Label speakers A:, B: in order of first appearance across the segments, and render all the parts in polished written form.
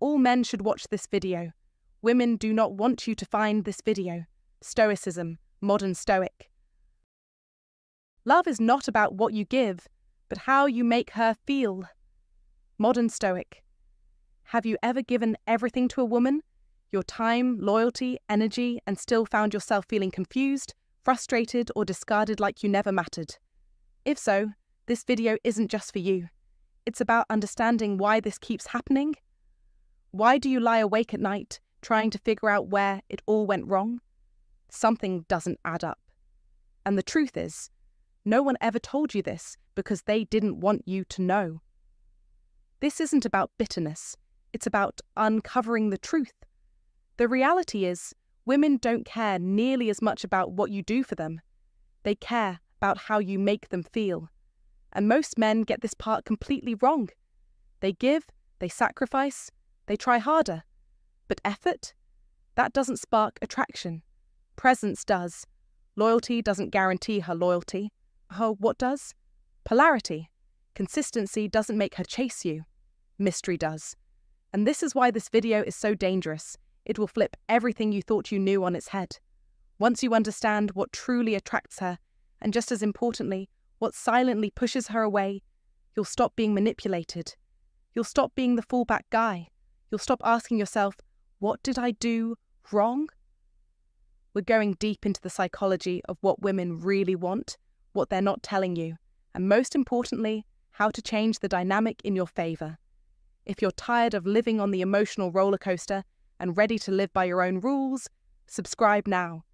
A: All men should watch this video. Women do not want you to find this video. Stoicism, modern stoic. Love is not about what you give, but how you make her feel. Modern stoic. Have you ever given everything to a woman? Your time, loyalty, energy, and still found yourself feeling confused, frustrated, or discarded like you never mattered? If so, this video isn't just for you. It's about understanding why this keeps happening. Why do you lie awake at night trying to figure out where it all went wrong? Something doesn't add up. And the truth is, no one ever told you this because they didn't want you to know. This isn't about bitterness. It's about uncovering the truth. The reality is, women don't care nearly as much about what you do for them. They care about how you make them feel. And most men get this part completely wrong. They give, they sacrifice, they try harder. But effort? That doesn't spark attraction. Presence does. Loyalty doesn't guarantee her loyalty. Oh, what does? Polarity. Consistency doesn't make her chase you. Mystery does. And this is why this video is so dangerous. It will flip everything you thought you knew on its head. Once you understand what truly attracts her, and just as importantly, what silently pushes her away, you'll stop being manipulated. You'll stop being the fallback guy. You'll stop asking yourself, what did I do wrong? We're going deep into the psychology of what women really want, what they're not telling you, and most importantly, how to change the dynamic in your favor. If you're tired of living on the emotional roller coaster and ready to live by your own rules, subscribe now.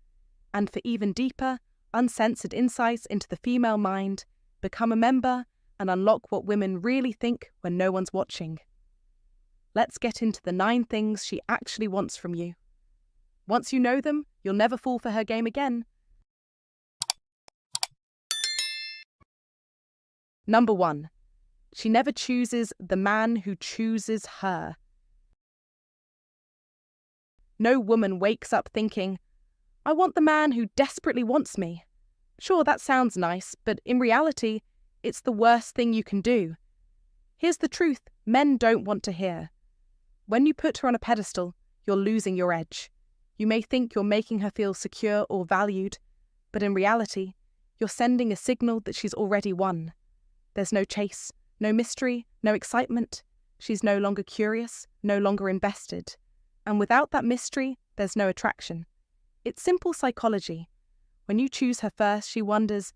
A: And for even deeper, uncensored insights into the female mind, become a member and unlock what women really think when no one's watching. Let's get into the 9 things she actually wants from you. Once you know them, you'll never fall for her game again. Number 1. She never chooses the man who chooses her. No woman wakes up thinking, I want the man who desperately wants me. Sure, that sounds nice, but in reality, it's the worst thing you can do. Here's the truth men don't want to hear. When you put her on a pedestal, you're losing your edge. You may think you're making her feel secure or valued, but in reality, you're sending a signal that she's already won. There's no chase, no mystery, no excitement. She's no longer curious, no longer invested. And without that mystery, there's no attraction. It's simple psychology. When you choose her first, she wonders,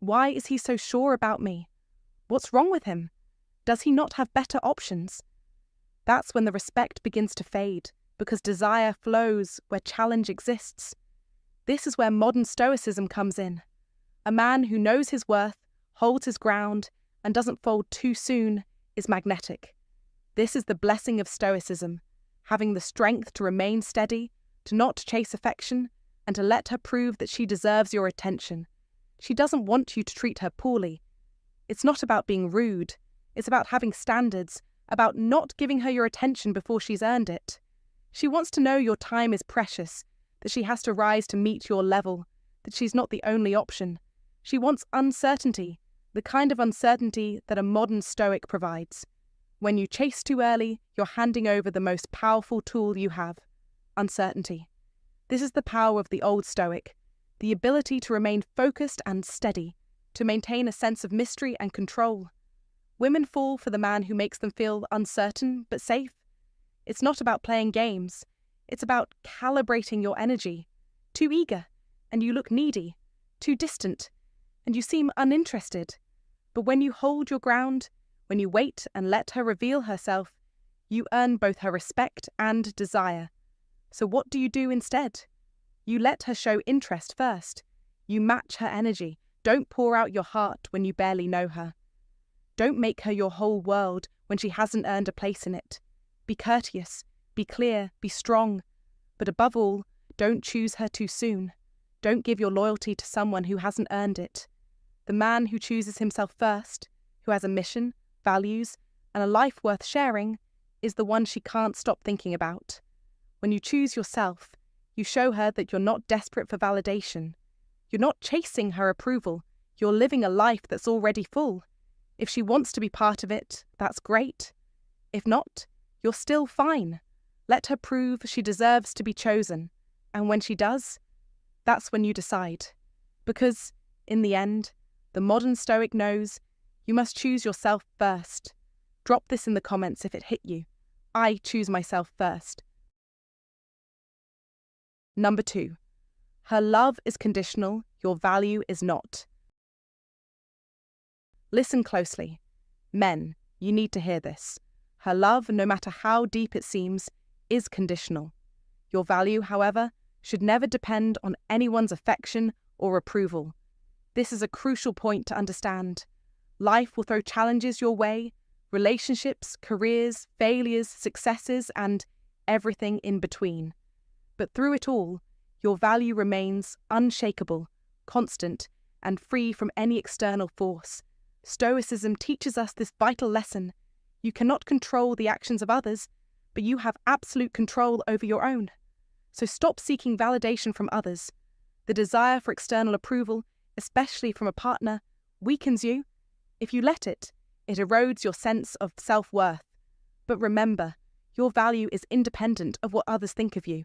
A: why is he so sure about me? What's wrong with him? Does he not have better options? That's when the respect begins to fade, because desire flows where challenge exists. This is where modern stoicism comes in. A man who knows his worth, holds his ground, and doesn't fold too soon is magnetic. This is the blessing of stoicism, having the strength to remain steady, to not chase affection, and to let her prove that she deserves your attention. She doesn't want you to treat her poorly. It's not about being rude. It's about having standards, about not giving her your attention before she's earned it. She wants to know your time is precious, that she has to rise to meet your level, that she's not the only option. She wants uncertainty, the kind of uncertainty that a modern stoic provides. When you chase too early, you're handing over the most powerful tool you have, uncertainty. This is the power of the old stoic, the ability to remain focused and steady, to maintain a sense of mystery and control. Women fall for the man who makes them feel uncertain but safe. It's not about playing games. It's about calibrating your energy. Too eager, and you look needy. Too distant, and you seem uninterested. But when you hold your ground, when you wait and let her reveal herself, you earn both her respect and desire. So what do you do instead? You let her show interest first. You match her energy. Don't pour out your heart when you barely know her. Don't make her your whole world when she hasn't earned a place in it. Be courteous, be clear, be strong. But above all, don't choose her too soon. Don't give your loyalty to someone who hasn't earned it. The man who chooses himself first, who has a mission, values, and a life worth sharing, is the one she can't stop thinking about. When you choose yourself, you show her that you're not desperate for validation. You're not chasing her approval. You're living a life that's already full. If she wants to be part of it, that's great. If not, you're still fine. Let her prove she deserves to be chosen. And when she does, that's when you decide. Because, in the end, the modern Stoic knows you must choose yourself first. Drop this in the comments if it hit you. I choose myself first. Number 2. Her love is conditional, your value is not. Listen closely. Men, you need to hear this. Her love, no matter how deep it seems, is conditional. Your value, however, should never depend on anyone's affection or approval. This is a crucial point to understand. Life will throw challenges your way, relationships, careers, failures, successes, and everything in between. But through it all, your value remains unshakable, constant, and free from any external force. Stoicism teaches us this vital lesson. You cannot control the actions of others, but you have absolute control over your own. So stop seeking validation from others. The desire for external approval, especially from a partner, weakens you. If you let it, it erodes your sense of self-worth. But remember, your value is independent of what others think of you.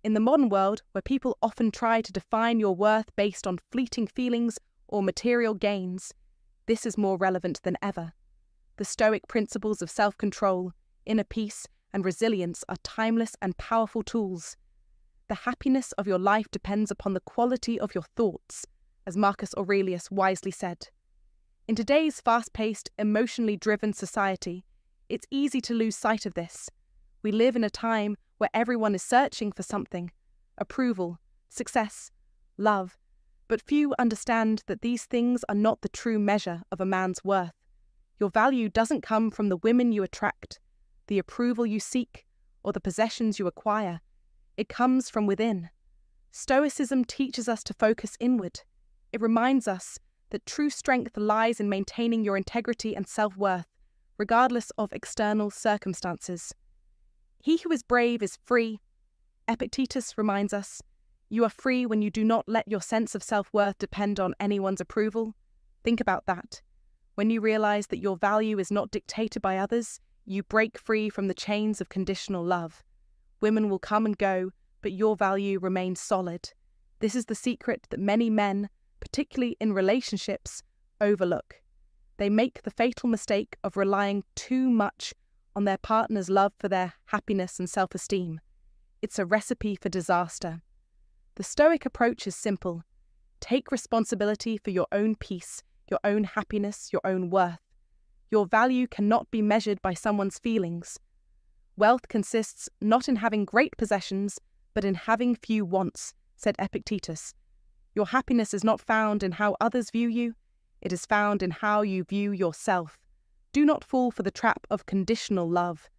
A: In the modern world, where people often try to define your worth based on fleeting feelings or material gains, this is more relevant than ever. The Stoic principles of self-control, inner peace, and resilience are timeless and powerful tools. The happiness of your life depends upon the quality of your thoughts, as Marcus Aurelius wisely said. In today's fast-paced, emotionally driven society, it's easy to lose sight of this. We live in a time where everyone is searching for something: approval, success, love. But few understand that these things are not the true measure of a man's worth. Your value doesn't come from the women you attract, the approval you seek, or the possessions you acquire. It comes from within. Stoicism teaches us to focus inward. It reminds us that true strength lies in maintaining your integrity and self-worth, regardless of external circumstances. He who is brave is free. Epictetus reminds us, you are free when you do not let your sense of self-worth depend on anyone's approval. Think about that. When you realize that your value is not dictated by others, you break free from the chains of conditional love. Women will come and go, but your value remains solid. This is the secret that many men, particularly in relationships, overlook. They make the fatal mistake of relying too much on their partner's love for their happiness and self-esteem. It's a recipe for disaster. The Stoic approach is simple. Take responsibility for your own peace, your own happiness, your own worth. Your value cannot be measured by someone's feelings. Wealth consists not in having great possessions, but in having few wants, said Epictetus. Your happiness is not found in how others view you. It is found in how you view yourself. Do not fall for the trap of conditional love.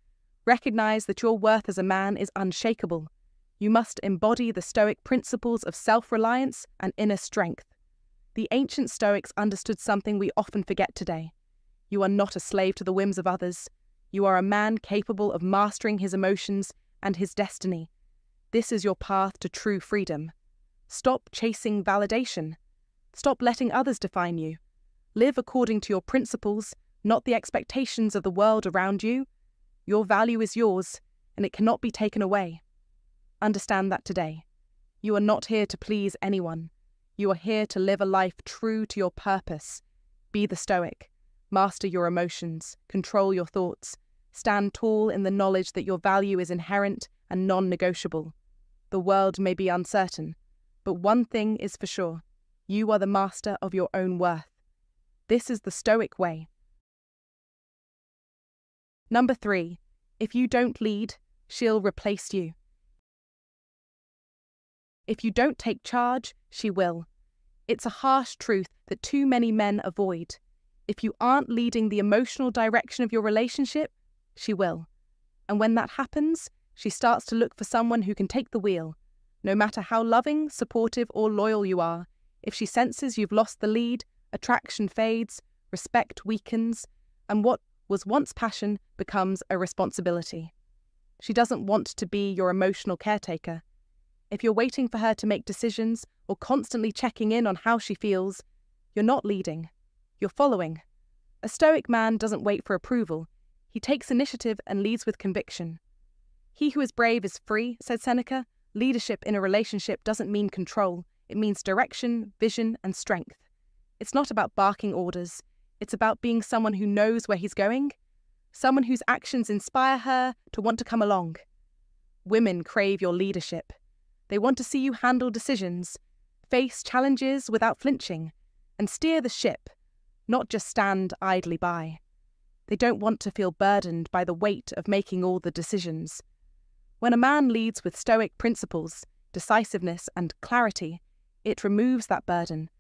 A: Recognize that your worth as a man is unshakable. You must embody the Stoic principles of self-reliance and inner strength. The ancient Stoics understood something we often forget today. You are not a slave to the whims of others. You are a man capable of mastering his emotions and his destiny. This is your path to true freedom. Stop chasing validation. Stop letting others define you. Live according to your principles, not the expectations of the world around you. Your value is yours, and it cannot be taken away. Understand that today. You are not here to please anyone. You are here to live a life true to your purpose. Be the Stoic. Master your emotions. Control your thoughts. Stand tall in the knowledge that your value is inherent and non-negotiable. The world may be uncertain, but one thing is for sure. You are the master of your own worth. This is the Stoic way. Number 3. If you don't lead, she'll replace you. If you don't take charge, she will. It's a harsh truth that too many men avoid. If you aren't leading the emotional direction of your relationship, she will. And when that happens, she starts to look for someone who can take the wheel. No matter how loving, supportive, or loyal you are, if she senses you've lost the lead, attraction fades, respect weakens, and what was once passion becomes a responsibility. She doesn't want to be your emotional caretaker. If you're waiting for her to make decisions or constantly checking in on how she feels, you're not leading. You're following. A Stoic man doesn't wait for approval. He takes initiative and leads with conviction. He who is brave is free, said Seneca. Leadership in a relationship doesn't mean control. It means direction, vision, and strength. It's not about barking orders. It's about being someone who knows where he's going, someone whose actions inspire her to want to come along. Women crave your leadership. They want to see you handle decisions, face challenges without flinching, and steer the ship, not just stand idly by. They don't want to feel burdened by the weight of making all the decisions. When a man leads with Stoic principles, decisiveness, and clarity, it removes that burden,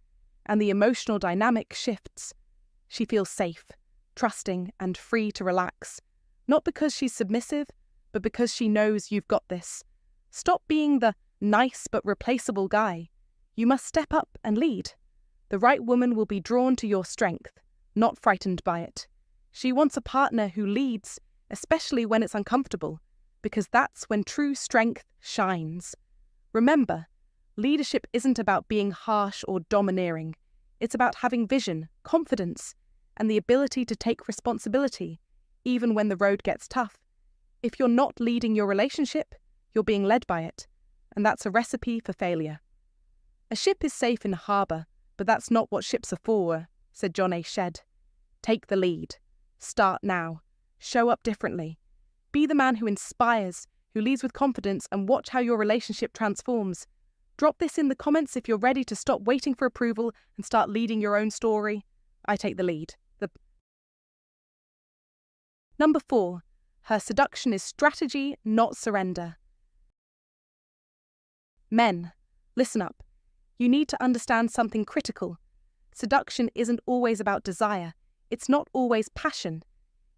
A: and the emotional dynamic shifts. She feels safe, trusting, and free to relax, not because she's submissive, but because she knows you've got this. Stop being the nice but replaceable guy. You must step up and lead. The right woman will be drawn to your strength, not frightened by it. She wants a partner who leads, especially when it's uncomfortable, because that's when true strength shines. Remember, leadership isn't about being harsh or domineering. It's about having vision, confidence, and the ability to take responsibility, even when the road gets tough. If you're not leading your relationship, you're being led by it, and that's a recipe for failure. A ship is safe in harbour, but that's not what ships are for, said John A. Shedd. Take the lead. Start now. Show up differently. Be the man who inspires, who leads with confidence, and watch how your relationship transforms. Drop this in the comments if you're ready to stop waiting for approval and start leading your own story. I take the lead. Number 4. Her seduction is strategy, not surrender. Men, listen up. You need to understand something critical. Seduction isn't always about desire. It's not always passion.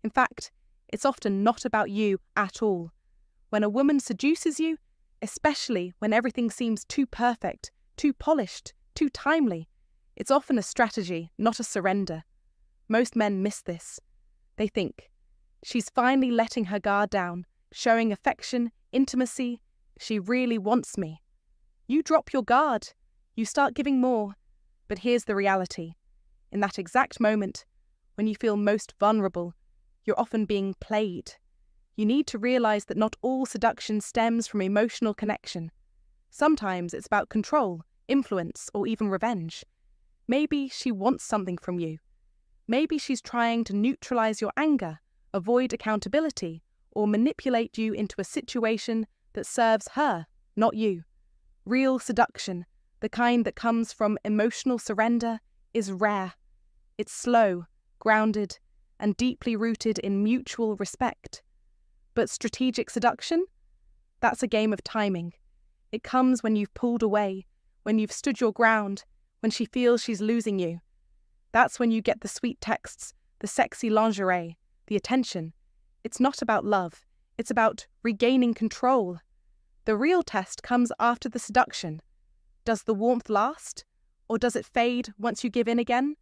A: In fact, it's often not about you at all. When a woman seduces you, especially when everything seems too perfect, too polished, too timely, it's often a strategy, not a surrender. Most men miss this. They think, she's finally letting her guard down, showing affection, intimacy. She really wants me. You drop your guard. You start giving more. But here's the reality. In that exact moment, when you feel most vulnerable, you're often being played. You need to realize that not all seduction stems from emotional connection. Sometimes it's about control, influence, or even revenge. Maybe she wants something from you. Maybe she's trying to neutralize your anger, avoid accountability, or manipulate you into a situation that serves her, not you. Real seduction, the kind that comes from emotional surrender, is rare. It's slow, grounded, and deeply rooted in mutual respect. But strategic seduction? That's a game of timing. It comes when you've pulled away, when you've stood your ground, when she feels she's losing you. That's when you get the sweet texts, the sexy lingerie, the attention. It's not about love. It's about regaining control. The real test comes after the seduction. Does the warmth last? Or does it fade once you give in again?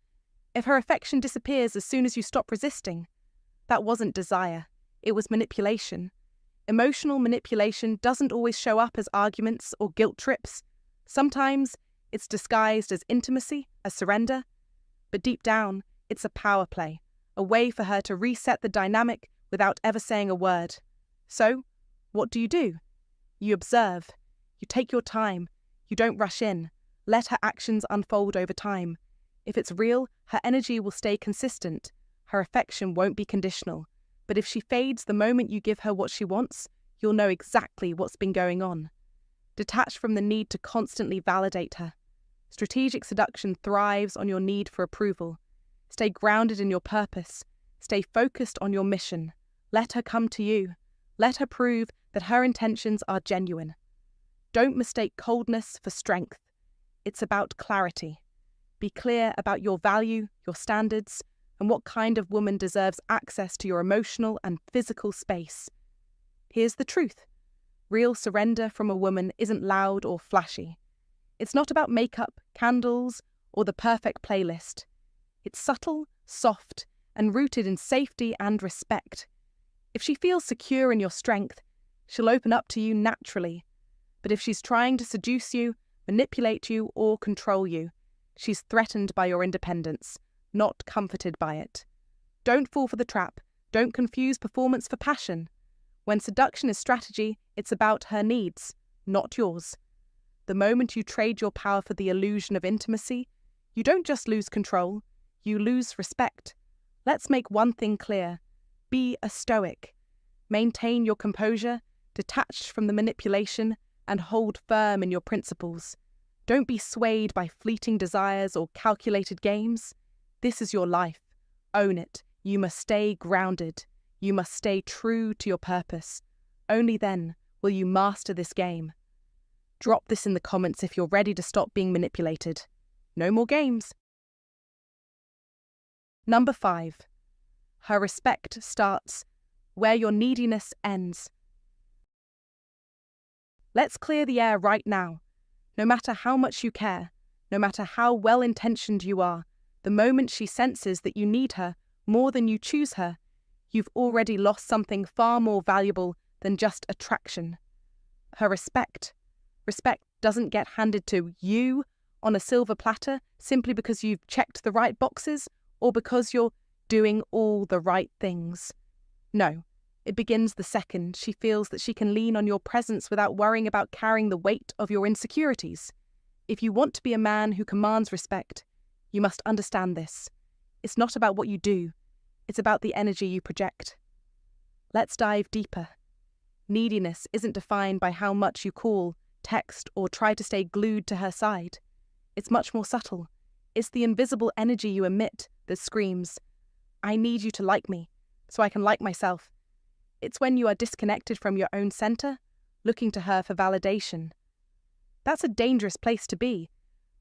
A: If her affection disappears as soon as you stop resisting, that wasn't desire. It was manipulation. Emotional manipulation doesn't always show up as arguments or guilt trips. Sometimes it's disguised as intimacy, as surrender. But deep down, it's a power play, a way for her to reset the dynamic without ever saying a word. So, what do? You observe. You take your time. You don't rush in. Let her actions unfold over time. If it's real, her energy will stay consistent. Her affection won't be conditional. But if she fades the moment you give her what she wants, you'll know exactly what's been going on. Detach from the need to constantly validate her. Strategic seduction thrives on your need for approval. Stay grounded in your purpose. Stay focused on your mission. Let her come to you. Let her prove that her intentions are genuine. Don't mistake coldness for strength. It's about clarity. Be clear about your value, your standards, and what kind of woman deserves access to your emotional and physical space. Here's the truth. Real surrender from a woman isn't loud or flashy. It's not about makeup, candles, or the perfect playlist. It's subtle, soft, and rooted in safety and respect. If she feels secure in your strength, she'll open up to you naturally. But if she's trying to seduce you, manipulate you, or control you, she's threatened by your independence, not comforted by it. Don't fall for the trap. Don't confuse performance for passion. When seduction is strategy, it's about her needs, not yours. The moment you trade your power for the illusion of intimacy, you don't just lose control, you lose respect. Let's make one thing clear. Be a Stoic. Maintain your composure, detached from the manipulation, and hold firm in your principles. Don't be swayed by fleeting desires or calculated games. This is your life. Own it. You must stay grounded. You must stay true to your purpose. Only then will you master this game. Drop this in the comments if you're ready to stop being manipulated. No more games. Number 5. Her respect starts where your neediness ends. Let's clear the air right now. No matter how much you care, no matter how well-intentioned you are, the moment she senses that you need her more than you choose her, you've already lost something far more valuable than just attraction. Her respect. Respect doesn't get handed to you on a silver platter simply because you've checked the right boxes or because you're doing all the right things. No, it begins the second she feels that she can lean on your presence without worrying about carrying the weight of your insecurities. If you want to be a man who commands respect, you must understand this. It's not about what you do, it's about the energy you project. Let's dive deeper. Neediness isn't defined by how much you call, text, or try to stay glued to her side. It's much more subtle. It's the invisible energy you emit that screams, "I need you to like me, so I can like myself." It's when you are disconnected from your own center, looking to her for validation. That's a dangerous place to be.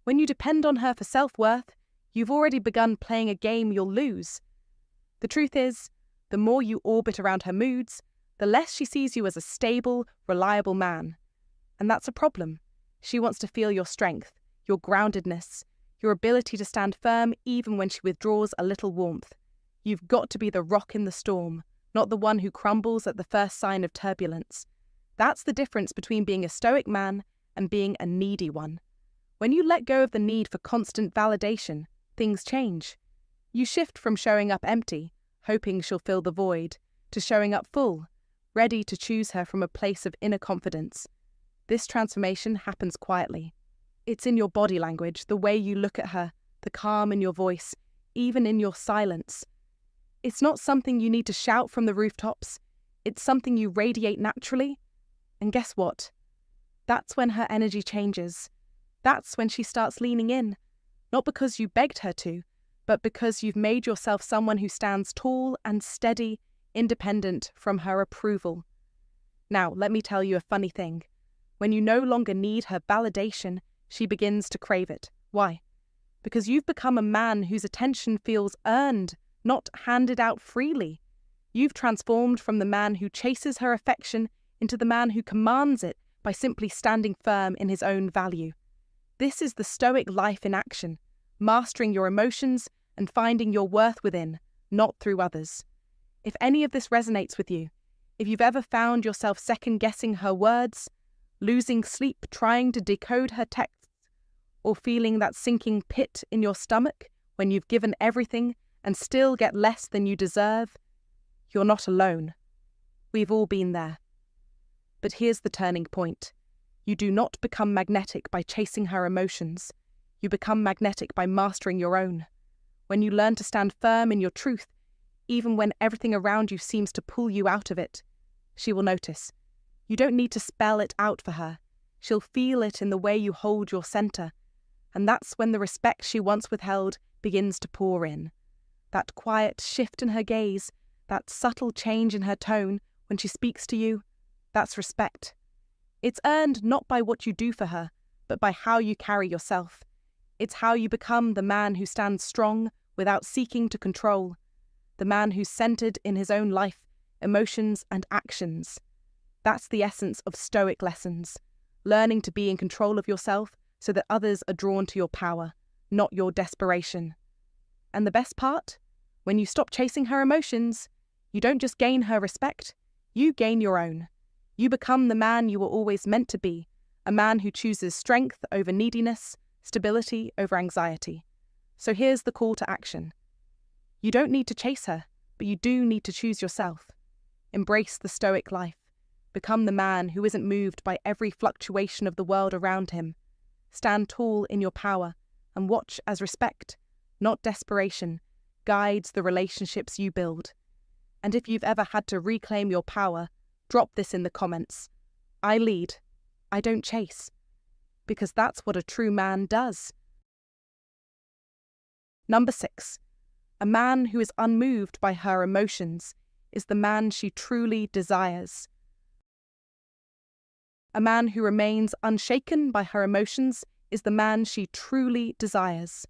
A: When you depend on her for self-worth, you've already begun playing a game you'll lose. The truth is, the more you orbit around her moods, the less she sees you as a stable, reliable man. And that's a problem. She wants to feel your strength, your groundedness, your ability to stand firm even when she withdraws a little warmth. You've got to be the rock in the storm, not the one who crumbles at the first sign of turbulence. That's the difference between being a Stoic man and being a needy one. When you let go of the need for constant validation, things change. You shift from showing up empty, hoping she'll fill the void, to showing up full, ready to choose her from a place of inner confidence. This transformation happens quietly. It's in your body language, the way you look at her, the calm in your voice, even in your silence. It's not something you need to shout from the rooftops. It's something you radiate naturally. And guess what? That's when her energy changes. That's when she starts leaning in. Not because you begged her to, but because you've made yourself someone who stands tall and steady, independent from her approval. Now, let me tell you a funny thing. When you no longer need her validation, she begins to crave it. Why? Because you've become a man whose attention feels earned, not handed out freely. You've transformed from the man who chases her affection into the man who commands it by simply standing firm in his own value. This is the Stoic life in action, mastering your emotions and finding your worth within, not through others. If any of this resonates with you, if you've ever found yourself second-guessing her words, losing sleep trying to decode her texts, or feeling that sinking pit in your stomach when you've given everything and still get less than you deserve, you're not alone. We've all been there. But here's the turning point. You do not become magnetic by chasing her emotions. You become magnetic by mastering your own. When you learn to stand firm in your truth, even when everything around you seems to pull you out of it, she will notice. You don't need to spell it out for her. She'll feel it in the way you hold your center. And that's when the respect she once withheld begins to pour in. That quiet shift in her gaze, that subtle change in her tone when she speaks to you, that's respect. It's earned not by what you do for her, but by how you carry yourself. It's how you become the man who stands strong without seeking to control, the man who's centered in his own life, emotions, and actions. That's the essence of Stoic lessons, learning to be in control of yourself so that others are drawn to your power, not your desperation. And the best part? When you stop chasing her emotions, you don't just gain her respect, you gain your own. You become the man you were always meant to be, a man who chooses strength over neediness, stability over anxiety. So here's the call to action. You don't need to chase her, but you do need to choose yourself. Embrace the Stoic life. Become the man who isn't moved by every fluctuation of the world around him. Stand tall in your power and watch as respect, not desperation, guides the relationships you build. And if you've ever had to reclaim your power, drop this in the comments. I lead. I don't chase. Because that's what a true man does. Number 6. A man who is unmoved by her emotions is the man she truly desires. A man who remains unshaken by her emotions is the man she truly desires.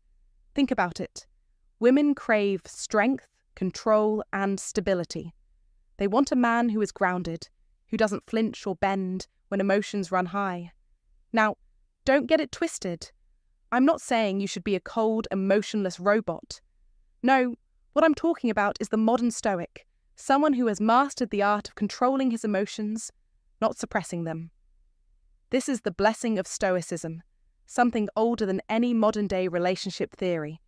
A: Think about it. Women crave strength, control, and stability. They want a man who is grounded, who doesn't flinch or bend when emotions run high. Now, don't get it twisted. I'm not saying you should be a cold, emotionless robot. No, what I'm talking about is the modern Stoic, someone who has mastered the art of controlling his emotions, not suppressing them. This is the blessing of Stoicism, something older than any modern-day relationship theory,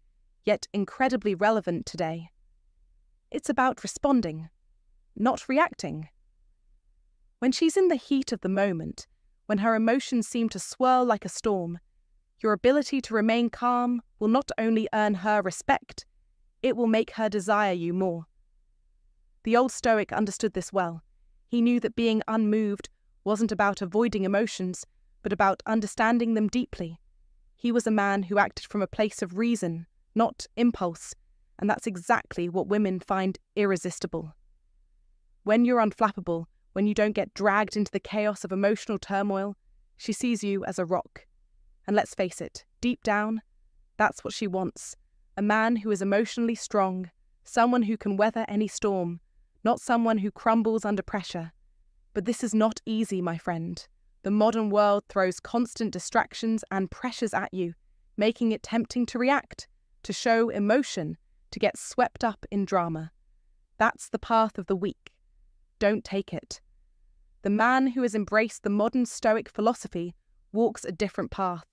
A: yet incredibly relevant today. It's about responding, not reacting. When she's in the heat of the moment, when her emotions seem to swirl like a storm, your ability to remain calm will not only earn her respect, it will make her desire you more. The old Stoic understood this well. He knew that being unmoved wasn't about avoiding emotions, but about understanding them deeply. He was a man who acted from a place of reason, not impulse, and that's exactly what women find irresistible. When you're unflappable, when you don't get dragged into the chaos of emotional turmoil, she sees you as a rock. And let's face it, deep down, that's what she wants. A man who is emotionally strong, someone who can weather any storm, not someone who crumbles under pressure. But this is not easy, my friend. The modern world throws constant distractions and pressures at you, making it tempting to react, to show emotion, to get swept up in drama. That's the path of the weak. Don't take it. The man who has embraced the modern Stoic philosophy walks a different path.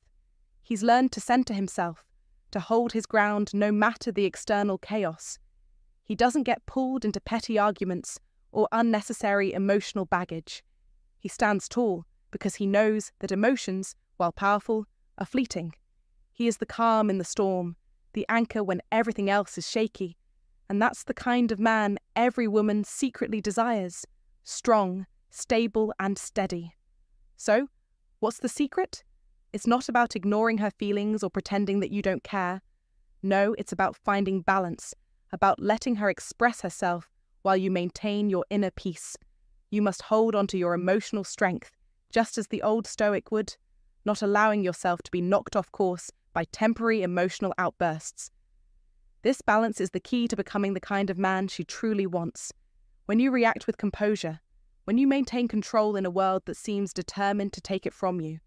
A: He's learned to center himself, to hold his ground no matter the external chaos. He doesn't get pulled into petty arguments or unnecessary emotional baggage. He stands tall because he knows that emotions, while powerful, are fleeting. He is the calm in the storm, the anchor when everything else is shaky. And that's the kind of man every woman secretly desires. Strong, stable, and steady. So, what's the secret? It's not about ignoring her feelings or pretending that you don't care. No, it's about finding balance, about letting her express herself while you maintain your inner peace. You must hold onto your emotional strength, just as the old Stoic would, not allowing yourself to be knocked off course by temporary emotional outbursts. This balance is the key to becoming the kind of man she truly wants. When you react with composure, when you maintain control in a world that seems determined to take it from you,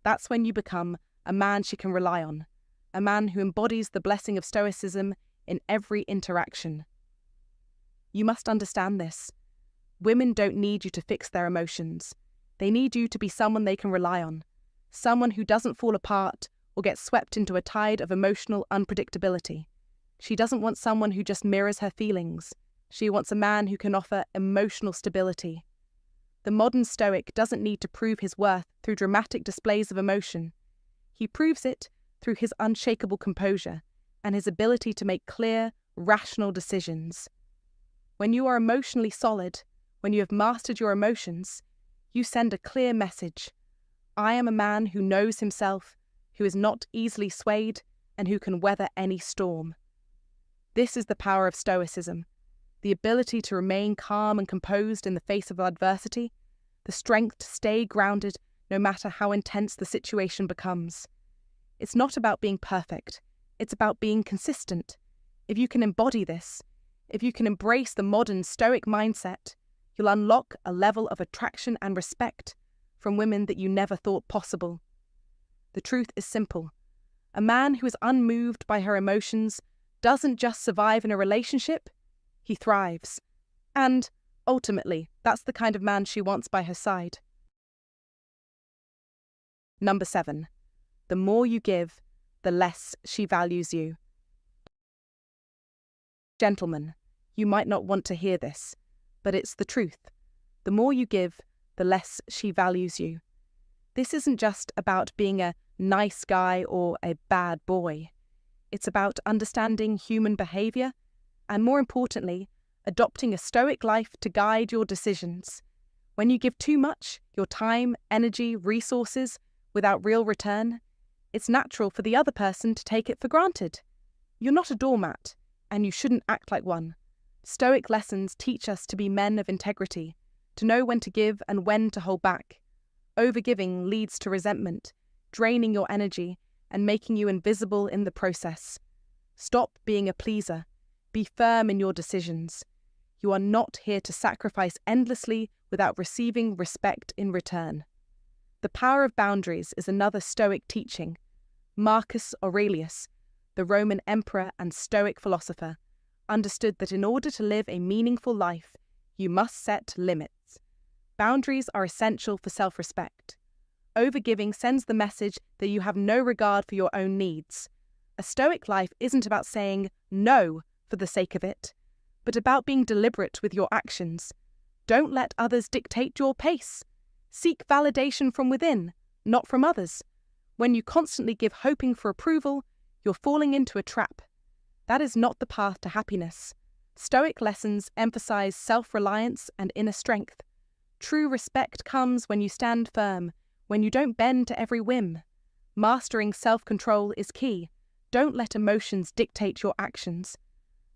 A: that's when you become a man she can rely on, a man who embodies the blessing of Stoicism in every interaction. You must understand this. Women don't need you to fix their emotions. They need you to be someone they can rely on, someone who doesn't fall apart or get swept into a tide of emotional unpredictability. She doesn't want someone who just mirrors her feelings. She wants a man who can offer emotional stability. The modern Stoic doesn't need to prove his worth through dramatic displays of emotion. He proves it through his unshakable composure and his ability to make clear, rational decisions. When you are emotionally solid, when you have mastered your emotions, you send a clear message. I am a man who knows himself, who is not easily swayed, and who can weather any storm. This is the power of Stoicism, the ability to remain calm and composed in the face of adversity, the strength to stay grounded no matter how intense the situation becomes. It's not about being perfect, it's about being consistent. If you can embody this, if you can embrace the modern Stoic mindset, you'll unlock a level of attraction and respect from women that you never thought possible. The truth is simple. A man who is unmoved by her emotions doesn't just survive in a relationship, he thrives. And, ultimately, that's the kind of man she wants by her side. Number 7. The more you give, the less she values you. Gentlemen, You might not want to hear this, but it's the truth. The more you give, the less she values you. This isn't just about being a nice guy or a bad boy. It's about understanding human behavior and, more importantly, adopting a Stoic life to guide your decisions. When you give too much, your time, energy, resources, without real return, it's natural for the other person to take it for granted. You're not a doormat, and you shouldn't act like one. Stoic lessons teach us to be men of integrity, to know when to give and when to hold back. Overgiving leads to resentment, draining your energy and making you invisible in the process. Stop being a pleaser. Be firm in your decisions. You are not here to sacrifice endlessly without receiving respect in return. The power of boundaries is another Stoic teaching. Marcus Aurelius, the Roman emperor and Stoic philosopher, understood that in order to live a meaningful life, you must set limits. Boundaries are essential for self-respect. Overgiving sends the message that you have no regard for your own needs. A Stoic life isn't about saying no for the sake of it, but about being deliberate with your actions. Don't let others dictate your pace. Seek validation from within, not from others. When you constantly give hoping for approval, you're falling into a trap. That is not the path to happiness. Stoic lessons emphasize self-reliance and inner strength. True respect comes when you stand firm, when you don't bend to every whim. Mastering self-control is key. Don't let emotions dictate your actions.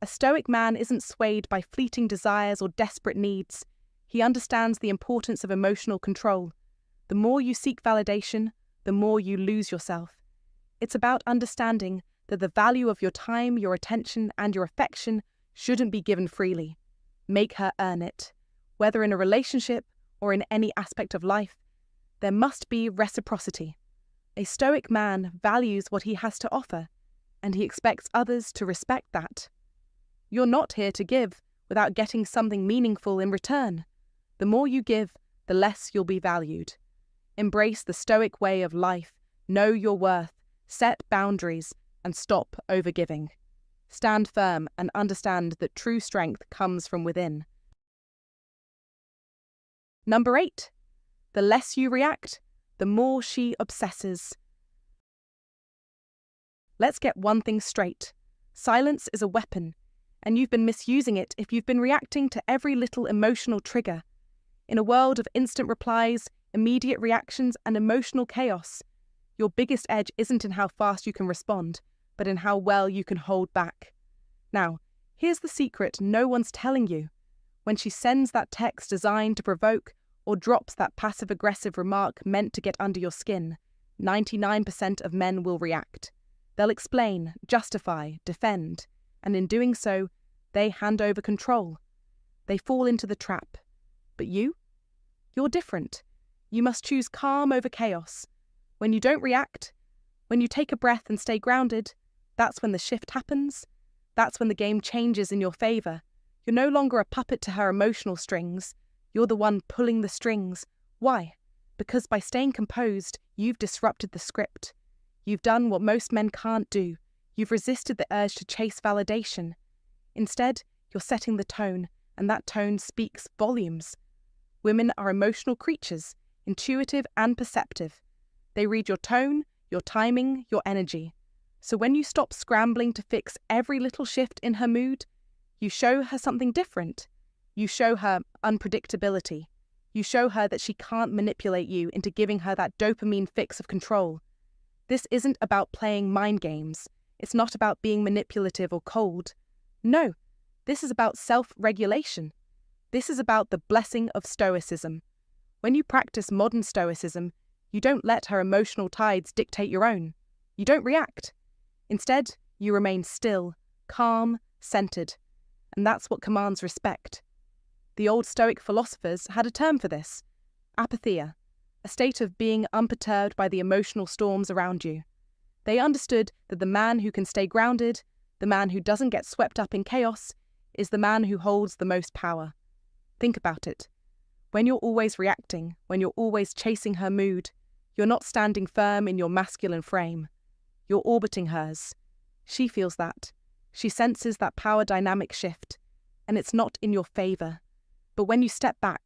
A: A Stoic man isn't swayed by fleeting desires or desperate needs. He understands the importance of emotional control. The more you seek validation, the more you lose yourself. It's about understanding that the value of your time, your attention, and your affection shouldn't be given freely. Make her earn it. Whether in a relationship or in any aspect of life, there must be reciprocity. A Stoic man values what he has to offer, and he expects others to respect that. You're not here to give without getting something meaningful in return. The more you give, the less you'll be valued. Embrace the Stoic way of life, know your worth, set boundaries, and stop overgiving. Stand firm and understand that true strength comes from within. Number 8. The less you react, the more she obsesses. Let's get one thing straight. Silence is a weapon, and you've been misusing it if you've been reacting to every little emotional trigger. In a world of instant replies, immediate reactions, and emotional chaos, your biggest edge isn't in how fast you can respond, but in how well you can hold back. Now, here's the secret no one's telling you. When she sends that text designed to provoke or drops that passive-aggressive remark meant to get under your skin, 99% of men will react. They'll explain, justify, defend, and in doing so, they hand over control. They fall into the trap. But you? You're different. You must choose calm over chaos. When you don't react, when you take a breath and stay grounded, that's when the shift happens. That's when the game changes in your favor. You're no longer a puppet to her emotional strings. You're the one pulling the strings. Why? Because by staying composed, you've disrupted the script. You've done what most men can't do. You've resisted the urge to chase validation. Instead, you're setting the tone, and that tone speaks volumes. Women are emotional creatures, intuitive and perceptive. They read your tone, your timing, your energy. So when you stop scrambling to fix every little shift in her mood, you show her something different. You show her unpredictability. You show her that she can't manipulate you into giving her that dopamine fix of control. This isn't about playing mind games. It's not about being manipulative or cold. No, this is about self-regulation. This is about the blessing of Stoicism. When you practice modern Stoicism, you don't let her emotional tides dictate your own. You don't react. Instead, you remain still, calm, centered. And that's what commands respect. The old Stoic philosophers had a term for this: apatheia, a state of being unperturbed by the emotional storms around you. They understood that the man who can stay grounded, the man who doesn't get swept up in chaos, is the man who holds the most power. Think about it. When you're always reacting, when you're always chasing her mood, you're not standing firm in your masculine frame. You're orbiting hers. She feels that. She senses that power dynamic shift. and it's not in your favor. But when you step back,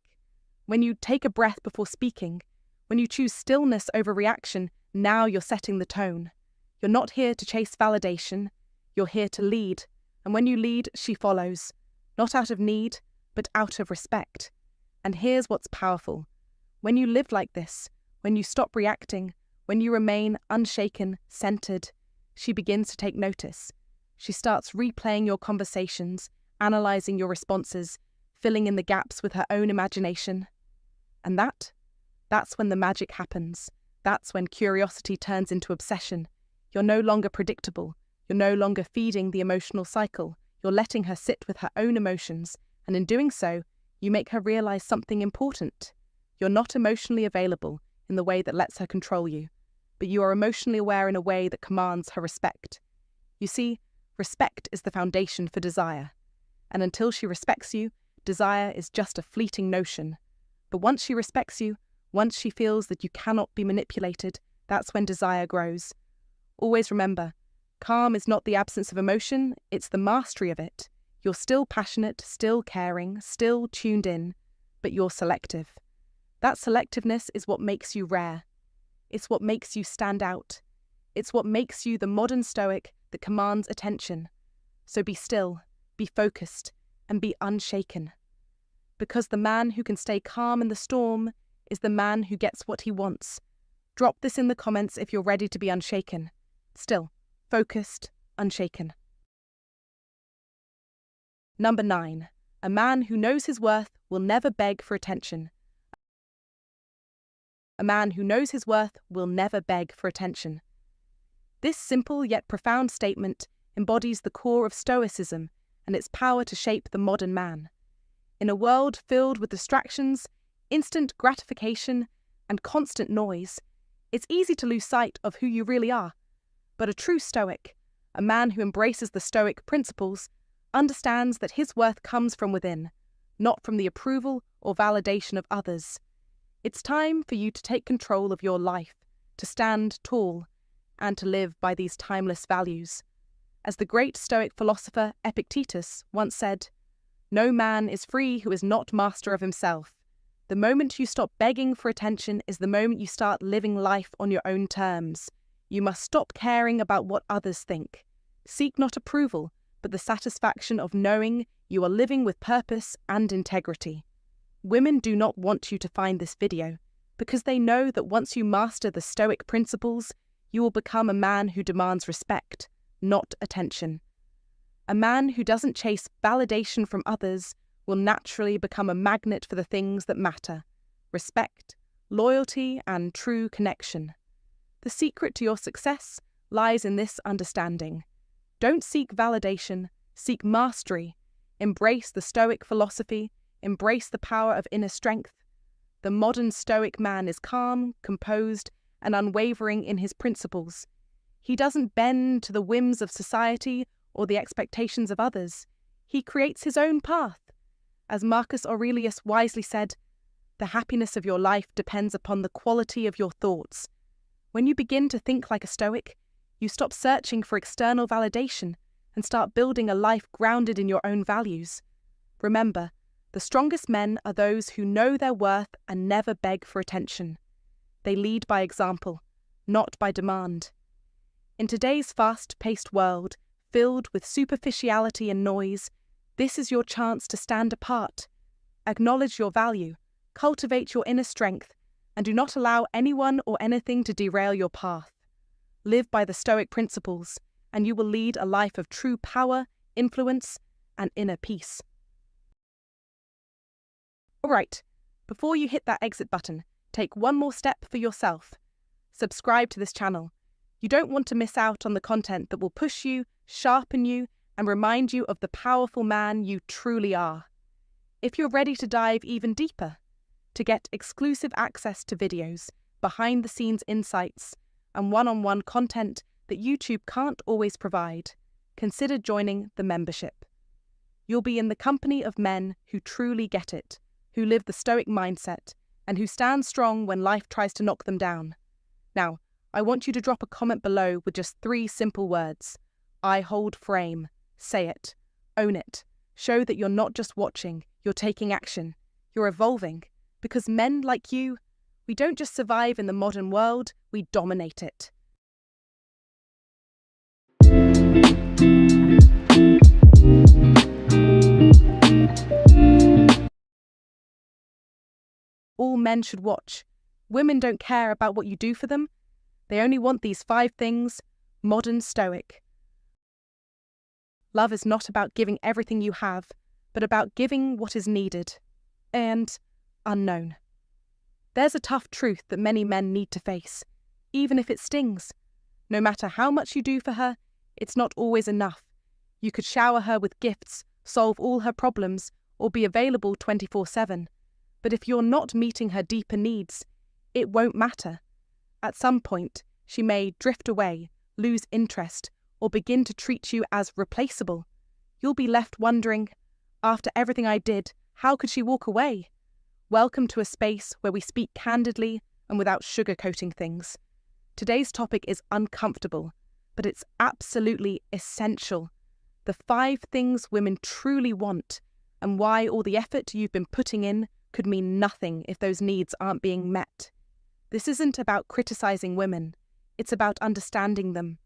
A: when you take a breath before speaking, when you choose stillness over reaction, now you're setting the tone. You're not here to chase validation, you're here to lead. And when you lead, she follows, not out of need, but out of respect. And here's what's powerful. When you live like this, when you stop reacting, when you remain unshaken, centered, she begins to take notice. She starts replaying your conversations, analyzing your responses, filling in the gaps with her own imagination. And that's when the magic happens. That's when curiosity turns into obsession. You're no longer predictable. You're no longer feeding the emotional cycle. You're letting her sit with her own emotions, and in doing so, you make her realize something important. You're not emotionally available in the way that lets her control you, but you are emotionally aware in a way that commands her respect. You see, respect is the foundation for desire. And until she respects you, desire is just a fleeting notion. But once she respects you, once she feels that you cannot be manipulated, that's when desire grows. Always remember, calm is not the absence of emotion, it's the mastery of it. You're still passionate, still caring, still tuned in, but you're selective. That selectiveness is what makes you rare. It's what makes you stand out. It's what makes you the modern Stoic that commands attention. So be still, be focused, and be unshaken. Because the man who can stay calm in the storm is the man who gets what he wants. Drop this in the comments if you're ready to be unshaken. Still, focused, unshaken. Number 9. A man who knows his worth will never beg for attention. A man who knows his worth will never beg for attention. This simple yet profound statement embodies the core of Stoicism and its power to shape the modern man. In a world filled with distractions, instant gratification, and constant noise, it's easy to lose sight of who you really are. But a true Stoic, a man who embraces the Stoic principles, understands that his worth comes from within, not from the approval or validation of others. It's time for you to take control of your life, to stand tall, and to live by these timeless values. As the great Stoic philosopher Epictetus once said, "No man is free who is not master of himself." The moment you stop begging for attention is the moment you start living life on your own terms. You must stop caring about what others think. Seek not approval, but the satisfaction of knowing you are living with purpose and integrity. Women do not want you to find this video, because they know that once you master the Stoic principles, you will become a man who demands respect, not attention. A man who doesn't chase validation from others will naturally become a magnet for the things that matter: respect, loyalty, and true connection. The secret to your success lies in this understanding. Don't seek validation, seek mastery. Embrace the Stoic philosophy, embrace the power of inner strength. The modern Stoic man is calm, composed, and unwavering in his principles. He doesn't bend to the whims of society or the expectations of others. He creates his own path. As Marcus Aurelius wisely said, "The happiness of your life depends upon the quality of your thoughts." When you begin to think like a Stoic, you stop searching for external validation and start building a life grounded in your own values. Remember, the strongest men are those who know their worth and never beg for attention. They lead by example, not by demand. In today's fast-paced world, filled with superficiality and noise, this is your chance to stand apart. Acknowledge your value, cultivate your inner strength, and do not allow anyone or anything to derail your path. Live by the Stoic principles, and you will lead a life of true power, influence, and inner peace. Alright, before you hit that exit button, take one more step for yourself. Subscribe to this channel. You don't want to miss out on the content that will push you, sharpen you, and remind you of the powerful man you truly are. If you're ready to dive even deeper, to get exclusive access to videos, behind-the-scenes insights, and one-on-one content that YouTube can't always provide, consider joining the membership. You'll be in the company of men who truly get it, who live the Stoic mindset, and who stand strong when life tries to knock them down. Now, I want you to drop a comment below with just 3 simple words. I hold frame. Say it. Own it. Show that you're not just watching, you're taking action, you're evolving. Because men like you, we don't just survive in the modern world, we dominate it. All men should watch. Women don't care about what you do for them. They only want these 5 things, modern stoic. Love is not about giving everything you have, but about giving what is needed and unknown. There's a tough truth that many men need to face, even if it stings. No matter how much you do for her, it's not always enough. You could shower her with gifts, solve all her problems, or be available 24/7. But if you're not meeting her deeper needs, it won't matter. At some point, she may drift away, lose interest, or begin to treat you as replaceable. You'll be left wondering, after everything I did, how could she walk away? Welcome to a space where we speak candidly and without sugarcoating things. Today's topic is uncomfortable, but it's absolutely essential. The 5 things women truly want, and why all the effort you've been putting in could mean nothing if those needs aren't being met. This isn't about criticizing women, it's about understanding them.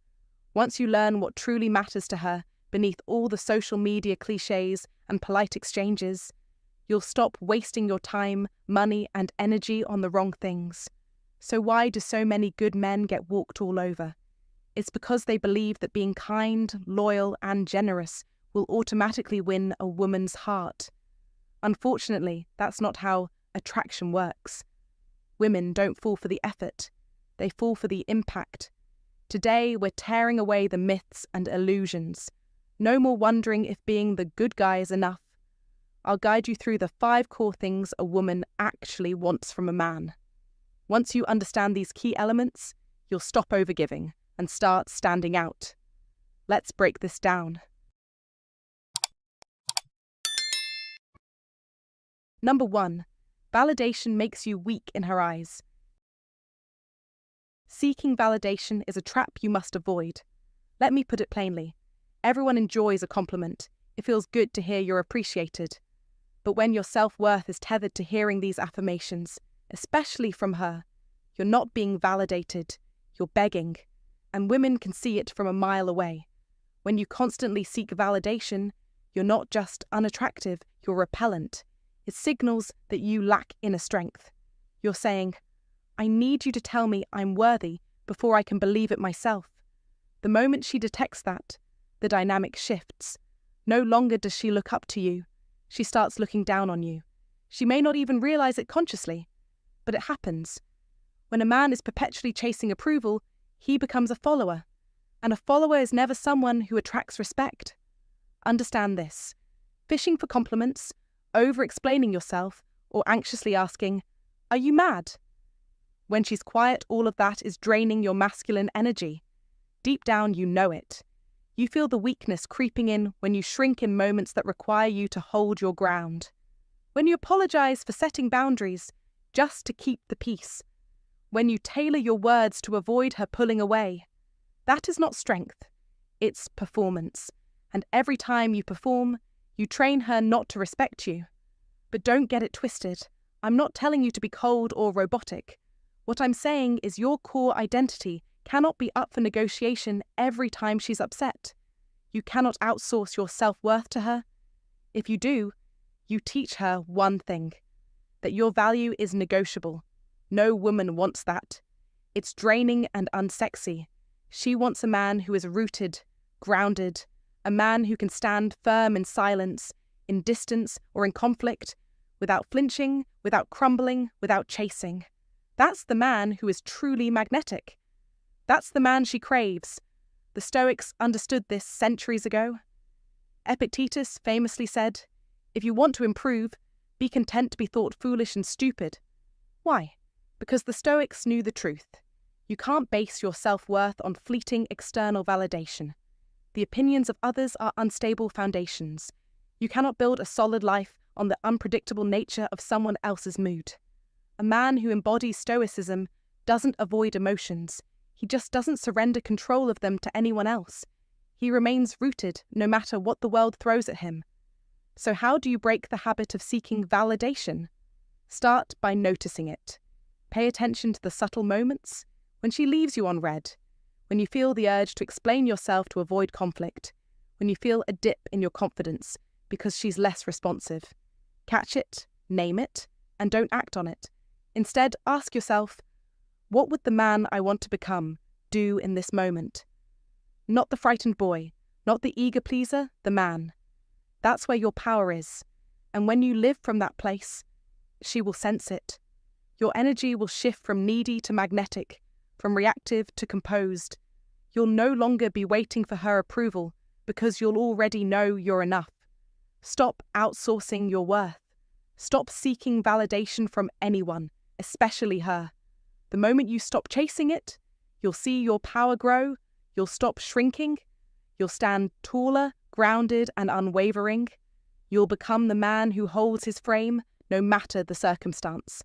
A: Once you learn what truly matters to her, beneath all the social media cliches and polite exchanges, you'll stop wasting your time, money, and energy on the wrong things. So why do so many good men get walked all over? It's because they believe that being kind, loyal, and generous will automatically win a woman's heart. Unfortunately, that's not how attraction works. Women don't fall for the effort, they fall for the impact. Today, we're tearing away the myths and illusions. No more wondering if being the good guy is enough. I'll guide you through the 5 core things a woman actually wants from a man. Once you understand these key elements, you'll stop overgiving and start standing out. Let's break this down. Number 1. Validation makes you weak in her eyes. Seeking validation is a trap you must avoid. Let me put it plainly. Everyone enjoys a compliment. It feels good to hear you're appreciated. But when your self-worth is tethered to hearing these affirmations, especially from her, you're not being validated, you're begging. And women can see it from a mile away. When you constantly seek validation, you're not just unattractive, you're repellent. It signals that you lack inner strength. You're saying, I need you to tell me I'm worthy before I can believe it myself. The moment she detects that, the dynamic shifts. No longer does she look up to you. She starts looking down on you. She may not even realize it consciously, but it happens. When a man is perpetually chasing approval, he becomes a follower. And a follower is never someone who attracts respect. Understand this. Fishing for compliments, over-explaining yourself, or anxiously asking, are you mad? When she's quiet, all of that is draining your masculine energy. Deep down, you know it. You feel the weakness creeping in when you shrink in moments that require you to hold your ground. When you apologize for setting boundaries just to keep the peace. When you tailor your words to avoid her pulling away. That is not strength. It's performance. And every time you perform, you train her not to respect you. But don't get it twisted. I'm not telling you to be cold or robotic. What I'm saying is your core identity cannot be up for negotiation every time she's upset. You cannot outsource your self-worth to her. If you do, you teach her one thing, that your value is negotiable. No woman wants that. It's draining and unsexy. She wants a man who is rooted, grounded, a man who can stand firm in silence, in distance or in conflict, without flinching, without crumbling, without chasing. That's the man who is truly magnetic. That's the man she craves. The Stoics understood this centuries ago. Epictetus famously said, if you want to improve, be content to be thought foolish and stupid. Why? Because the Stoics knew the truth. You can't base your self-worth on fleeting external validation. The opinions of others are unstable foundations. You cannot build a solid life on the unpredictable nature of someone else's mood. A man who embodies Stoicism doesn't avoid emotions. He just doesn't surrender control of them to anyone else. He remains rooted no matter what the world throws at him. So how do you break the habit of seeking validation? Start by noticing it. Pay attention to the subtle moments, when she leaves you on red, when you feel the urge to explain yourself to avoid conflict, when you feel a dip in your confidence because she's less responsive. Catch it, name it, and don't act on it. Instead, ask yourself, what would the man I want to become do in this moment? Not the frightened boy, not the eager pleaser, the man. That's where your power is. And when you live from that place, she will sense it. Your energy will shift from needy to magnetic, from reactive to composed. You'll no longer be waiting for her approval because you'll already know you're enough. Stop outsourcing your worth. Stop seeking validation from anyone, especially her. The moment you stop chasing it, you'll see your power grow, you'll stop shrinking, you'll stand taller, grounded and unwavering. You'll become the man who holds his frame no matter the circumstance.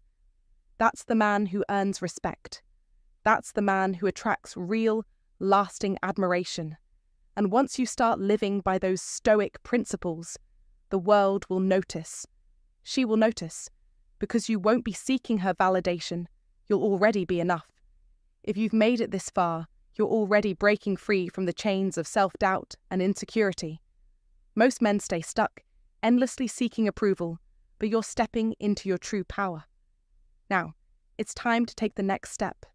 A: That's the man who earns respect. That's the man who attracts real, lasting admiration. And once you start living by those Stoic principles, the world will notice. She will notice, because you won't be seeking her validation. You'll already be enough. If you've made it this far, you're already breaking free from the chains of self-doubt and insecurity. Most men stay stuck, endlessly seeking approval, but you're stepping into your true power. Now, it's time to take the next step.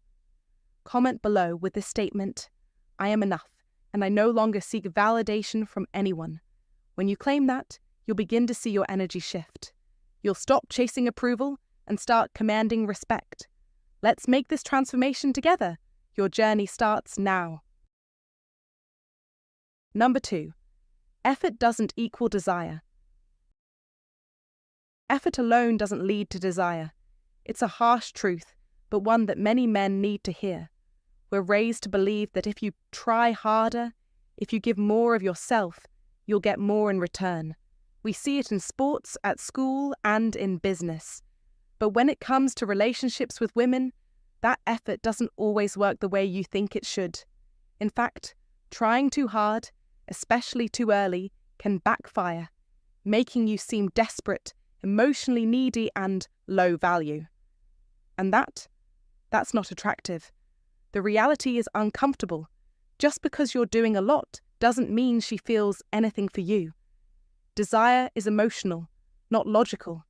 A: Comment below with this statement, I am enough, and I no longer seek validation from anyone. When you claim that, you'll begin to see your energy shift. You'll stop chasing approval and start commanding respect. Let's make this transformation together. Your journey starts now. Number 2. Effort doesn't equal desire. Effort alone doesn't lead to desire. It's a harsh truth, but one that many men need to hear. We're raised to believe that if you try harder, if you give more of yourself, you'll get more in return. We see it in sports, at school, and in business. But when it comes to relationships with women, that effort doesn't always work the way you think it should. In fact, trying too hard, especially too early, can backfire, making you seem desperate, emotionally needy, and low value. And that's not attractive. The reality is uncomfortable. Just because you're doing a lot doesn't mean she feels anything for you. Desire is emotional, not logical.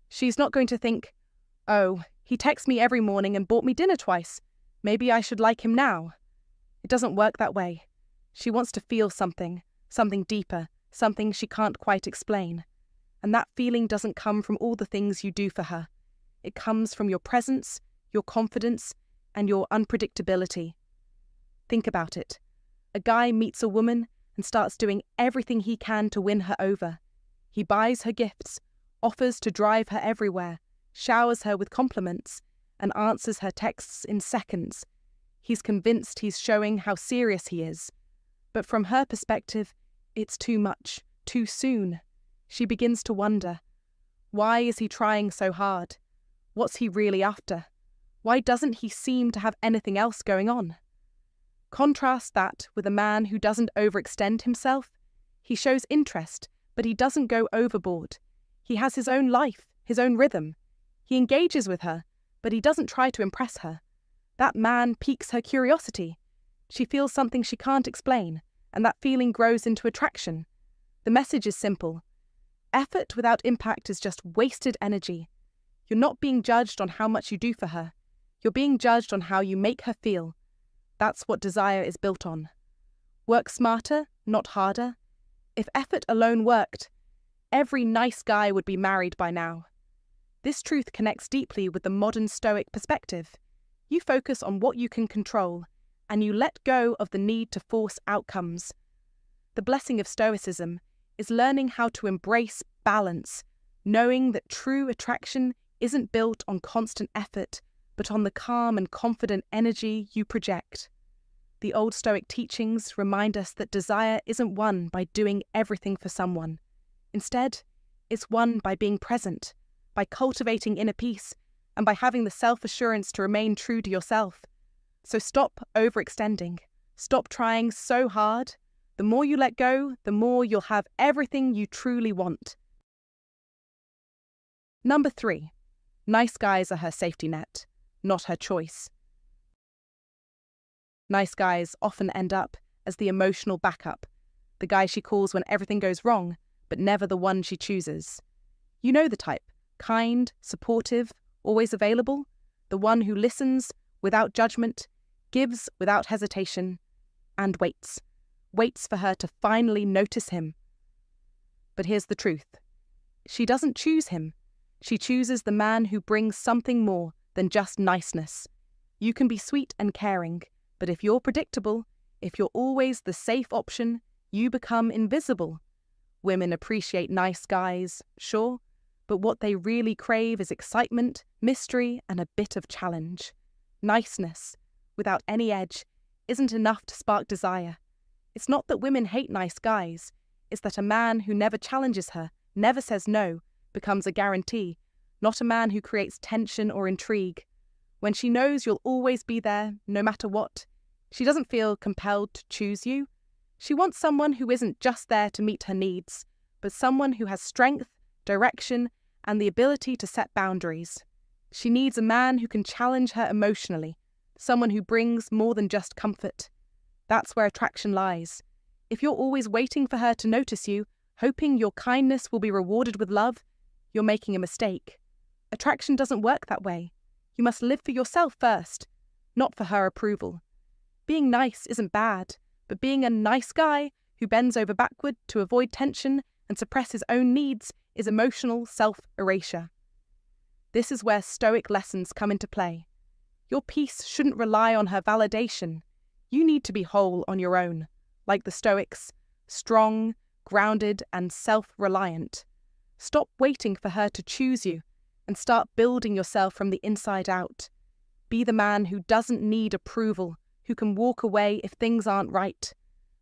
A: She's not going to think, oh, he texts me every morning and bought me dinner twice. Maybe I should like him now. It doesn't work that way. She wants to feel something deeper, something she can't quite explain. And that feeling doesn't come from all the things you do for her. It comes from your presence, your confidence, and your unpredictability. Think about it. A guy meets a woman and starts doing everything he can to win her over. He buys her gifts, offers to drive her everywhere, showers her with compliments, and answers her texts in seconds. He's convinced he's showing how serious he is. But from her perspective, it's too much, too soon. She begins to wonder, why is he trying so hard? What's he really after? Why doesn't he seem to have anything else going on? Contrast that with a man who doesn't overextend himself. He shows interest, but he doesn't go overboard. He has his own life, his own rhythm. He engages with her, but he doesn't try to impress her. That man piques her curiosity. She feels something she can't explain, and that feeling grows into attraction. The message is simple. Effort without impact is just wasted energy. You're not being judged on how much you do for her. You're being judged on how you make her feel. That's what desire is built on. Work smarter, not harder. If effort alone worked, every nice guy would be married by now. This truth connects deeply with the modern Stoic perspective. You focus on what you can control, and you let go of the need to force outcomes. The blessing of Stoicism is learning how to embrace balance, knowing that true attraction isn't built on constant effort, but on the calm and confident energy you project. The old Stoic teachings remind us that desire isn't won by doing everything for someone. Instead, it's won by being present, by cultivating inner peace, and by having the self-assurance to remain true to yourself. So stop overextending. Stop trying so hard. The more you let go, the more you'll have everything you truly want. Number 3. Nice guys are her safety net, not her choice. Nice guys often end up as the emotional backup, the guy she calls when everything goes wrong, but never the one she chooses. You know the type: kind, supportive, always available, the one who listens without judgment, gives without hesitation, and waits for her to finally notice him. But here's the truth. She doesn't choose him. She chooses the man who brings something more than just niceness. You can be sweet and caring, but if you're predictable, if you're always the safe option, you become invisible. Women appreciate nice guys, sure, but what they really crave is excitement, mystery, and a bit of challenge. Niceness, without any edge, isn't enough to spark desire. It's not that women hate nice guys, it's that a man who never challenges her, never says no, becomes a guarantee, not a man who creates tension or intrigue. When she knows you'll always be there, no matter what, she doesn't feel compelled to choose you. She wants someone who isn't just there to meet her needs, but someone who has strength, direction, and the ability to set boundaries. She needs a man who can challenge her emotionally, someone who brings more than just comfort. That's where attraction lies. If you're always waiting for her to notice you, hoping your kindness will be rewarded with love, you're making a mistake. Attraction doesn't work that way. You must live for yourself first, not for her approval. Being nice isn't bad, but being a nice guy who bends over backward to avoid tension and suppress his own needs is emotional self-erasure. This is where Stoic lessons come into play. Your peace shouldn't rely on her validation. You need to be whole on your own, like the Stoics, strong, grounded, and self-reliant. Stop waiting for her to choose you and start building yourself from the inside out. Be the man who doesn't need approval, who can walk away if things aren't right.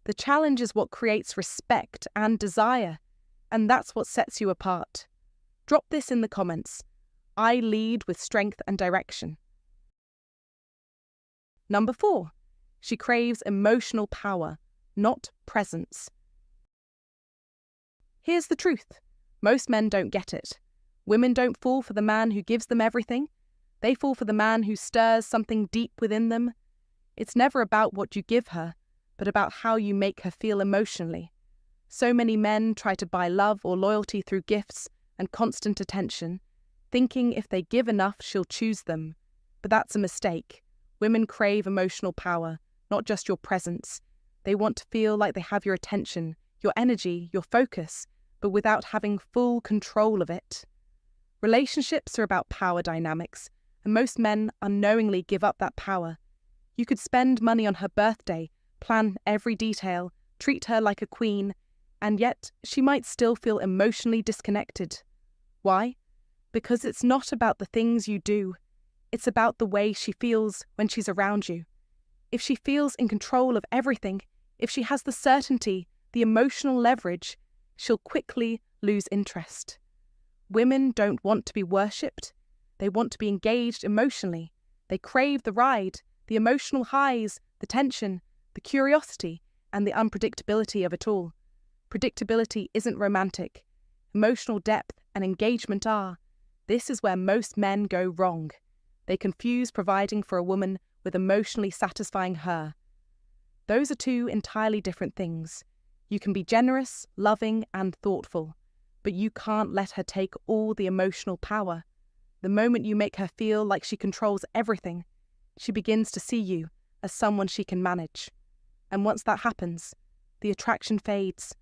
A: The challenge is what creates respect and desire, and that's what sets you apart. Drop this in the comments. I lead with strength and direction. Number 4. She craves emotional power, not presence. Here's the truth. Most men don't get it. Women don't fall for the man who gives them everything. They fall for the man who stirs something deep within them. It's never about what you give her, but about how you make her feel emotionally. So many men try to buy love or loyalty through gifts and constant attention, thinking if they give enough, she'll choose them. But that's a mistake. Women crave emotional power, not just your presence. They want to feel like they have your attention, your energy, your focus, but without having full control of it. Relationships are about power dynamics, and most men unknowingly give up that power. You could spend money on her birthday, plan every detail, treat her like a queen, and yet she might still feel emotionally disconnected. Why? Because it's not about the things you do. It's about the way she feels when she's around you. If she feels in control of everything, if she has the certainty, the emotional leverage, she'll quickly lose interest. Women don't want to be worshipped. They want to be engaged emotionally. They crave the ride, the emotional highs, the tension, the curiosity, and the unpredictability of it all. Predictability isn't romantic. Emotional depth and engagement are. This is where most men go wrong. They confuse providing for a woman with emotionally satisfying her. Those are two entirely different things. You can be generous, loving, and thoughtful, but you can't let her take all the emotional power. The moment you make her feel like she controls everything, she begins to see you as someone she can manage. And once that happens, the attraction fades.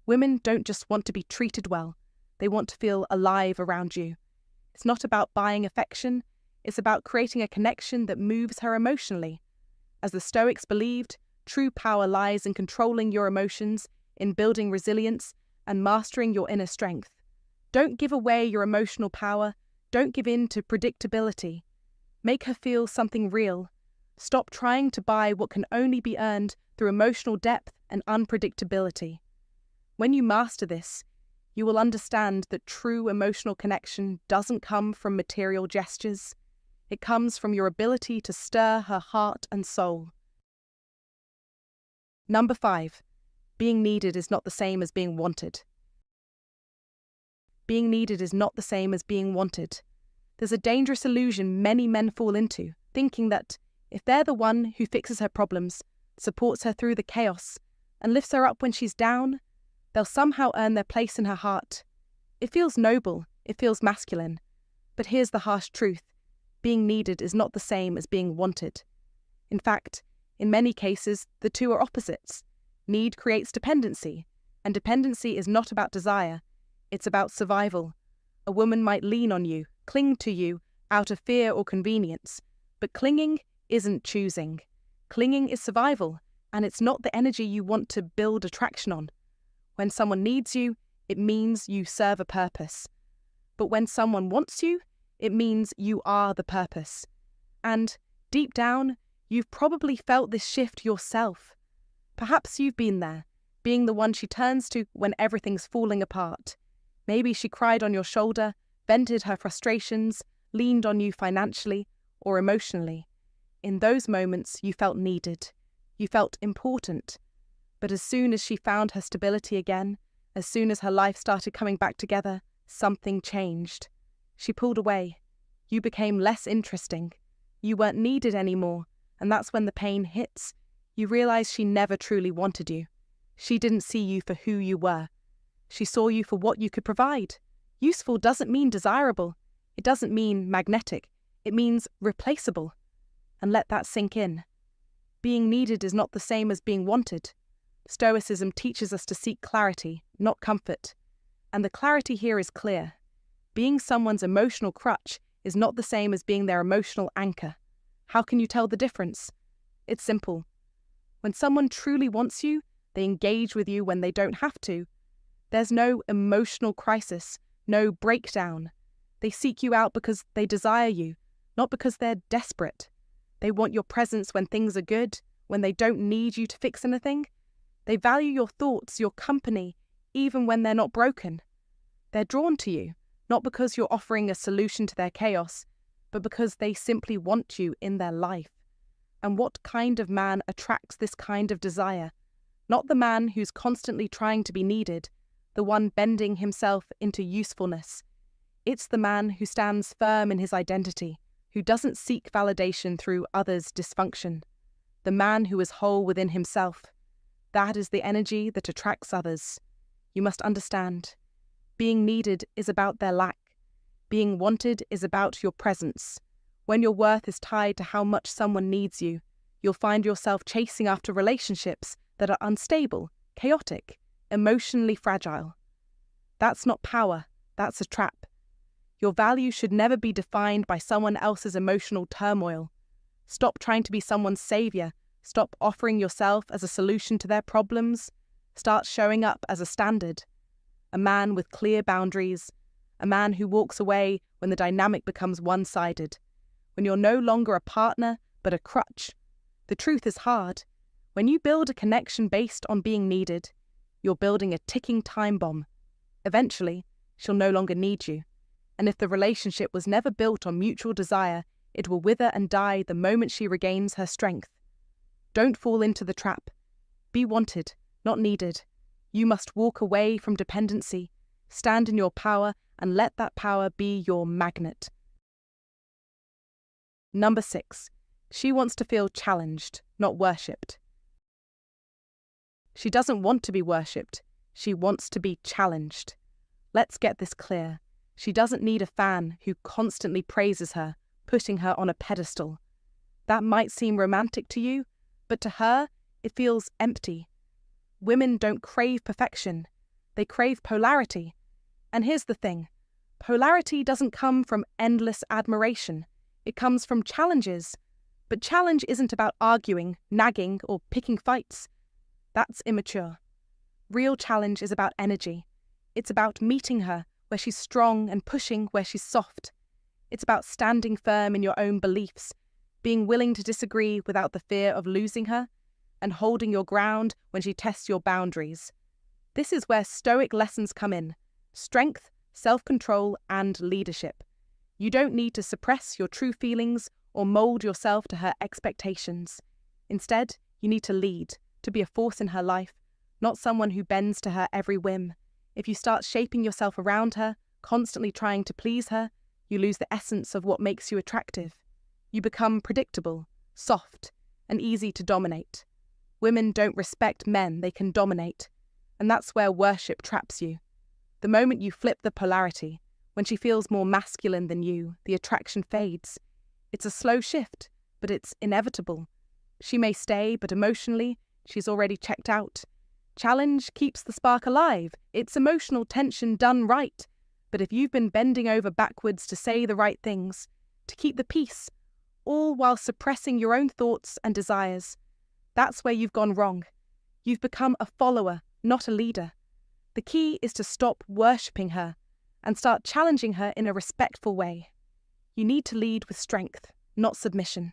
A: Women don't just want to be treated well, they want to feel alive around you. It's not about buying affection, it's about creating a connection that moves her emotionally. As the Stoics believed, true power lies in controlling your emotions, in building resilience, and mastering your inner strength. Don't give away your emotional power, don't give in to predictability. Make her feel something real. Stop trying to buy what can only be earned through emotional depth and unpredictability. When you master this, you will understand that true emotional connection doesn't come from material gestures. It comes from your ability to stir her heart and soul. Number 5. Being needed is not the same as being wanted. Being needed is not the same as being wanted. There's a dangerous illusion many men fall into, thinking that if they're the one who fixes her problems, supports her through the chaos, and lifts her up when she's down, they'll somehow earn their place in her heart. It feels noble, it feels masculine. But here's the harsh truth. Being needed is not the same as being wanted. In fact, in many cases, the two are opposites. Need creates dependency, and dependency is not about desire, it's about survival. A woman might lean on you, cling to you, out of fear or convenience, but clinging isn't choosing. Clinging is survival, and it's not the energy you want to build attraction on. When someone needs you, it means you serve a purpose. But when someone wants you, it means you are the purpose. And deep down, you've probably felt this shift yourself. Perhaps you've been there, being the one she turns to when everything's falling apart. Maybe she cried on your shoulder, vented her frustrations, leaned on you financially or emotionally. In those moments, you felt needed. You felt important. But as soon as she found her stability again, as soon as her life started coming back together, something changed. She pulled away. You became less interesting. You weren't needed anymore, and that's when the pain hits. You realize she never truly wanted you. She didn't see you for who you were. She saw you for what you could provide. Useful doesn't mean desirable. It doesn't mean magnetic. It means replaceable. And let that sink in. Being needed is not the same as being wanted. Stoicism teaches us to seek clarity, not comfort. And the clarity here is clear. Being someone's emotional crutch is not the same as being their emotional anchor. How can you tell the difference? It's simple. When someone truly wants you, they engage with you when they don't have to. There's no emotional crisis, no breakdown. They seek you out because they desire you, not because they're desperate. They want your presence when things are good, when they don't need you to fix anything. They value your thoughts, your company, even when they're not broken. They're drawn to you, not because you're offering a solution to their chaos, but because they simply want you in their life. And what kind of man attracts this kind of desire? Not the man who's constantly trying to be needed, the one bending himself into usefulness. It's the man who stands firm in his identity, who doesn't seek validation through others' dysfunction. The man who is whole within himself. That is the energy that attracts others. You must understand. Being needed is about their lack. Being wanted is about your presence. When your worth is tied to how much someone needs you, you'll find yourself chasing after relationships that are unstable, chaotic, emotionally fragile. That's not power, that's a trap. Your value should never be defined by someone else's emotional turmoil. Stop trying to be someone's savior. Stop offering yourself as a solution to their problems. Start showing up as a standard. A man with clear boundaries. A man who walks away when the dynamic becomes one-sided. When you're no longer a partner, but a crutch. The truth is hard. When you build a connection based on being needed, you're building a ticking time bomb. Eventually, she'll no longer need you. And if the relationship was never built on mutual desire, it will wither and die the moment she regains her strength. Don't fall into the trap. Be wanted, not needed. You must walk away from dependency, stand in your power, and let that power be your magnet. Number 6. She wants to feel challenged, not worshipped. She doesn't want to be worshipped. She wants to be challenged. Let's get this clear. She doesn't need a fan who constantly praises her, putting her on a pedestal. That might seem romantic to you, but to her, it feels empty. Women don't crave perfection. They crave polarity. And here's the thing. Polarity doesn't come from endless admiration. It comes from challenges. But challenge isn't about arguing, nagging, or picking fights. That's immature. Real challenge is about energy. It's about meeting her where she's strong and pushing where she's soft. It's about standing firm in your own beliefs, being willing to disagree without the fear of losing her, and holding your ground when she tests your boundaries. This is where Stoic lessons come in: strength, self-control, and leadership. You don't need to suppress your true feelings or mold yourself to her expectations. Instead, you need to lead, to be a force in her life, not someone who bends to her every whim. If you start shaping yourself around her, constantly trying to please her, you lose the essence of what makes you attractive. You become predictable, soft, and easy to dominate. Women don't respect men they can dominate, and that's where worship traps you. The moment you flip the polarity, when she feels more masculine than you, the attraction fades. It's a slow shift, but it's inevitable. She may stay, but emotionally, she's already checked out. Challenge keeps the spark alive. It's emotional tension done right. But if you've been bending over backwards to say the right things, to keep the peace, all while suppressing your own thoughts and desires, that's where you've gone wrong. You've become a follower, not a leader. The key is to stop worshipping her and start challenging her in a respectful way. You need to lead with strength, not submission.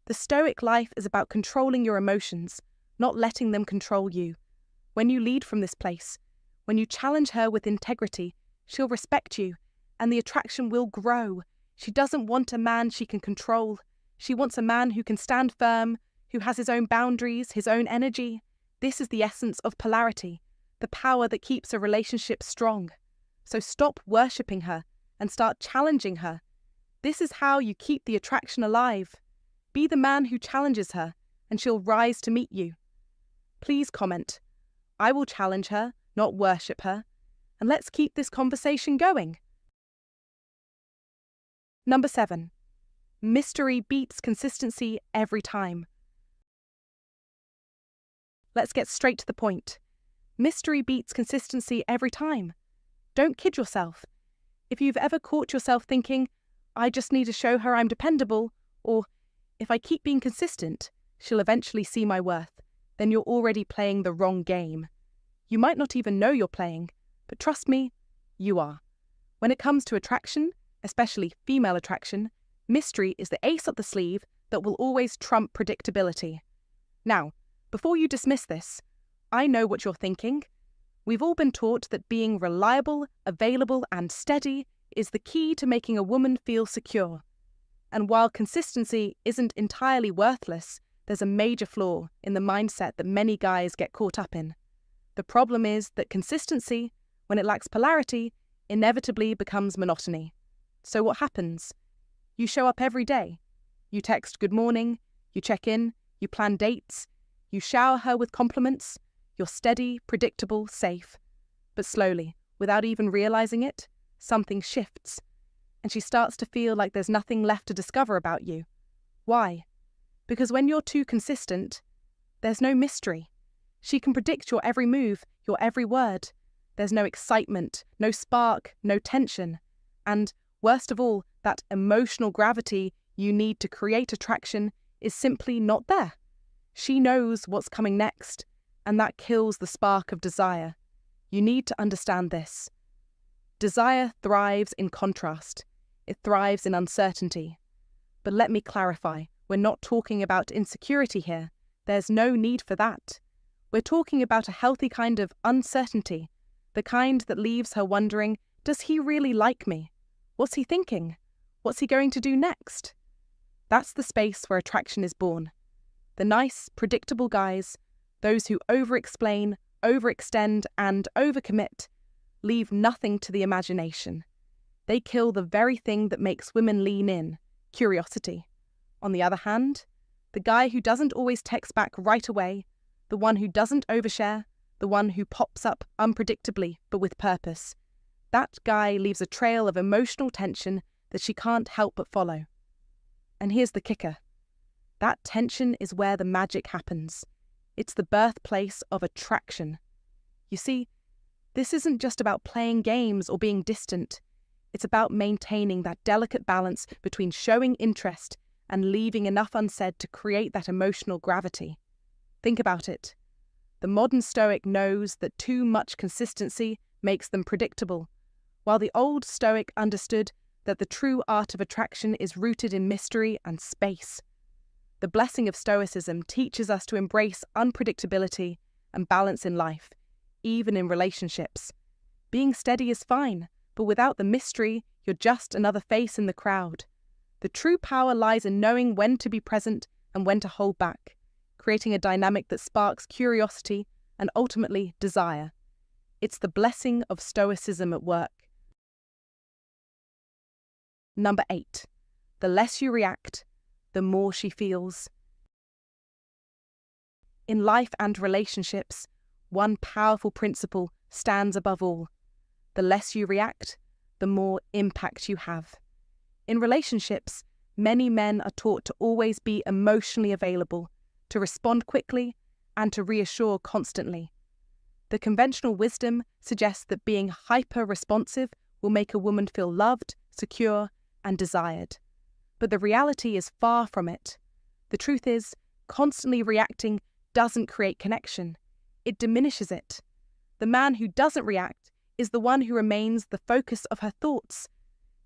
A: The Stoic life is about controlling your emotions, not letting them control you. When you lead from this place, when you challenge her with integrity, she'll respect you, and the attraction will grow. She doesn't want a man she can control. She wants a man who can stand firm, who has his own boundaries, his own energy. This is the essence of polarity, the power that keeps a relationship strong. So stop worshipping her and start challenging her. This is how you keep the attraction alive. Be the man who challenges her, and she'll rise to meet you. Please comment. I will challenge her, not worship her. And let's keep this conversation going. Number 7. Mystery beats consistency every time. Let's get straight to the point. Mystery beats consistency every time. Don't kid yourself. If you've ever caught yourself thinking, I just need to show her I'm dependable, or if I keep being consistent, she'll eventually see my worth, then you're already playing the wrong game. You might not even know you're playing, but trust me, you are. When it comes to attraction, especially female attraction, mystery is the ace up the sleeve that will always trump predictability. Now, before you dismiss this, I know what you're thinking. We've all been taught that being reliable, available, and steady is the key to making a woman feel secure. And while consistency isn't entirely worthless, there's a major flaw in the mindset that many guys get caught up in. The problem is that consistency, when it lacks polarity, inevitably becomes monotony. So what happens? You show up every day. You text good morning, you check in, you plan dates, you shower her with compliments. You're steady, predictable, safe. But slowly, without even realizing it, something shifts, and she starts to feel like there's nothing left to discover about you. Why? Because when you're too consistent, there's no mystery. She can predict your every move, your every word. There's no excitement, no spark, no tension. And, worst of all, that emotional gravity you need to create attraction is simply not there. She knows what's coming next, and that kills the spark of desire. You need to understand this. Desire thrives in contrast. It thrives in uncertainty. But let me clarify, we're not talking about insecurity here. There's no need for that. We're talking about a healthy kind of uncertainty, the kind that leaves her wondering, does he really like me? What's he thinking? What's he going to do next? That's the space where attraction is born. The nice, predictable guys, those who over-explain, overextend, and overcommit, leave nothing to the imagination. They kill the very thing that makes women lean in, curiosity. On the other hand, the guy who doesn't always text back right away, the one who doesn't overshare, the one who pops up unpredictably but with purpose, that guy leaves a trail of emotional tension that she can't help but follow. And here's the kicker. That tension is where the magic happens. It's the birthplace of attraction. You see, this isn't just about playing games or being distant. It's about maintaining that delicate balance between showing interest and leaving enough unsaid to create that emotional gravity. Think about it. The modern Stoic knows that too much consistency makes them predictable, while the old Stoic understood that the true art of attraction is rooted in mystery and space. The blessing of Stoicism teaches us to embrace unpredictability and balance in life, even in relationships. Being steady is fine, but without the mystery, you're just another face in the crowd. The true power lies in knowing when to be present and when to hold back, creating a dynamic that sparks curiosity and ultimately desire. It's the blessing of Stoicism at work. Number 8. The less you react, the more she feels. In life and relationships, one powerful principle stands above all. The less you react, the more impact you have. In relationships, many men are taught to always be emotionally available, to respond quickly, and to reassure constantly. The conventional wisdom suggests that being hyper-responsive will make a woman feel loved, secure, and desired. But the reality is far from it. The truth is, constantly reacting doesn't create connection. It diminishes it. The man who doesn't react is the one who remains the focus of her thoughts.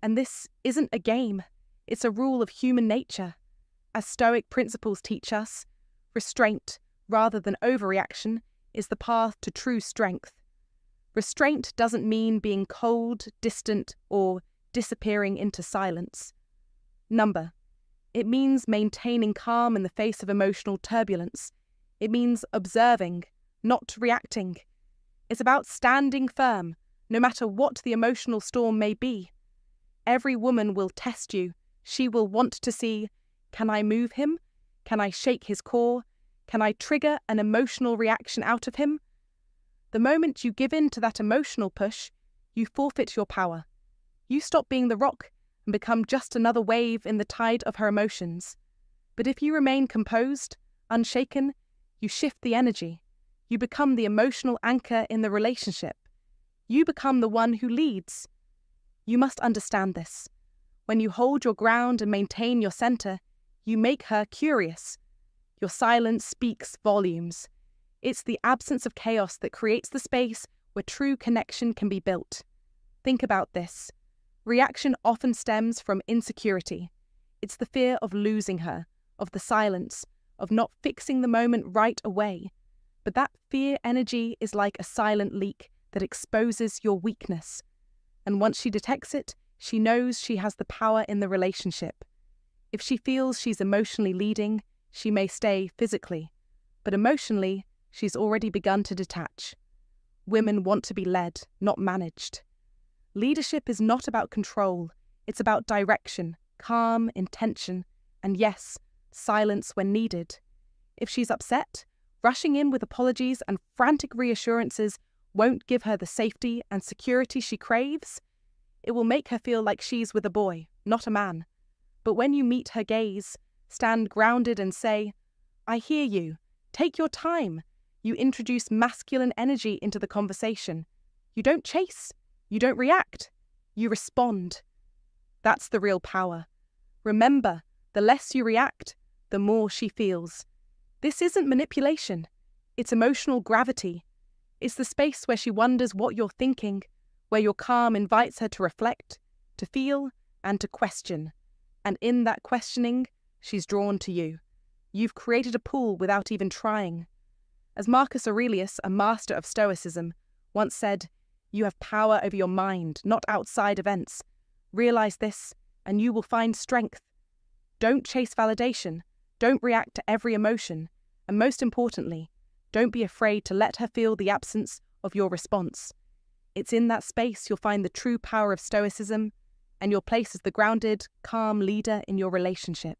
A: And this isn't a game. It's a rule of human nature. As Stoic principles teach us, restraint, rather than overreaction, is the path to true strength. Restraint doesn't mean being cold, distant, or disappearing into silence. It means maintaining calm in the face of emotional turbulence. It means observing, not reacting. It's about standing firm, no matter what the emotional storm may be. Every woman will test you. She will want to see, can I move him? Can I shake his core? Can I trigger an emotional reaction out of him? The moment you give in to that emotional push, you forfeit your power. You stop being the rock and become just another wave in the tide of her emotions. But if you remain composed, unshaken, you shift the energy. You become the emotional anchor in the relationship. You become the one who leads. You must understand this. When you hold your ground and maintain your center, you make her curious. Your silence speaks volumes. It's the absence of chaos that creates the space where true connection can be built. Think about this. Reaction often stems from insecurity. It's the fear of losing her, of the silence, of not fixing the moment right away. But that fear energy is like a silent leak that exposes your weakness. And once she detects it, she knows she has the power in the relationship. If she feels she's emotionally leading, she may stay physically, but emotionally, she's already begun to detach. Women want to be led, not managed. Leadership is not about control, it's about direction, calm, intention, and yes, silence when needed. If she's upset, rushing in with apologies and frantic reassurances won't give her the safety and security she craves. It will make her feel like she's with a boy, not a man. But when you meet her gaze, stand grounded and say, I hear you. Take your time. You introduce masculine energy into the conversation. You don't chase. You don't react. You respond. That's the real power. Remember, the less you react, the more she feels. This isn't manipulation. It's emotional gravity. It's the space where she wonders what you're thinking, where your calm invites her to reflect, to feel, and to question. And in that questioning, she's drawn to you. You've created a pull without even trying. As Marcus Aurelius, a master of Stoicism, once said, you have power over your mind, not outside events. Realize this, and you will find strength. Don't chase validation. Don't react to every emotion. And most importantly, don't be afraid to let her feel the absence of your response. It's in that space you'll find the true power of Stoicism, and your place as the grounded, calm leader in your relationship.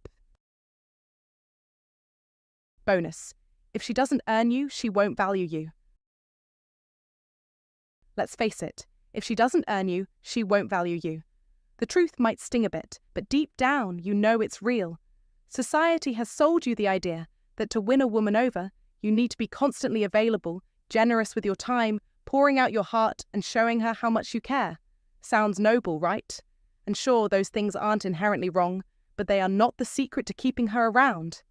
A: Bonus. If she doesn't earn you, she won't value you. Let's face it, if she doesn't earn you, she won't value you. The truth might sting a bit, but deep down you know it's real. Society has sold you the idea that to win a woman over, you need to be constantly available, generous with your time, pouring out your heart and showing her how much you care. Sounds noble, right? And sure, those things aren't inherently wrong, but they are not the secret to keeping her around.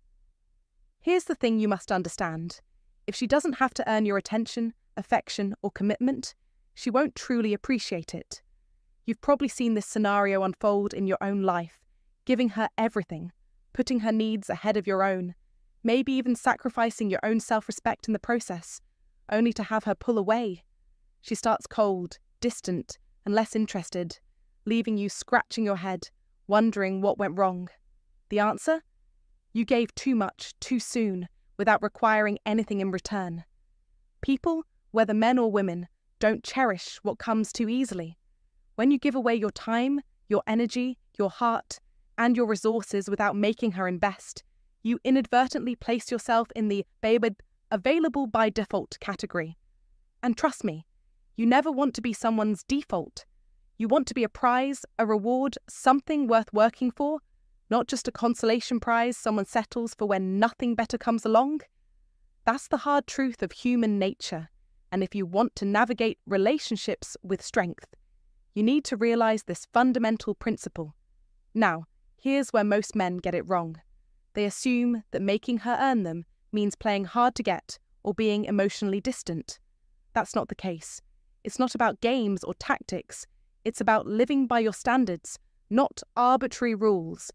A: Here's the thing you must understand. If she doesn't have to earn your attention, affection, or commitment, she won't truly appreciate it. You've probably seen this scenario unfold in your own life, giving her everything, putting her needs ahead of your own, maybe even sacrificing your own self-respect in the process, only to have her pull away. She starts cold, distant, and less interested, leaving you scratching your head, wondering what went wrong. The answer? You gave too much, too soon, without requiring anything in return. People, whether men or women, don't cherish what comes too easily. When you give away your time, your energy, your heart, and your resources without making her invest, you inadvertently place yourself in the available by default category. And trust me, you never want to be someone's default. You want to be a prize, a reward, something worth working for, not just a consolation prize someone settles for when nothing better comes along. That's the hard truth of human nature. And if you want to navigate relationships with strength, you need to realize this fundamental principle. Now, here's where most men get it wrong. They assume that making her earn them means playing hard to get or being emotionally distant. That's not the case. It's not about games or tactics. It's about living by your standards, not arbitrary rules.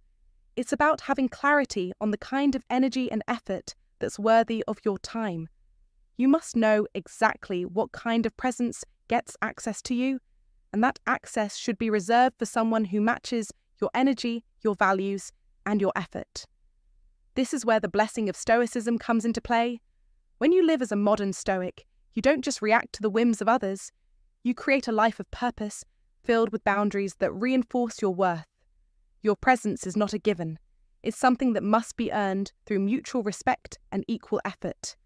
A: It's about having clarity on the kind of energy and effort that's worthy of your time. You must know exactly what kind of presence gets access to you, and that access should be reserved for someone who matches your energy, your values, and your effort. This is where the blessing of Stoicism comes into play. When you live as a modern Stoic, you don't just react to the whims of others. You create a life of purpose, filled with boundaries that reinforce your worth. Your presence is not a given. It's something that must be earned through mutual respect and equal effort.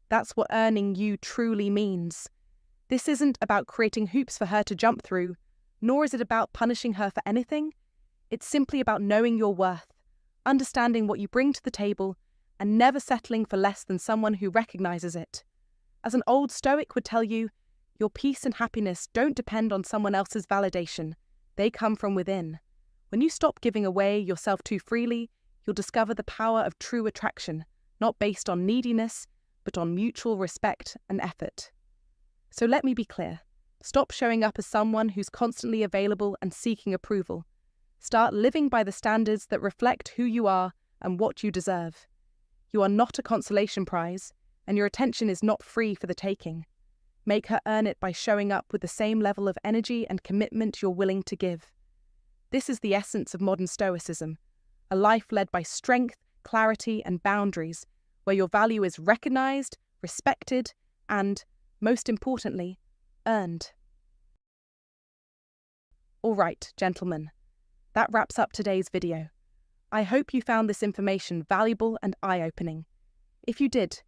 A: That's what earning you truly means. This isn't about creating hoops for her to jump through, nor is it about punishing her for anything. It's simply about knowing your worth, understanding what you bring to the table, and never settling for less than someone who recognizes it. As an old Stoic would tell you, your peace and happiness don't depend on someone else's validation. They come from within. When you stop giving away yourself too freely, you'll discover the power of true attraction, not based on neediness, but on mutual respect and effort. So let me be clear. Stop showing up as someone who's constantly available and seeking approval. Start living by the standards that reflect who you are and what you deserve. You are not a consolation prize, and your attention is not free for the taking. Make her earn it by showing up with the same level of energy and commitment you're willing to give. This is the essence of modern Stoicism, a life led by strength, clarity, and boundaries, where your value is recognized, respected, and, most importantly, earned. All right, gentlemen, that wraps up today's video. I hope you found this information valuable and eye-opening. If you did,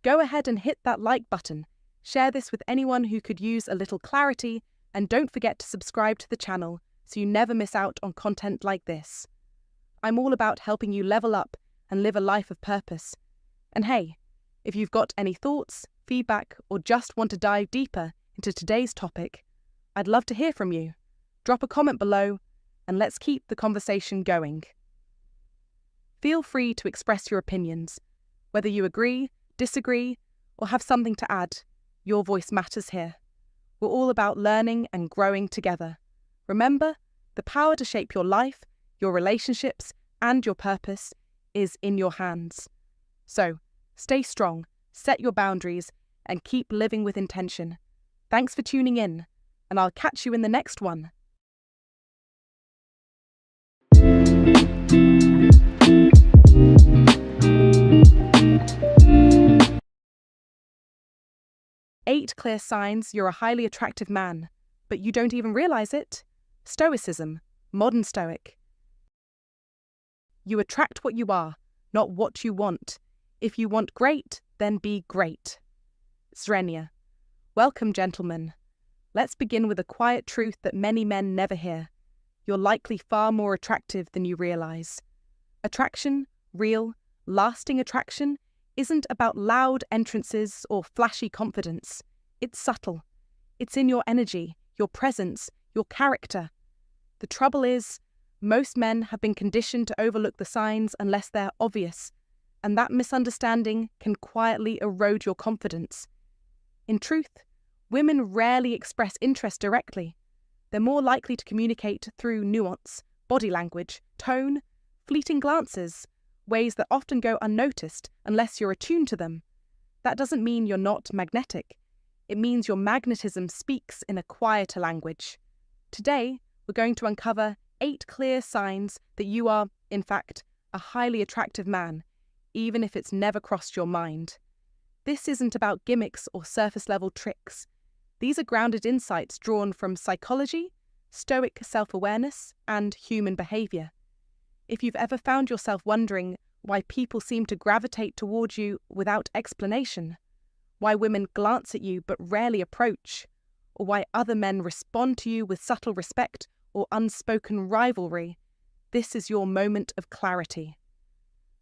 A: go ahead and hit that like button, share this with anyone who could use a little clarity, and don't forget to subscribe to the channel so you never miss out on content like this. I'm all about helping you level up and live a life of purpose. And hey, if you've got any thoughts, feedback, or just want to dive deeper into today's topic, I'd love to hear from you. Drop a comment below, and let's keep the conversation going. Feel free to express your opinions. Whether you agree, disagree, or have something to add, your voice matters here. We're all about learning and growing together. Remember, the power to shape your life, your relationships, and your purpose is in your hands. So, stay strong, set your boundaries, and keep living with intention. Thanks for tuning in, and I'll catch you in the next one. Eight clear signs you're a highly attractive man, but you don't even realize it. Stoicism, modern Stoic. You attract what you are, not what you want. If you want great, then be great. Zrenia. Welcome, gentlemen. Let's begin with a quiet truth that many men never hear. You're likely far more attractive than you realize. Attraction, real, lasting attraction, isn't about loud entrances or flashy confidence. It's subtle. It's in your energy, your presence, your character. The trouble is, most men have been conditioned to overlook the signs unless they're obvious, and that misunderstanding can quietly erode your confidence. In truth, women rarely express interest directly. They're more likely to communicate through nuance, body language, tone, fleeting glances, ways that often go unnoticed unless you're attuned to them. That doesn't mean you're not magnetic. It means your magnetism speaks in a quieter language. Today, we're going to uncover 8 clear signs that you are, in fact, a highly attractive man, even if it's never crossed your mind. This isn't about gimmicks or surface-level tricks. These are grounded insights drawn from psychology, Stoic self-awareness, and human behavior. If you've ever found yourself wondering why people seem to gravitate towards you without explanation, why women glance at you but rarely approach, or why other men respond to you with subtle respect or unspoken rivalry, this is your moment of clarity.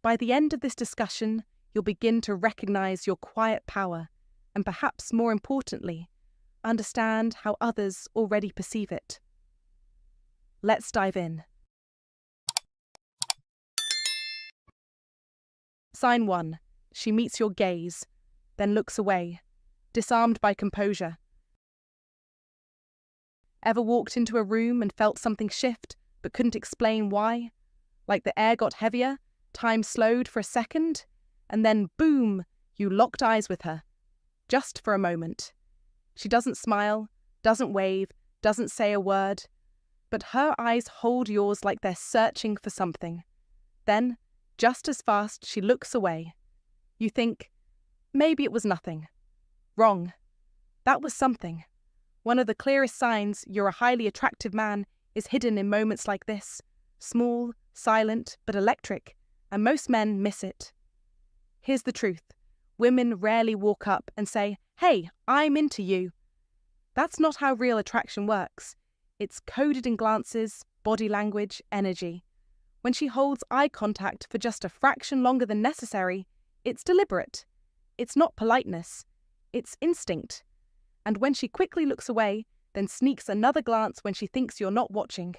A: By the end of this discussion, you'll begin to recognize your quiet power, and perhaps more importantly, understand how others already perceive it. Let's dive in. Sign 1. She meets your gaze, then looks away, disarmed by composure. Ever walked into a room and felt something shift, but couldn't explain why? Like the air got heavier, time slowed for a second, and then boom, you locked eyes with her. Just for a moment. She doesn't smile, doesn't wave, doesn't say a word, but her eyes hold yours like they're searching for something. Then, just as fast, she looks away. You think, maybe it was nothing. Wrong. That was something. One of the clearest signs you're a highly attractive man is hidden in moments like this. Small, silent, but electric, and most men miss it. Here's the truth. Women rarely walk up and say, "Hey, I'm into you." That's not how real attraction works. It's coded in glances, body language, energy. When she holds eye contact for just a fraction longer than necessary, it's deliberate. It's not politeness. It's instinct. And when she quickly looks away, then sneaks another glance when she thinks you're not watching,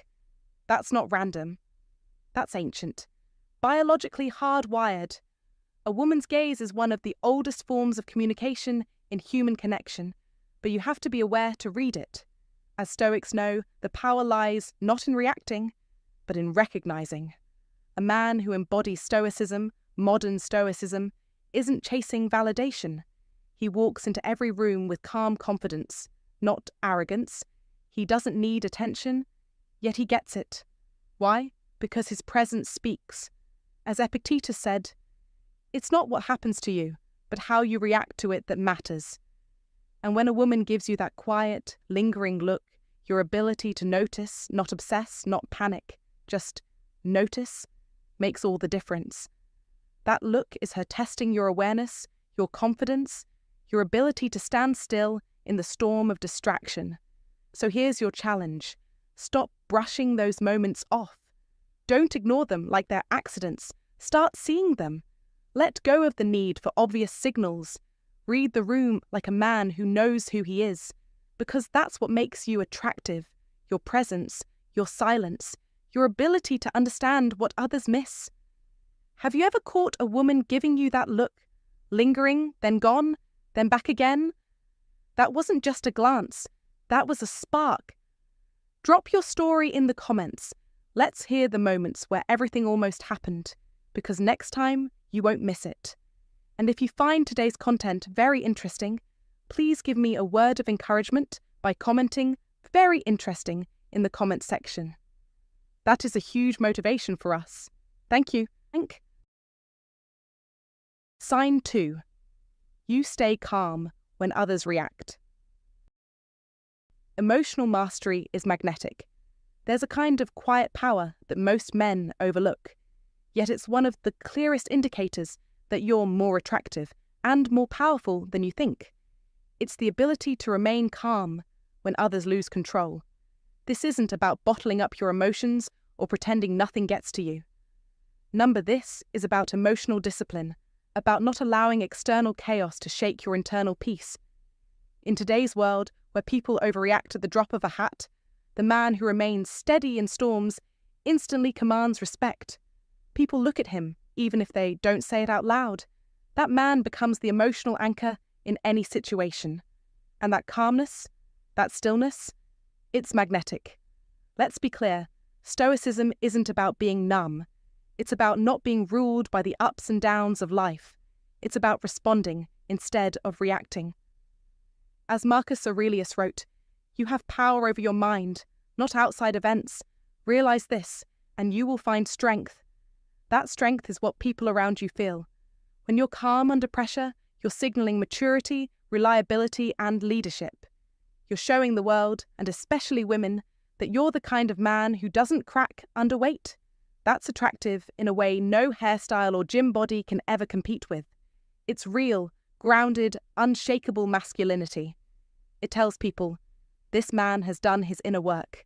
A: that's not random. That's ancient. Biologically hardwired. A woman's gaze is one of the oldest forms of communication in human connection, but you have to be aware to read it. As Stoics know, the power lies not in reacting, but in recognizing. A man who embodies Stoicism, modern Stoicism, isn't chasing validation. He walks into every room with calm confidence, not arrogance. He doesn't need attention, yet he gets it. Why? Because his presence speaks. As Epictetus said, "It's not what happens to you, but how you react to it that matters." And when a woman gives you that quiet, lingering look, your ability to notice, not obsess, not panic, just notice, makes all the difference. That look is her testing your awareness, your confidence, your ability to stand still in the storm of distraction. So here's your challenge. Stop brushing those moments off. Don't ignore them like they're accidents. Start seeing them. Let go of the need for obvious signals. Read the room like a man who knows who he is, because that's what makes you attractive. Your presence, your silence, your ability to understand what others miss. Have you ever caught a woman giving you that look, lingering, then gone, then back again? That wasn't just a glance. That was a spark. Drop your story in the comments. Let's hear the moments where everything almost happened, because next time you won't miss it. And if you find today's content very interesting, please give me a word of encouragement by commenting "very interesting" in the comment section. That is a huge motivation for us. Thank you. Sign 2. You stay calm when others react. Emotional mastery is magnetic. There's a kind of quiet power that most men overlook, yet it's one of the clearest indicators that you're more attractive and more powerful than you think. It's the ability to remain calm when others lose control. This isn't about bottling up your emotions or pretending nothing gets to you. This is about emotional discipline, about not allowing external chaos to shake your internal peace. In today's world, where people overreact at the drop of a hat, the man who remains steady in storms instantly commands respect. People look at him, even if they don't say it out loud. That man becomes the emotional anchor in any situation. And that calmness, that stillness, it's magnetic. Let's be clear, Stoicism isn't about being numb. It's about not being ruled by the ups and downs of life. It's about responding instead of reacting. As Marcus Aurelius wrote, "You have power over your mind, not outside events. Realize this, and you will find strength." That strength is what people around you feel. When you're calm under pressure, you're signaling maturity, reliability, and leadership. You're showing the world, and especially women, that you're the kind of man who doesn't crack under weight. That's attractive in a way no hairstyle or gym body can ever compete with. It's real, grounded, unshakable masculinity. It tells people, this man has done his inner work.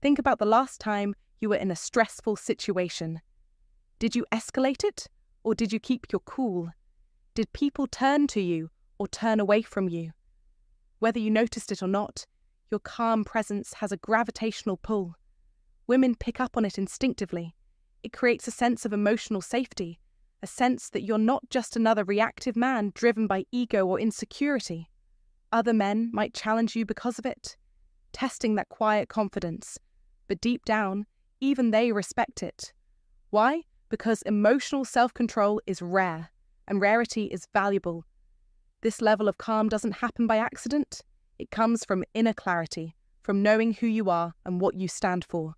A: Think about the last time you were in a stressful situation. Did you escalate it, or did you keep your cool? Did people turn to you or turn away from you? Whether you noticed it or not, your calm presence has a gravitational pull. Women pick up on it instinctively. It creates a sense of emotional safety, a sense that you're not just another reactive man driven by ego or insecurity. Other men might challenge you because of it, testing that quiet confidence. But deep down, even they respect it. Why? Because emotional self-control is rare, and rarity is valuable. This level of calm doesn't happen by accident. It comes from inner clarity, from knowing who you are and what you stand for.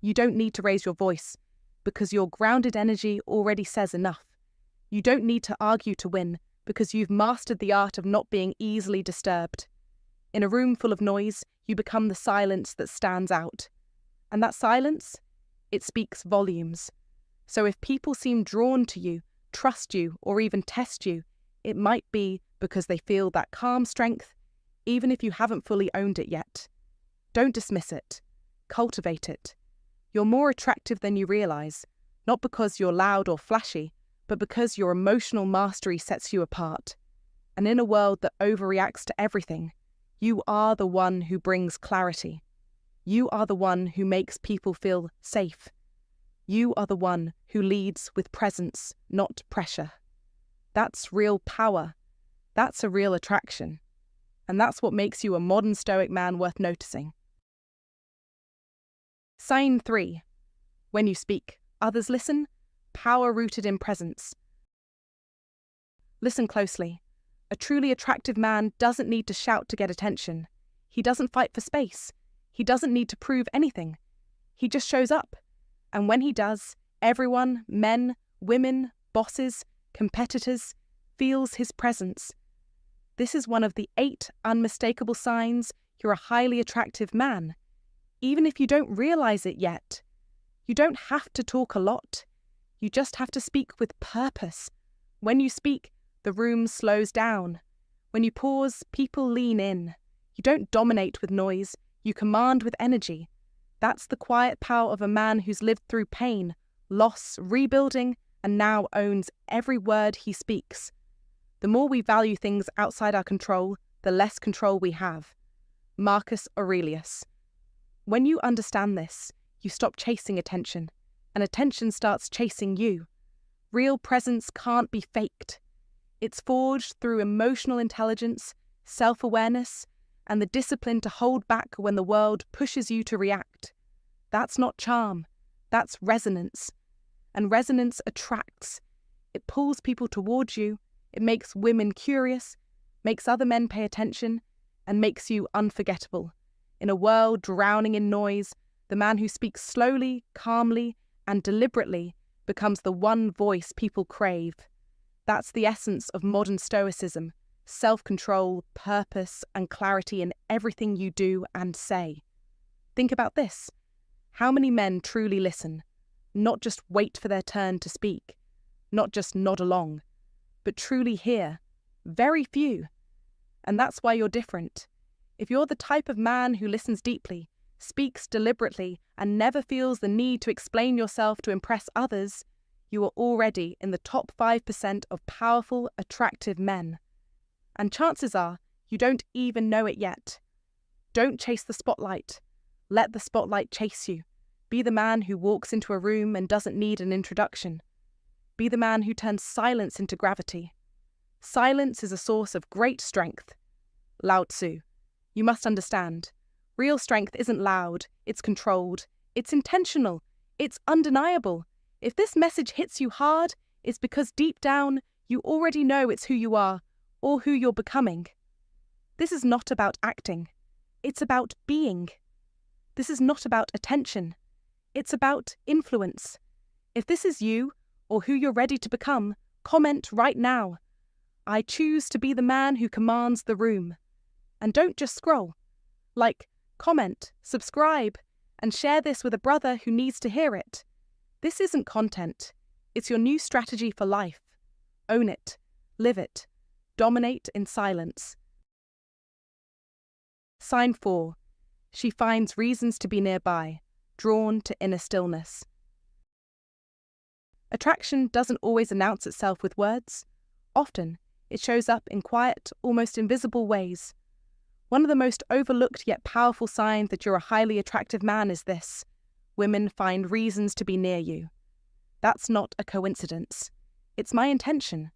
A: You don't need to raise your voice, because your grounded energy already says enough. You don't need to argue to win, because you've mastered the art of not being easily disturbed. In a room full of noise, you become the silence that stands out. And that silence, it speaks volumes. So if people seem drawn to you, trust you, or even test you, it might be because they feel that calm strength, even if you haven't fully owned it yet. Don't dismiss it. Cultivate it. You're more attractive than you realize, not because you're loud or flashy, but because your emotional mastery sets you apart. And in a world that overreacts to everything, you are the one who brings clarity. You are the one who makes people feel safe. You are the one who leads with presence, not pressure. That's real power. That's a real attraction. And that's what makes you a modern Stoic man worth noticing. Sign 3. When you speak, others listen. Power rooted in presence. Listen closely. A truly attractive man doesn't need to shout to get attention. He doesn't fight for space. He doesn't need to prove anything. He just shows up. And when he does, everyone, men, women, bosses, competitors, feels his presence. This is one of the 8 unmistakable signs you're a highly attractive man, even if you don't realize it yet. You don't have to talk a lot. You just have to speak with purpose. When you speak, the room slows down. When you pause, people lean in. You don't dominate with noise, you command with energy. That's the quiet power of a man who's lived through pain, loss, rebuilding, and now owns every word he speaks. The more we value things outside our control, the less control we have. Marcus Aurelius. When you understand this, you stop chasing attention, and attention starts chasing you. Real presence can't be faked. It's forged through emotional intelligence, self-awareness, and the discipline to hold back when the world pushes you to react. That's not charm, that's resonance. And resonance attracts. It pulls people towards you, it makes women curious, makes other men pay attention, and makes you unforgettable. In a world drowning in noise, the man who speaks slowly, calmly, and deliberately becomes the one voice people crave. That's the essence of modern Stoicism, self-control, purpose, and clarity in everything you do and say. Think about this. How many men truly listen, not just wait for their turn to speak, not just nod along, but truly hear? Very few. And that's why you're different. If you're the type of man who listens deeply, speaks deliberately, and never feels the need to explain yourself to impress others, you are already in the top 5% of powerful, attractive men. And chances are, you don't even know it yet. Don't chase the spotlight. Let the spotlight chase you. Be the man who walks into a room and doesn't need an introduction. Be the man who turns silence into gravity. Silence is a source of great strength. Lao Tzu. You must understand. Real strength isn't loud, it's controlled, it's intentional, it's undeniable. If this message hits you hard, it's because deep down, you already know it's who you are, or who you're becoming. This is not about acting. It's about being. This is not about attention. It's about influence. If this is you, or who you're ready to become, comment right now. I choose to be the man who commands the room. And don't just scroll. Like, Comment, subscribe, and share this with a brother who needs to hear it. This isn't content. It's your new strategy for life. Own it. Live it. Dominate in silence. Sign 4. She finds reasons to be nearby, drawn to inner stillness. Attraction doesn't always announce itself with words. Often, it shows up in quiet, almost invisible ways. One of the most overlooked yet powerful signs that you're a highly attractive man is this: women find reasons to be near you. That's not a coincidence. It's my intention.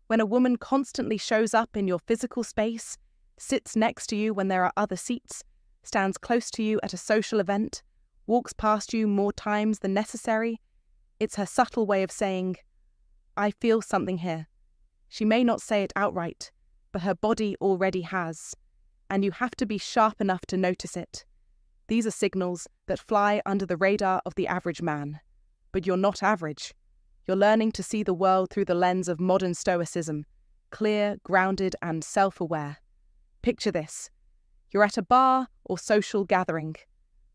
A: When a woman constantly shows up in your physical space, sits next to you when there are other seats, stands close to you at a social event, walks past you more times than necessary, it's her subtle way of saying, I feel something here. She may not say it outright, but her body already has, and you have to be sharp enough to notice it. These are signals that fly under the radar of the average man. But you're not average. You're learning to see the world through the lens of modern Stoicism, clear, grounded, and self-aware. Picture this. You're at a bar or social gathering.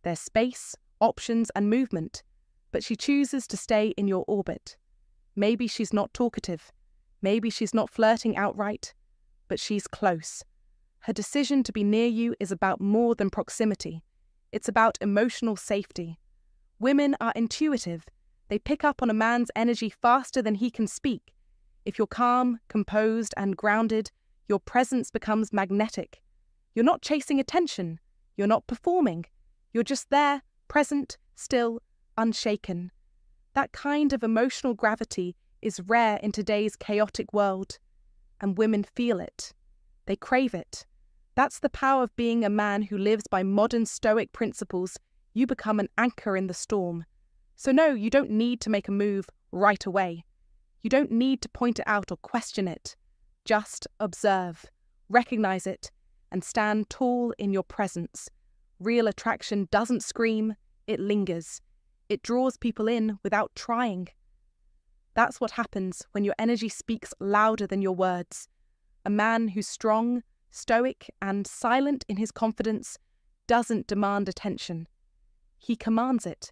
A: There's space, options, and movement, but she chooses to stay in your orbit. Maybe she's not talkative. Maybe she's not flirting outright, but she's close. Her decision to be near you is about more than proximity. It's about emotional safety. Women are intuitive. They pick up on a man's energy faster than he can speak. If you're calm, composed, and grounded, your presence becomes magnetic. You're not chasing attention. You're not performing. You're just there, present, still, unshaken. That kind of emotional gravity is rare in today's chaotic world, and women feel it. They crave it. That's the power of being a man who lives by modern Stoic principles. You become an anchor in the storm. So no, you don't need to make a move right away. You don't need to point it out or question it. Just observe, recognize it, and stand tall in your presence. Real attraction doesn't scream, it lingers. It draws people in without trying. That's what happens when your energy speaks louder than your words. A man who's strong, stoic, and silent in his confidence doesn't demand attention. He commands it.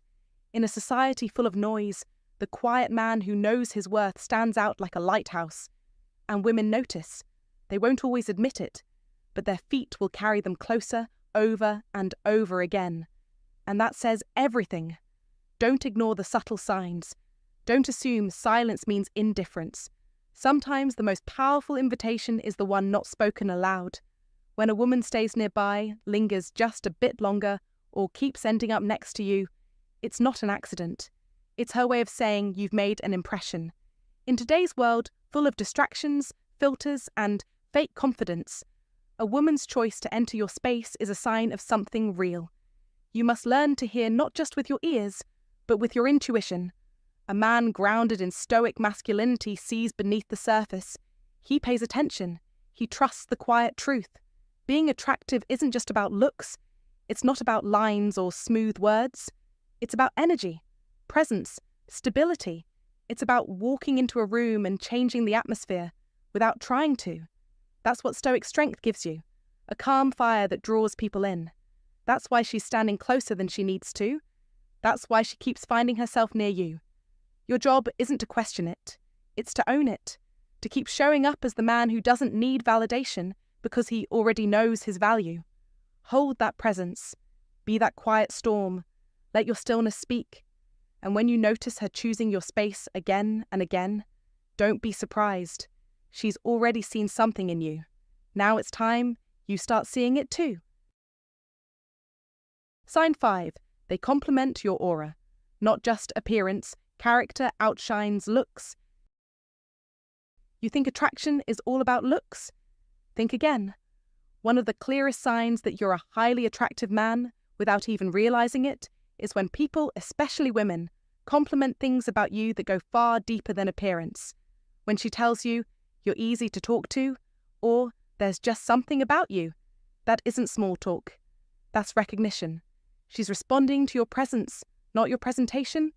A: In a society full of noise, the quiet man who knows his worth stands out like a lighthouse. And women notice. They won't always admit it, but their feet will carry them closer, over and over again. And that says everything. Don't ignore the subtle signs. Don't assume silence means indifference. Sometimes the most powerful invitation is the one not spoken aloud. When a woman stays nearby, lingers just a bit longer, or keeps ending up next to you, it's not an accident. It's her way of saying you've made an impression. In today's world, full of distractions, filters, and fake confidence, a woman's choice to enter your space is a sign of something real. You must learn to hear not just with your ears, but with your intuition. A man grounded in stoic masculinity sees beneath the surface. He pays attention. He trusts the quiet truth. Being attractive isn't just about looks. It's not about lines or smooth words. It's about energy, presence, stability. It's about walking into a room and changing the atmosphere without trying to. That's what stoic strength gives you, a calm fire that draws people in. That's why she's standing closer than she needs to. That's why she keeps finding herself near you. Your job isn't to question it. It's to own it, to keep showing up as the man who doesn't need validation because he already knows his value. Hold that presence. Be that quiet storm. Let your stillness speak. And when you notice her choosing your space again and again, don't be surprised. She's already seen something in you. Now it's time you start seeing it too. Sign 5. They complement your aura. Not just appearance, character outshines looks. You think attraction is all about looks? Think again. One of the clearest signs that you're a highly attractive man, without even realizing it, is when people, especially women, compliment things about you that go far deeper than appearance. When she tells you you're easy to talk to, or there's just something about you. That isn't small talk. That's recognition. She's responding to your presence, not your presentation.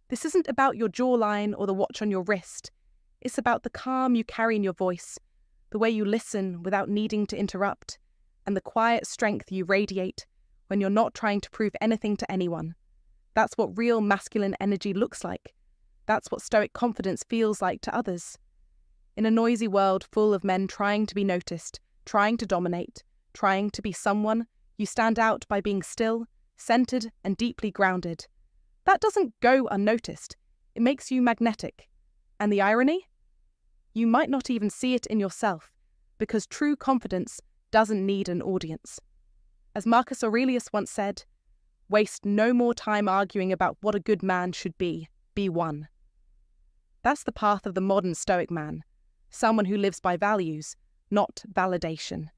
A: This isn't about your jawline or the watch on your wrist. It's about the calm you carry in your voice, the way you listen without needing to interrupt, and the quiet strength you radiate when you're not trying to prove anything to anyone. That's what real masculine energy looks like. That's what Stoic confidence feels like to others. In a noisy world full of men trying to be noticed, trying to dominate, trying to be someone, you stand out by being still, centered, and deeply grounded. That doesn't go unnoticed. It makes you magnetic. And the irony? You might not even see it in yourself, because true confidence doesn't need an audience. As Marcus Aurelius once said, "Waste no more time arguing about what a good man should be one." That's the path of the modern Stoic man, someone who lives by values, not validation.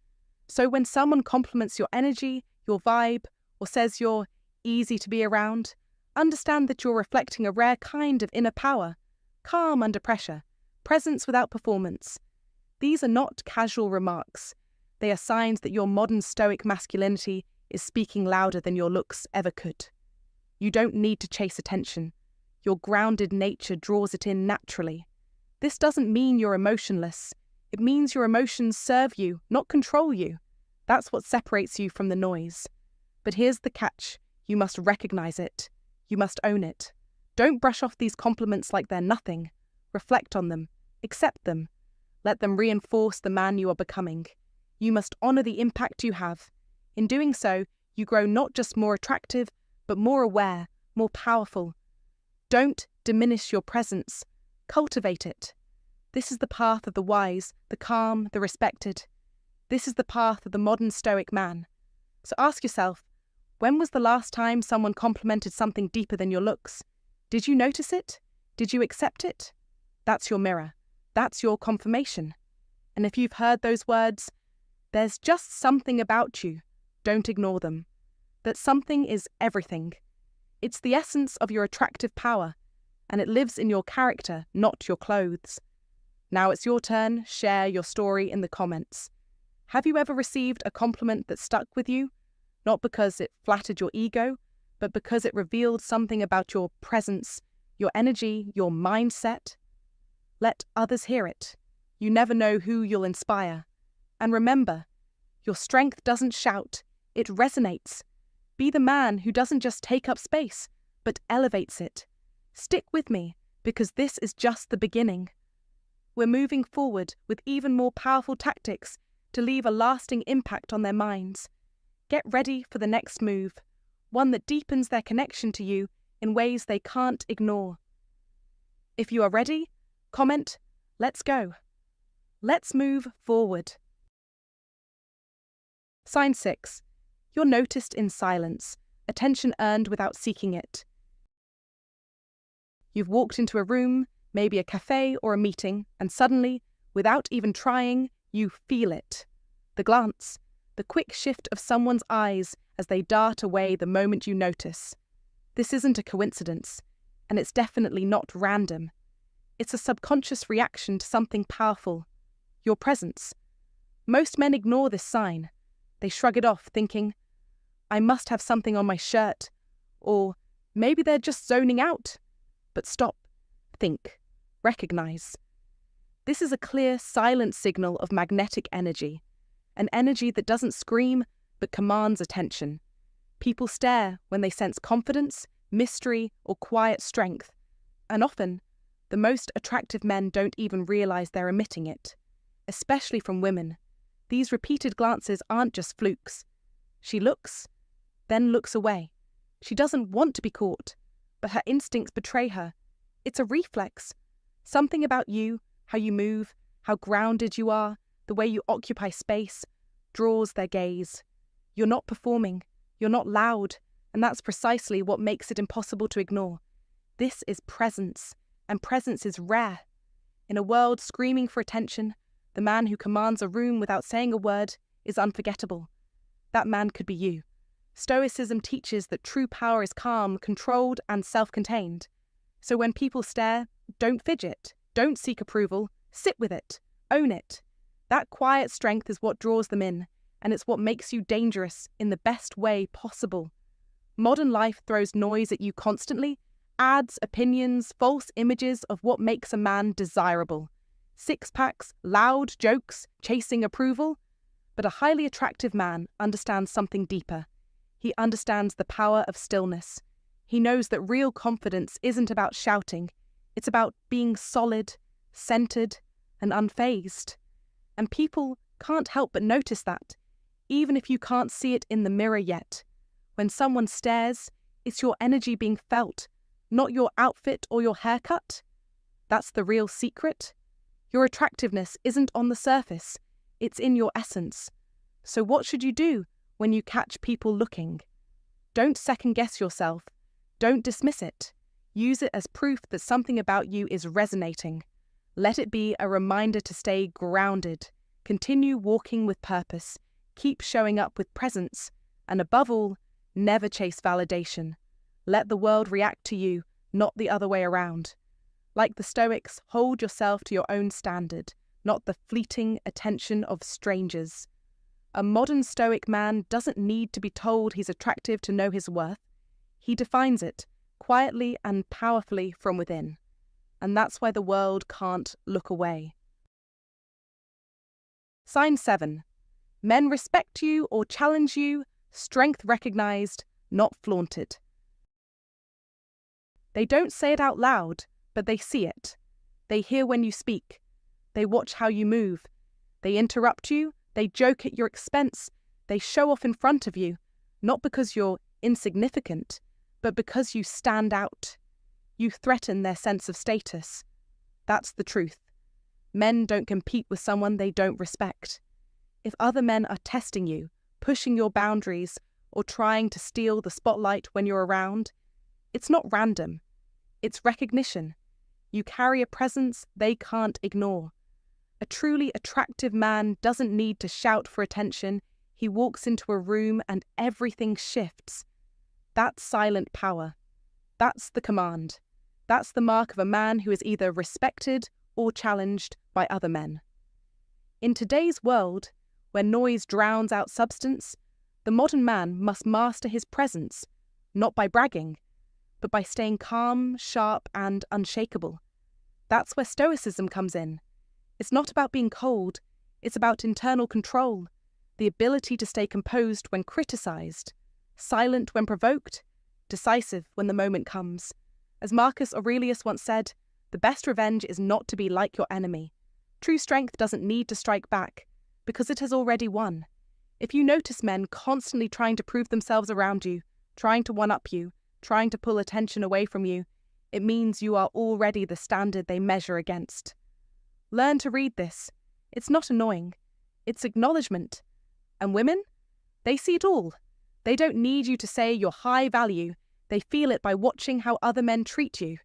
A: So when someone compliments your energy, your vibe, or says you're easy to be around, understand that you're reflecting a rare kind of inner power, calm under pressure, presence without performance. These are not casual remarks. They are signs that your modern Stoic masculinity is speaking louder than your looks ever could. You don't need to chase attention. Your grounded nature draws it in naturally. This doesn't mean you're emotionless. It means your emotions serve you, not control you. That's what separates you from the noise. But here's the catch. You must recognize it. You must own it. Don't brush off these compliments like they're nothing. Reflect on them. Accept them. Let them reinforce the man you are becoming. You must honor the impact you have. In doing so, you grow not just more attractive, but more aware, more powerful. Don't diminish your presence. Cultivate it. This is the path of the wise, the calm, the respected. This is the path of the modern Stoic man. So ask yourself, when was the last time someone complimented something deeper than your looks? Did you notice it? Did you accept it? That's your mirror. That's your confirmation. And if you've heard those words, there's just something about you. Don't ignore them. That something is everything. It's the essence of your attractive power, and it lives in your character, not your clothes. Now it's your turn. Share your story in the comments. Have you ever received a compliment that stuck with you? Not because it flattered your ego, but because it revealed something about your presence, your energy, your mindset? Let others hear it. You never know who you'll inspire. And remember, your strength doesn't shout, it resonates. Be the man who doesn't just take up space, but elevates it. Stick with me, because this is just the beginning. We're moving forward with even more powerful tactics to leave a lasting impact on their minds. Get ready for the next move, one that deepens their connection to you in ways they can't ignore. If you are ready, comment, let's go. Let's move forward. Sign 6. You're noticed in silence, attention earned without seeking it. You've walked into a room, maybe a cafe or a meeting, and suddenly, without even trying, you feel it. The glance, the quick shift of someone's eyes as they dart away the moment you notice. This isn't a coincidence, and it's definitely not random. It's a subconscious reaction to something powerful. Your presence. Most men ignore this sign. They shrug it off, thinking, I must have something on my shirt, or maybe they're just zoning out. But stop, think, recognize. This is a clear, silent signal of magnetic energy, an energy that doesn't scream but commands attention. People stare when they sense confidence, mystery, or quiet strength, and often, the most attractive men don't even realize they're emitting it, especially from women. These repeated glances aren't just flukes. She looks, then looks away. She doesn't want to be caught, but her instincts betray her. It's a reflex. Something about you, how you move, how grounded you are, the way you occupy space, draws their gaze. You're not performing, you're not loud, and that's precisely what makes it impossible to ignore. This is presence, and presence is rare. In a world screaming for attention, the man who commands a room without saying a word is unforgettable. That man could be you. Stoicism teaches that true power is calm, controlled, and self-contained. So when people stare, don't fidget, don't seek approval, sit with it, own it. That quiet strength is what draws them in, and it's what makes you dangerous in the best way possible. Modern life throws noise at you constantly, ads, opinions, false images of what makes a man desirable. Six-packs, loud jokes, chasing approval. But a highly attractive man understands something deeper. He understands the power of stillness. He knows that real confidence isn't about shouting. It's about being solid, centered, and unfazed. And people can't help but notice that, even if you can't see it in the mirror yet. When someone stares, it's your energy being felt, not your outfit or your haircut. That's the real secret. Your attractiveness isn't on the surface, it's in your essence. So what should you do when you catch people looking? Don't second-guess yourself. Don't dismiss it. Use it as proof that something about you is resonating. Let it be a reminder to stay grounded. Continue walking with purpose. Keep showing up with presence. And above all, never chase validation. Let the world react to you, not the other way around. Like the Stoics, hold yourself to your own standard, not the fleeting attention of strangers. A modern Stoic man doesn't need to be told he's attractive to know his worth. He defines it, quietly and powerfully from within. And that's why the world can't look away. Sign 7. Men respect you or challenge you, strength recognized, not flaunted. They don't say it out loud, but they see it. They hear when you speak. They watch how you move. They interrupt you. They joke at your expense. They show off in front of you, not because you're insignificant, but because you stand out. You threaten their sense of status. That's the truth. Men don't compete with someone they don't respect. If other men are testing you, pushing your boundaries, or trying to steal the spotlight when you're around, it's not random. It's recognition. You carry a presence they can't ignore. A truly attractive man doesn't need to shout for attention. He walks into a room and everything shifts. That's silent power. That's the command. That's the mark of a man who is either respected or challenged by other men. In today's world, where noise drowns out substance, the modern man must master his presence, not by bragging, but by staying calm, sharp, and unshakable. That's where Stoicism comes in. It's not about being cold, it's about internal control, the ability to stay composed when criticized, silent when provoked, decisive when the moment comes. As Marcus Aurelius once said, the best revenge is not to be like your enemy. True strength doesn't need to strike back, because it has already won. If you notice men constantly trying to prove themselves around you, trying to one-up you, trying to pull attention away from you, it means you are already the standard they measure against. Learn to read this. It's not annoying. It's acknowledgement. And women? They see it all. They don't need you to say you're high value. They feel it by watching how other men treat you.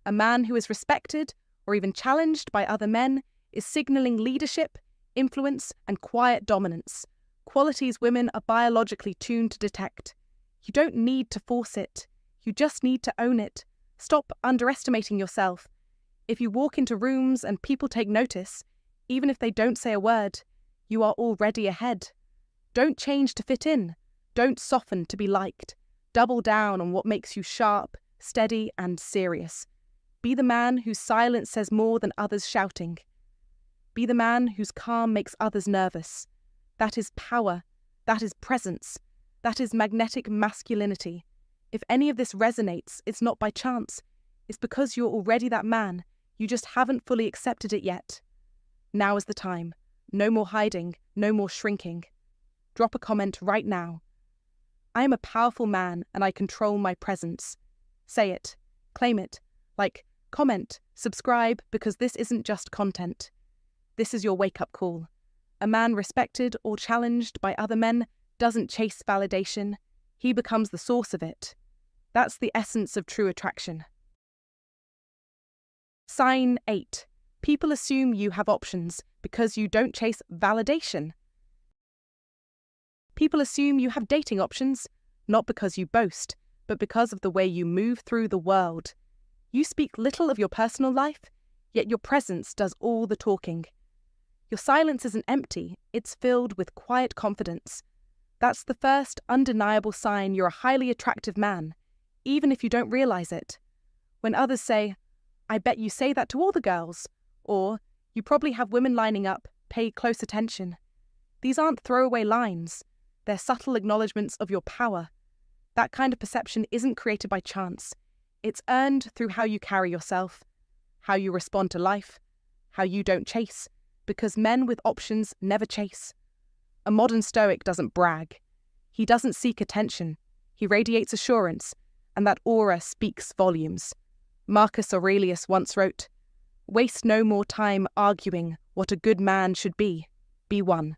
A: A man who is respected, or even challenged by other men, is signaling leadership, influence, and quiet dominance. Qualities women are biologically tuned to detect. You don't need to force it. You just need to own it. Stop underestimating yourself. If you walk into rooms and people take notice, even if they don't say a word, you are already ahead. Don't change to fit in. Don't soften to be liked. Double down on what makes you sharp, steady, and serious. Be the man whose silence says more than others shouting. Be the man whose calm makes others nervous. That is power. That is presence. That is magnetic masculinity. If any of this resonates, it's not by chance. It's because you're already that man. You just haven't fully accepted it yet. Now is the time. No more hiding. No more shrinking. Drop a comment right now. I am a powerful man and I control my presence. Say it. Claim it. Like, comment, subscribe, because this isn't just content. This is your wake-up call. A man respected or challenged by other men doesn't chase validation. He becomes the source of it. That's the essence of true attraction. Sign 8. People assume you have options because you don't chase validation. People assume you have dating options, not because you boast, but because of the way you move through the world. You speak little of your personal life, yet your presence does all the talking. Your silence isn't empty, it's filled with quiet confidence. That's the first undeniable sign you're a highly attractive man, even if you don't realize it. When others say, "I bet you say that to all the girls," or "You probably have women lining up, pay close attention." These aren't throwaway lines. They're subtle acknowledgements of your power. That kind of perception isn't created by chance. It's earned through how you carry yourself, how you respond to life, how you don't chase, because men with options never chase. A modern Stoic doesn't brag. He doesn't seek attention. He radiates assurance, and that aura speaks volumes. Marcus Aurelius once wrote, "Waste no more time arguing what a good man should be. Be one."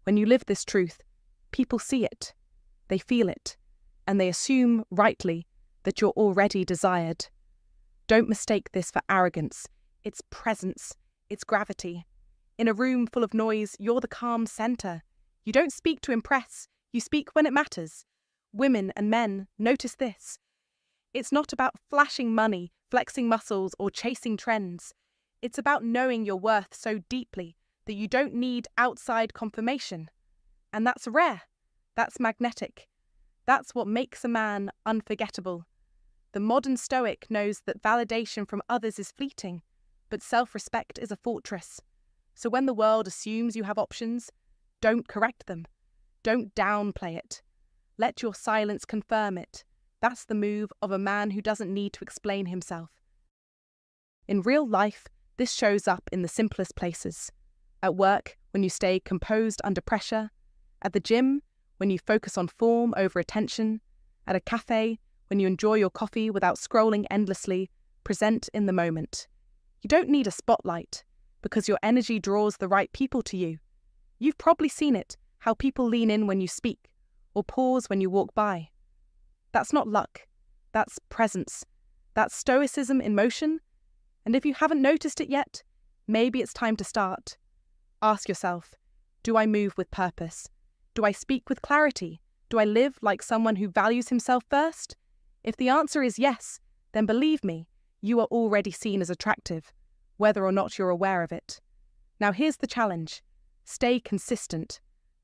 A: When you live this truth, people see it, they feel it, and they assume, rightly, that you're already desired. Don't mistake this for arrogance. It's presence, it's gravity. In a room full of noise, you're the calm center. You don't speak to impress, you speak when it matters. Women and men, notice this. It's not about flashing money, flexing muscles, or chasing trends. It's about knowing your worth so deeply that you don't need outside confirmation. And that's rare. That's magnetic. That's what makes a man unforgettable. The modern Stoic knows that validation from others is fleeting, but self-respect is a fortress. So when the world assumes you have options, don't correct them. Don't downplay it. Let your silence confirm it. That's the move of a man who doesn't need to explain himself. In real life, this shows up in the simplest places. At work, when you stay composed under pressure. At the gym, when you focus on form over attention. At a cafe, when you enjoy your coffee without scrolling endlessly. Present in the moment. You don't need a spotlight, because your energy draws the right people to you. You've probably seen it, how people lean in when you speak, or pause when you walk by. That's not luck. That's presence. That's Stoicism in motion. And if you haven't noticed it yet, maybe it's time to start. Ask yourself, do I move with purpose? Do I speak with clarity? Do I live like someone who values himself first? If the answer is yes, then believe me, you are already seen as attractive, whether or not you're aware of it. Now here's the challenge. Stay consistent.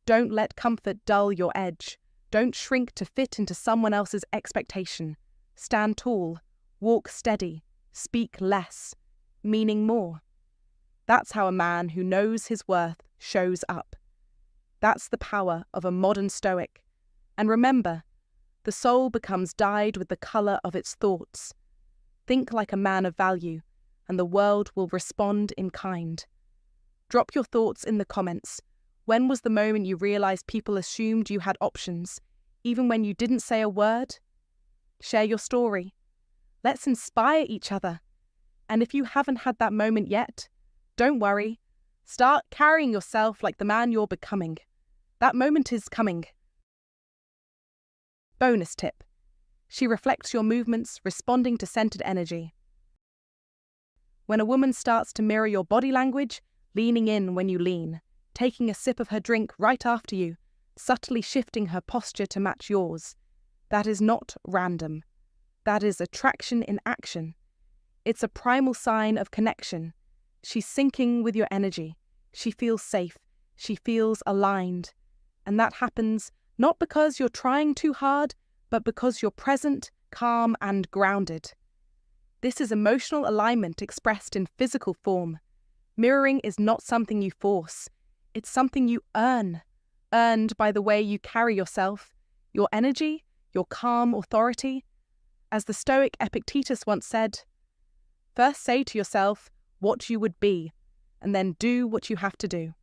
A: Don't let comfort dull your edge. Don't shrink to fit into someone else's expectation. Stand tall, walk steady, speak less, meaning more. That's how a man who knows his worth shows up. That's the power of a modern Stoic. And remember, the soul becomes dyed with the colour of its thoughts. Think like a man of value, and the world will respond in kind. Drop your thoughts in the comments. When was the moment you realised people assumed you had options, even when you didn't say a word? Share your story. Let's inspire each other. And if you haven't had that moment yet, don't worry. Start carrying yourself like the man you're becoming. That moment is coming. Bonus tip. She reflects your movements, responding to centered energy. When a woman starts to mirror your body language, leaning in when you lean, taking a sip of her drink right after you, subtly shifting her posture to match yours, that is not random. That is attraction in action. It's a primal sign of connection. She's syncing with your energy. She feels safe. She feels aligned. And that happens not because you're trying too hard, but because you're present, calm, and grounded. This is emotional alignment expressed in physical form. Mirroring is not something you force. It's something you earn. Earned by the way you carry yourself, your energy, your calm authority. As the Stoic Epictetus once said, first say to yourself what you would be, and then do what you have to do.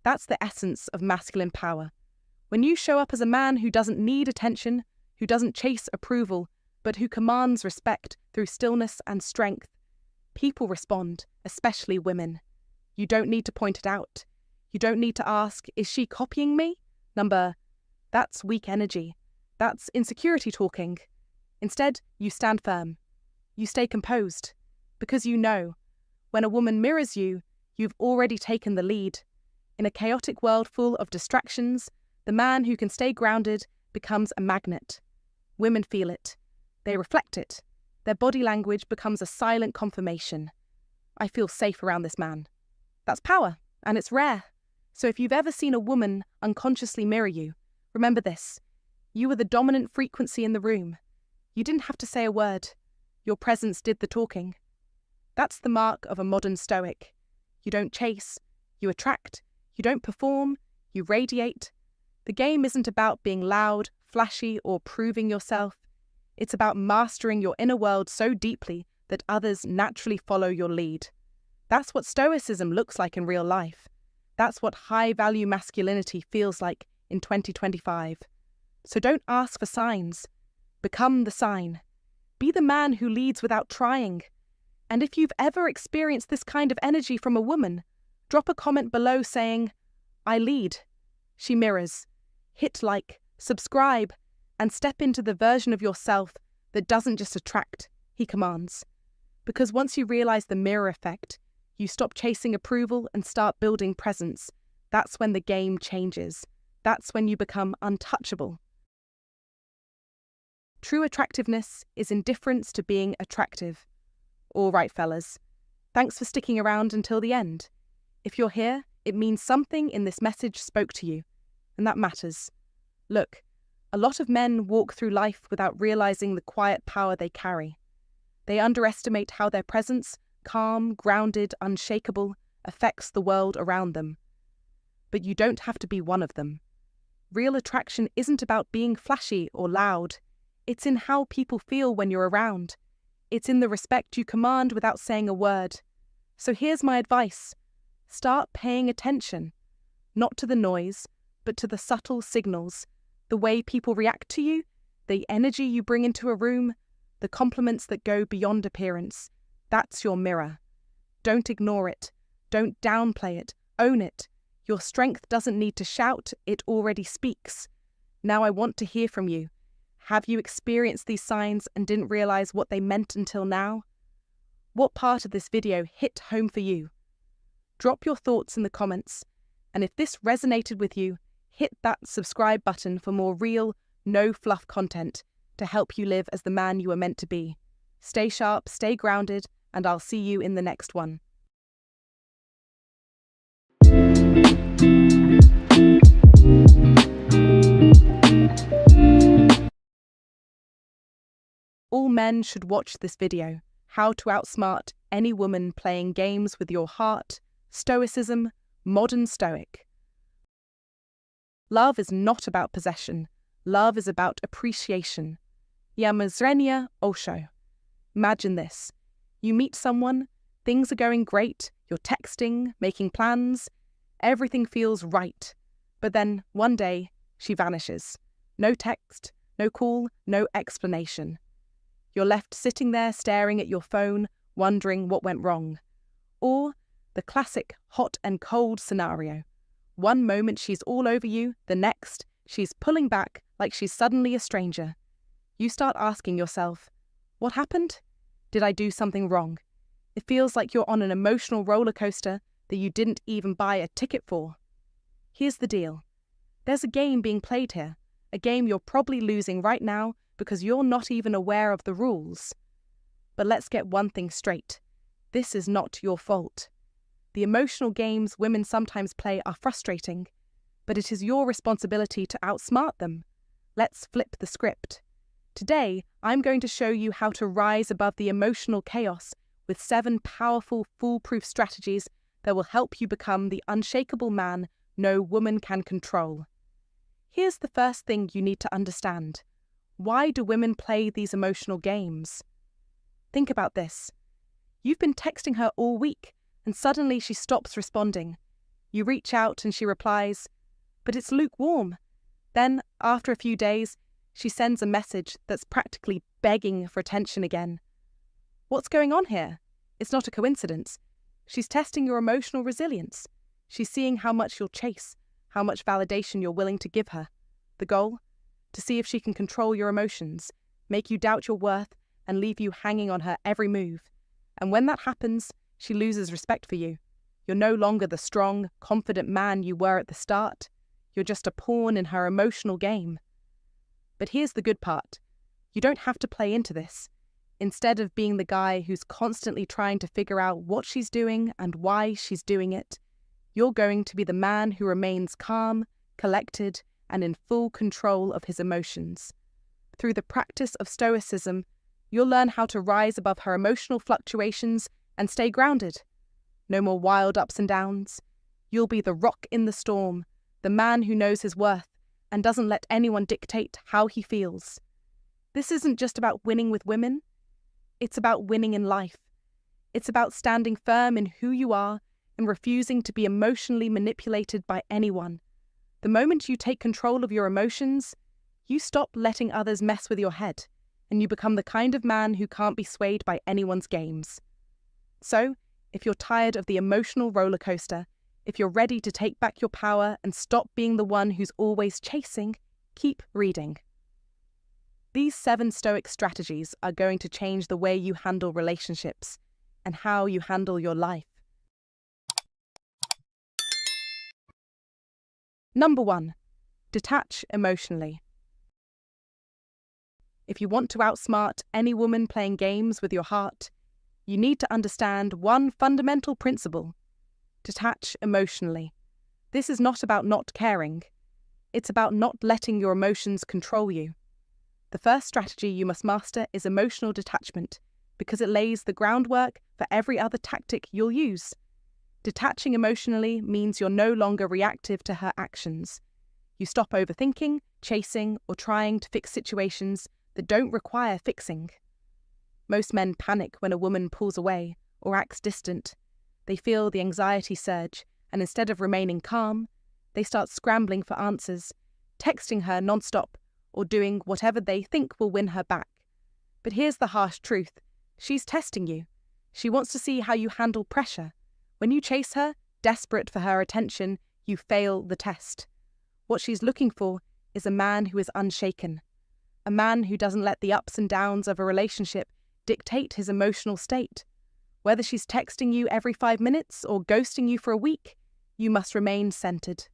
A: That's the essence of masculine power. When you show up as a man who doesn't need attention, who doesn't chase approval, but who commands respect through stillness and strength, people respond, especially women. You don't need to point it out. You don't need to ask, is she copying me? That's weak energy. That's insecurity talking. Instead, you stand firm. You stay composed. Because you know, when a woman mirrors you, you've already taken the lead. In a chaotic world full of distractions, the man who can stay grounded becomes a magnet. Women feel it. They reflect it. Their body language becomes a silent confirmation. I feel safe around this man. That's power, and it's rare. So if you've ever seen a woman unconsciously mirror you, remember this. You were the dominant frequency in the room. You didn't have to say a word. Your presence did the talking. That's the mark of a modern Stoic. You don't chase. You attract. You don't perform. You radiate. The game isn't about being loud, flashy, or proving yourself. It's about mastering your inner world so deeply that others naturally follow your lead. That's what Stoicism looks like in real life. That's what high-value masculinity feels like in 2025. So don't ask for signs. Become the sign. Be the man who leads without trying. And if you've ever experienced this kind of energy from a woman, drop a comment below saying, "I lead." She mirrors. Hit like, subscribe, and step into the version of yourself that doesn't just attract, he commands. Because once you realize the mirror effect, you stop chasing approval and start building presence. That's when the game changes. That's when you become untouchable. True attractiveness is indifference to being attractive. All right, fellas. Thanks for sticking around until the end. If you're here, it means something in this message spoke to you, and that matters. Look, a lot of men walk through life without realizing the quiet power they carry. They underestimate how their presence, calm, grounded, unshakable, affects the world around them. But you don't have to be one of them. Real attraction isn't about being flashy or loud. It's in how people feel when you're around. It's in the respect you command without saying a word. So here's my advice. Start paying attention, not to the noise, but to the subtle signals, the way people react to you, the energy you bring into a room, the compliments that go beyond appearance. That's your mirror. Don't ignore it. Don't downplay it. Own it. Your strength doesn't need to shout, it already speaks. Now I want to hear from you. Have you experienced these signs and didn't realize what they meant until now? What part of this video hit home for you? Drop your thoughts in the comments, and if this resonated with you, hit that subscribe button for more real, no-fluff content to help you live as the man you are meant to be. Stay sharp, stay grounded, and I'll see you in the next one. All men should watch this video, How to Outsmart Any Woman Playing Games with Your Heart, Stoicism, Modern Stoic. Love is not about possession. Love is about appreciation. Yamazrenia Osho. Imagine this. You meet someone, things are going great, you're texting, making plans, everything feels right. But then, one day, she vanishes. No text, no call, no explanation. You're left sitting there staring at your phone, wondering what went wrong. Or the classic hot and cold scenario. One moment she's all over you, the next, she's pulling back like she's suddenly a stranger. You start asking yourself, what happened? Did I do something wrong? It feels like you're on an emotional roller coaster that you didn't even buy a ticket for. Here's the deal. There's a game being played here, a game you're probably losing right now because you're not even aware of the rules. But let's get one thing straight. This is not your fault. The emotional games women sometimes play are frustrating, but it is your responsibility to outsmart them. Let's flip the script. Today, I'm going to show you how to rise above the emotional chaos with 7 powerful, foolproof strategies that will help you become the unshakable man no woman can control. Here's the first thing you need to understand. Why do women play these emotional games? Think about this. You've been texting her all week, and suddenly she stops responding. You reach out and she replies, but it's lukewarm. Then, after a few days, she sends a message that's practically begging for attention again. What's going on here? It's not a coincidence. She's testing your emotional resilience. She's seeing how much you'll chase, how much validation you're willing to give her. The goal? To see if she can control your emotions, make you doubt your worth, and leave you hanging on her every move. And when that happens, she loses respect for you. You're no longer the strong, confident man you were at the start. You're just a pawn in her emotional game. But here's the good part. You don't have to play into this. Instead of being the guy who's constantly trying to figure out what she's doing and why she's doing it, you're going to be the man who remains calm, collected, and in full control of his emotions. Through the practice of Stoicism, you'll learn how to rise above her emotional fluctuations and stay grounded. No more wild ups and downs. You'll be the rock in the storm, the man who knows his worth, and doesn't let anyone dictate how he feels. This isn't just about winning with women. It's about winning in life. It's about standing firm in who you are and refusing to be emotionally manipulated by anyone. The moment you take control of your emotions, you stop letting others mess with your head, and you become the kind of man who can't be swayed by anyone's games. So, if you're tired of the emotional roller coaster, if you're ready to take back your power and stop being the one who's always chasing, keep reading. These 7 Stoic strategies are going to change the way you handle relationships and how you handle your life. Number 1. Detach emotionally. If you want to outsmart any woman playing games with your heart, you need to understand one fundamental principle: detach emotionally. This is not about not caring. It's about not letting your emotions control you. The first strategy you must master is emotional detachment, because it lays the groundwork for every other tactic you'll use. Detaching emotionally means you're no longer reactive to her actions. You stop overthinking, chasing, or trying to fix situations that don't require fixing. Most men panic when a woman pulls away or acts distant. They feel the anxiety surge, and instead of remaining calm, they start scrambling for answers, texting her non-stop, or doing whatever they think will win her back. But here's the harsh truth. She's testing you. She wants to see how you handle pressure. When you chase her, desperate for her attention, you fail the test. What she's looking for is a man who is unshaken. A man who doesn't let the ups and downs of a relationship dictate his emotional state. Whether she's texting you every 5 minutes or ghosting you for a week, you must remain centered.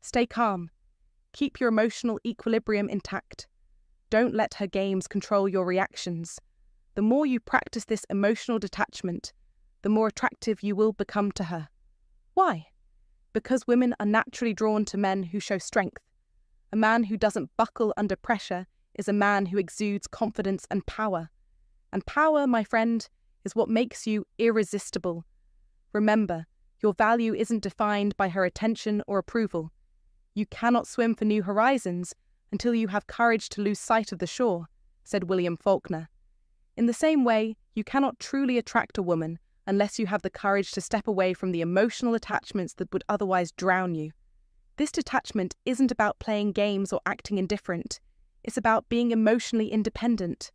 A: Stay calm. Keep your emotional equilibrium intact. Don't let her games control your reactions. The more you practice this emotional detachment, the more attractive you will become to her. Why? Because women are naturally drawn to men who show strength. A man who doesn't buckle under pressure is a man who exudes confidence and power. And power, my friend, is what makes you irresistible. Remember, your value isn't defined by her attention or approval. You cannot swim for new horizons until you have courage to lose sight of the shore, said William Faulkner. In the same way, you cannot truly attract a woman unless you have the courage to step away from the emotional attachments that would otherwise drown you. This detachment isn't about playing games or acting indifferent. It's about being emotionally independent.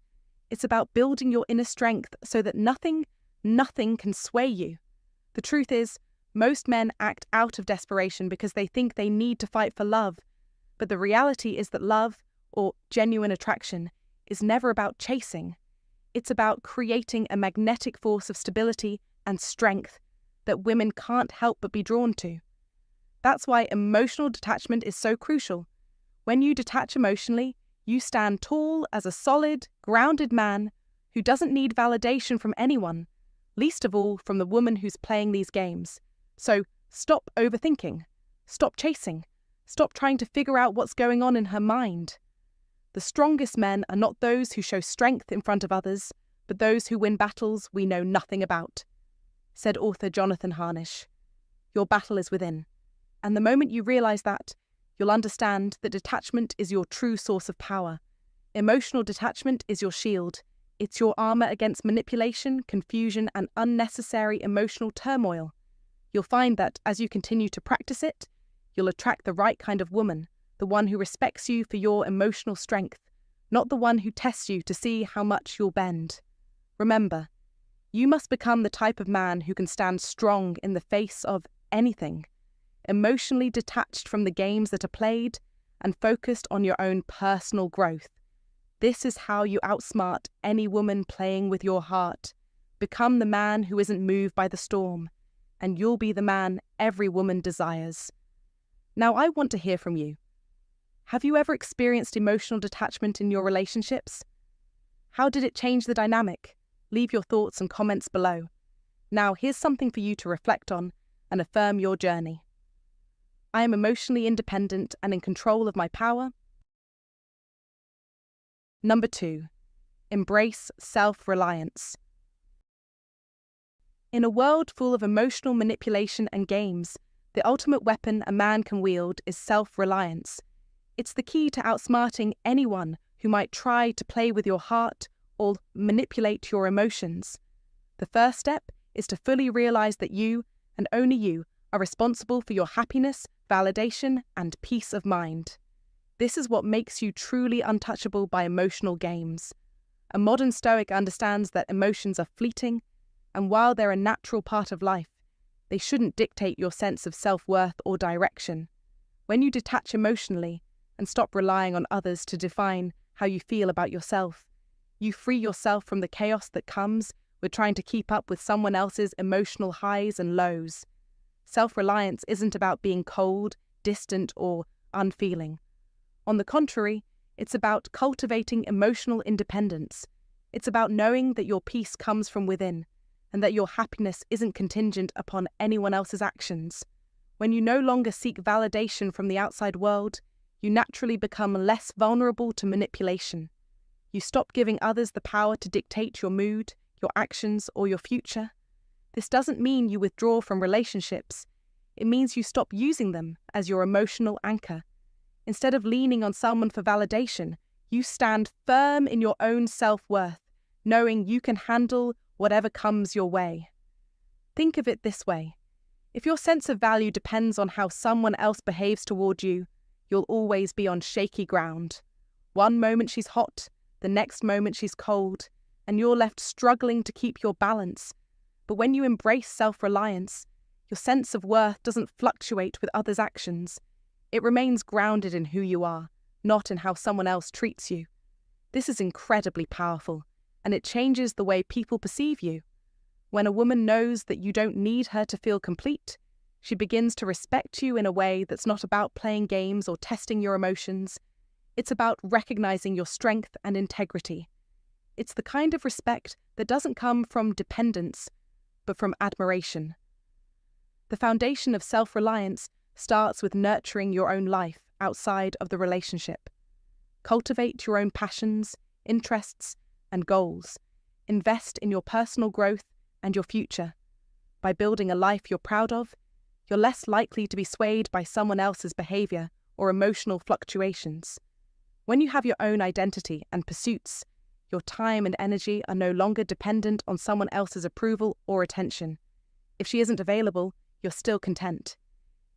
A: It's about building your inner strength so that nothing can sway you. The truth is, most men act out of desperation because they think they need to fight for love. But the reality is that love, or genuine attraction, is never about chasing. It's about creating a magnetic force of stability and strength that women can't help but be drawn to. That's why emotional detachment is so crucial. When you detach emotionally, you stand tall as a solid, grounded man who doesn't need validation from anyone, least of all from the woman who's playing these games. So stop overthinking, stop chasing, stop trying to figure out what's going on in her mind. The strongest men are not those who show strength in front of others, but those who win battles we know nothing about, said author Jonathan Harnish. Your battle is within, and the moment you realize that, you'll understand that detachment is your true source of power. Emotional detachment is your shield. It's your armor against manipulation, confusion, and unnecessary emotional turmoil. You'll find that as you continue to practice it, you'll attract the right kind of woman, the one who respects you for your emotional strength, not the one who tests you to see how much you'll bend. Remember, you must become the type of man who can stand strong in the face of anything, emotionally detached from the games that are played and focused on your own personal growth. This is how you outsmart any woman playing with your heart. Become the man who isn't moved by the storm, and you'll be the man every woman desires. Now, I want to hear from you. Have you ever experienced emotional detachment in your relationships? How did it change the dynamic? Leave your thoughts and comments below. Now, here's something for you to reflect on and affirm your journey. I am emotionally independent and in control of my power. Number 2, embrace self-reliance. In a world full of emotional manipulation and games, the ultimate weapon a man can wield is self-reliance. It's the key to outsmarting anyone who might try to play with your heart or manipulate your emotions. The first step is to fully realize that you, and only you, are responsible for your happiness, validation, and peace of mind. This is what makes you truly untouchable by emotional games. A modern Stoic understands that emotions are fleeting, and while they're a natural part of life, they shouldn't dictate your sense of self-worth or direction. When you detach emotionally and stop relying on others to define how you feel about yourself, you free yourself from the chaos that comes with trying to keep up with someone else's emotional highs and lows. Self-reliance isn't about being cold, distant, or unfeeling. On the contrary, it's about cultivating emotional independence. It's about knowing that your peace comes from within, and that your happiness isn't contingent upon anyone else's actions. When you no longer seek validation from the outside world, you naturally become less vulnerable to manipulation. You stop giving others the power to dictate your mood, your actions, or your future. This doesn't mean you withdraw from relationships. It means you stop using them as your emotional anchor. Instead of leaning on someone for validation, you stand firm in your own self-worth, knowing you can handle whatever comes your way. Think of it this way. If your sense of value depends on how someone else behaves toward you, you'll always be on shaky ground. One moment she's hot, the next moment she's cold, and you're left struggling to keep your balance. But when you embrace self-reliance, your sense of worth doesn't fluctuate with others' actions. It remains grounded in who you are, not in how someone else treats you. This is incredibly powerful, and it changes the way people perceive you. When a woman knows that you don't need her to feel complete, she begins to respect you in a way that's not about playing games or testing your emotions. It's about recognizing your strength and integrity. It's the kind of respect that doesn't come from dependence, but from admiration. The foundation of self-reliance starts with nurturing your own life outside of the relationship. Cultivate your own passions, interests, and goals. Invest in your personal growth and your future. By building a life you're proud of, you're less likely to be swayed by someone else's behavior or emotional fluctuations. When you have your own identity and pursuits, your time and energy are no longer dependent on someone else's approval or attention. If she isn't available, you're still content.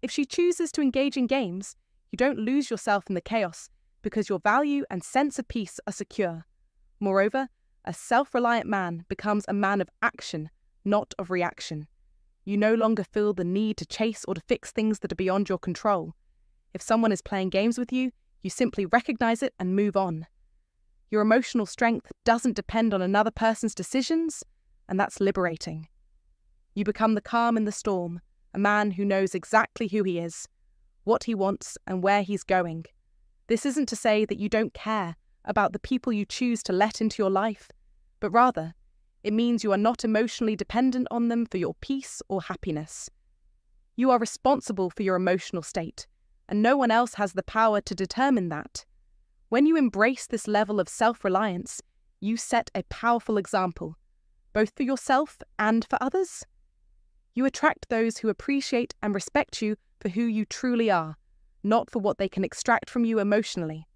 A: If she chooses to engage in games, you don't lose yourself in the chaos because your value and sense of peace are secure. Moreover, a self-reliant man becomes a man of action, not of reaction. You no longer feel the need to chase or to fix things that are beyond your control. If someone is playing games with you, you simply recognize it and move on. Your emotional strength doesn't depend on another person's decisions, and that's liberating. You become the calm in the storm, a man who knows exactly who he is, what he wants, and where he's going. This isn't to say that you don't care about the people you choose to let into your life, but rather, it means you are not emotionally dependent on them for your peace or happiness. You are responsible for your emotional state, and no one else has the power to determine that. When you embrace this level of self-reliance, you set a powerful example, both for yourself and for others. You attract those who appreciate and respect you for who you truly are, not for what they can extract from you emotionally.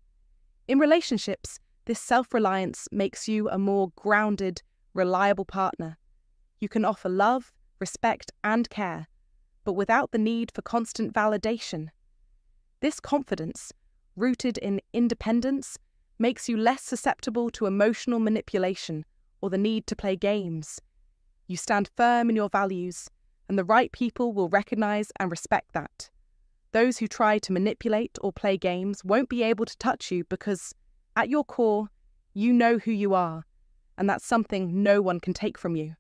A: In relationships, this self-reliance makes you a more grounded, reliable partner. You can offer love, respect, and care, but without the need for constant validation. This confidence, rooted in independence, makes you less susceptible to emotional manipulation or the need to play games. You stand firm in your values, and the right people will recognize and respect that. Those who try to manipulate or play games won't be able to touch you because, at your core, you know who you are, and that's something no one can take from you.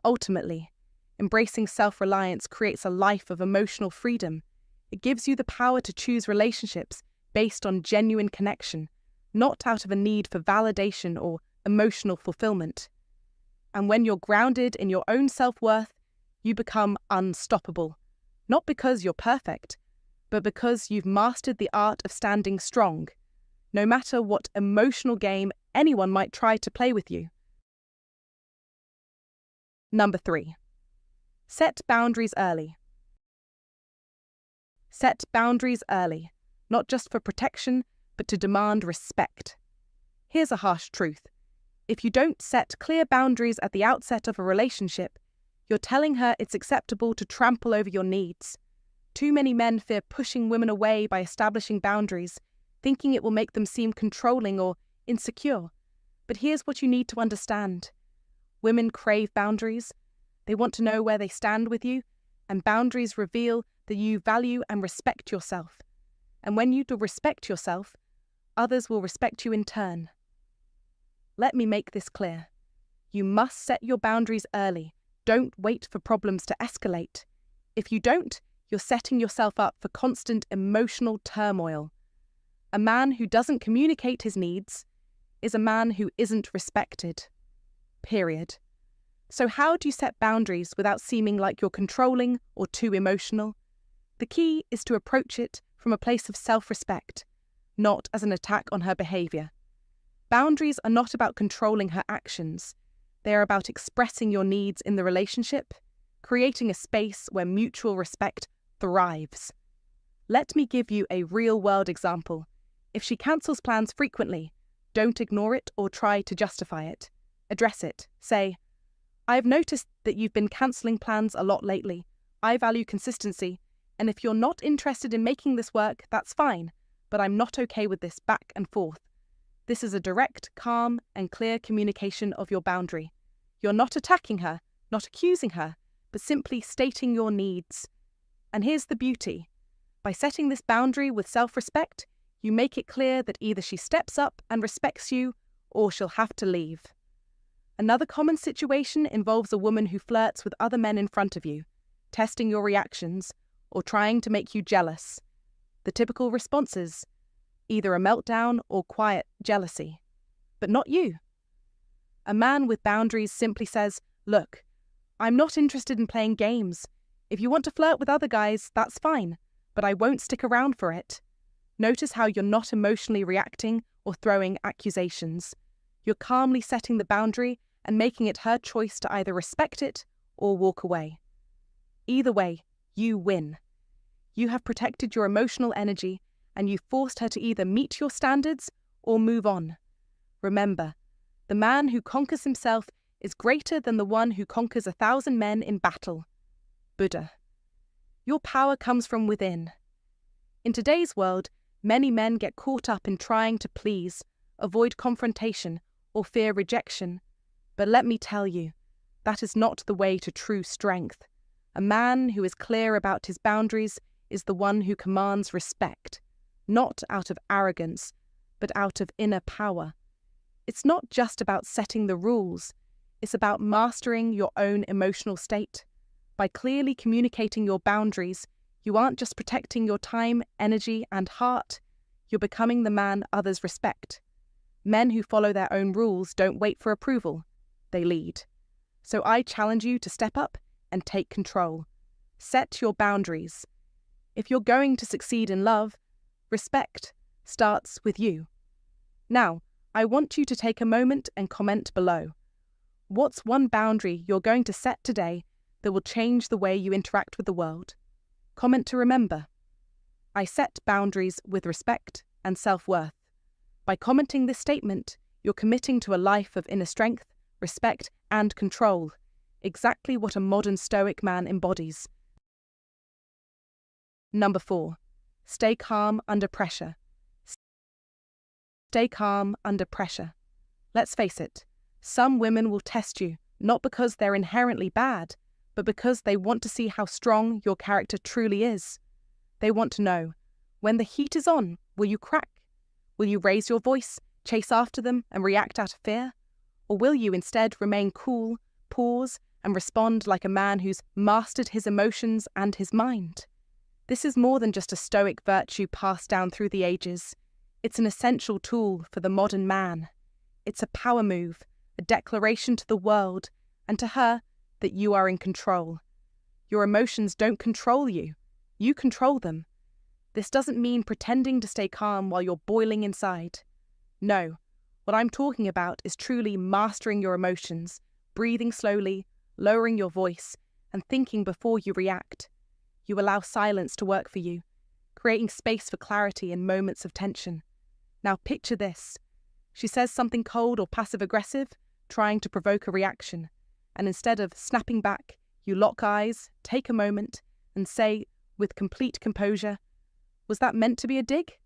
A: Ultimately, embracing self-reliance creates a life of emotional freedom. It gives you the power to choose relationships based on genuine connection, not out of a need for validation or emotional fulfillment. And when you're grounded in your own self-worth, you become unstoppable, not because you're perfect, but because you've mastered the art of standing strong, no matter what emotional game anyone might try to play with you. Number 3. Set boundaries early. Set boundaries early. not just for protection, but to demand respect. Here's a harsh truth. If you don't set clear boundaries at the outset of a relationship, you're telling her it's acceptable to trample over your needs. Too many men fear pushing women away by establishing boundaries, thinking it will make them seem controlling or insecure. But here's what you need to understand. Women crave boundaries. They want to know where they stand with you, and boundaries reveal that you value and respect yourself. And when you respect yourself, others will respect you in turn. Let me make this clear. You must set your boundaries early. Don't wait for problems to escalate. If you don't, you're setting yourself up for constant emotional turmoil. A man who doesn't communicate his needs is a man who isn't respected. Period. So how do you set boundaries without seeming like you're controlling or too emotional? The key is to approach it from a place of self-respect, not as an attack on her behaviour. Boundaries are not about controlling her actions. They are about expressing your needs in the relationship, creating a space where mutual respect thrives. Let me give you a real-world example. If she cancels plans frequently, don't ignore it or try to justify it. Address it. Say, "I've noticed that you've been cancelling plans a lot lately. I value consistency, and if you're not interested in making this work, that's fine, but I'm not okay with this back and forth." This is a direct, calm, and clear communication of your boundary. You're not attacking her, not accusing her, but simply stating your needs. And here's the beauty. By setting this boundary with self-respect, you make it clear that either she steps up and respects you, or she'll have to leave. Another common situation involves a woman who flirts with other men in front of you, testing your reactions, or trying to make you jealous. The typical responses: either a meltdown or quiet jealousy. But not you. A man with boundaries simply says, "Look, I'm not interested in playing games. If you want to flirt with other guys, that's fine, but I won't stick around for it." Notice how you're not emotionally reacting or throwing accusations. You're calmly setting the boundary and making it her choice to either respect it or walk away. Either way, you win. You have protected your emotional energy, and you've forced her to either meet your standards or move on. Remember, the man who conquers himself is greater than the one who conquers 1,000 men in battle. Buddha. Your power comes from within. In today's world, many men get caught up in trying to please, avoid confrontation, or fear rejection. But let me tell you, that is not the way to true strength. A man who is clear about his boundaries is the one who commands respect, not out of arrogance, but out of inner power. It's not just about setting the rules, it's about mastering your own emotional state. By clearly communicating your boundaries, you aren't just protecting your time, energy, and heart, you're becoming the man others respect. Men who follow their own rules don't wait for approval, they lead. So I challenge you to step up and take control. Set your boundaries. If you're going to succeed in love, respect starts with you. Now, I want you to take a moment and comment below. What's one boundary you're going to set today that will change the way you interact with the world? Comment to remember. I set boundaries with respect and self-worth. By commenting this statement, you're committing to a life of inner strength, respect, and control, exactly what a modern Stoic man embodies. Number 4. Stay calm under pressure. Stay calm under pressure. Let's face it, some women will test you, not because they're inherently bad, but because they want to see how strong your character truly is. They want to know, when the heat is on, will you crack? Will you raise your voice, chase after them, and react out of fear? Or will you instead remain cool, pause, and respond like a man who's mastered his emotions and his mind? This is more than just a Stoic virtue passed down through the ages. It's an essential tool for the modern man. It's a power move, a declaration to the world, and to her, that you are in control. Your emotions don't control you. You control them. This doesn't mean pretending to stay calm while you're boiling inside. No, what I'm talking about is truly mastering your emotions, breathing slowly, lowering your voice, and thinking before you react. You allow silence to work for you, creating space for clarity in moments of tension. Now picture this. She says something cold or passive-aggressive, trying to provoke a reaction, and instead of snapping back, you lock eyes, take a moment, and say, with complete composure, "Was that meant to be a dig?"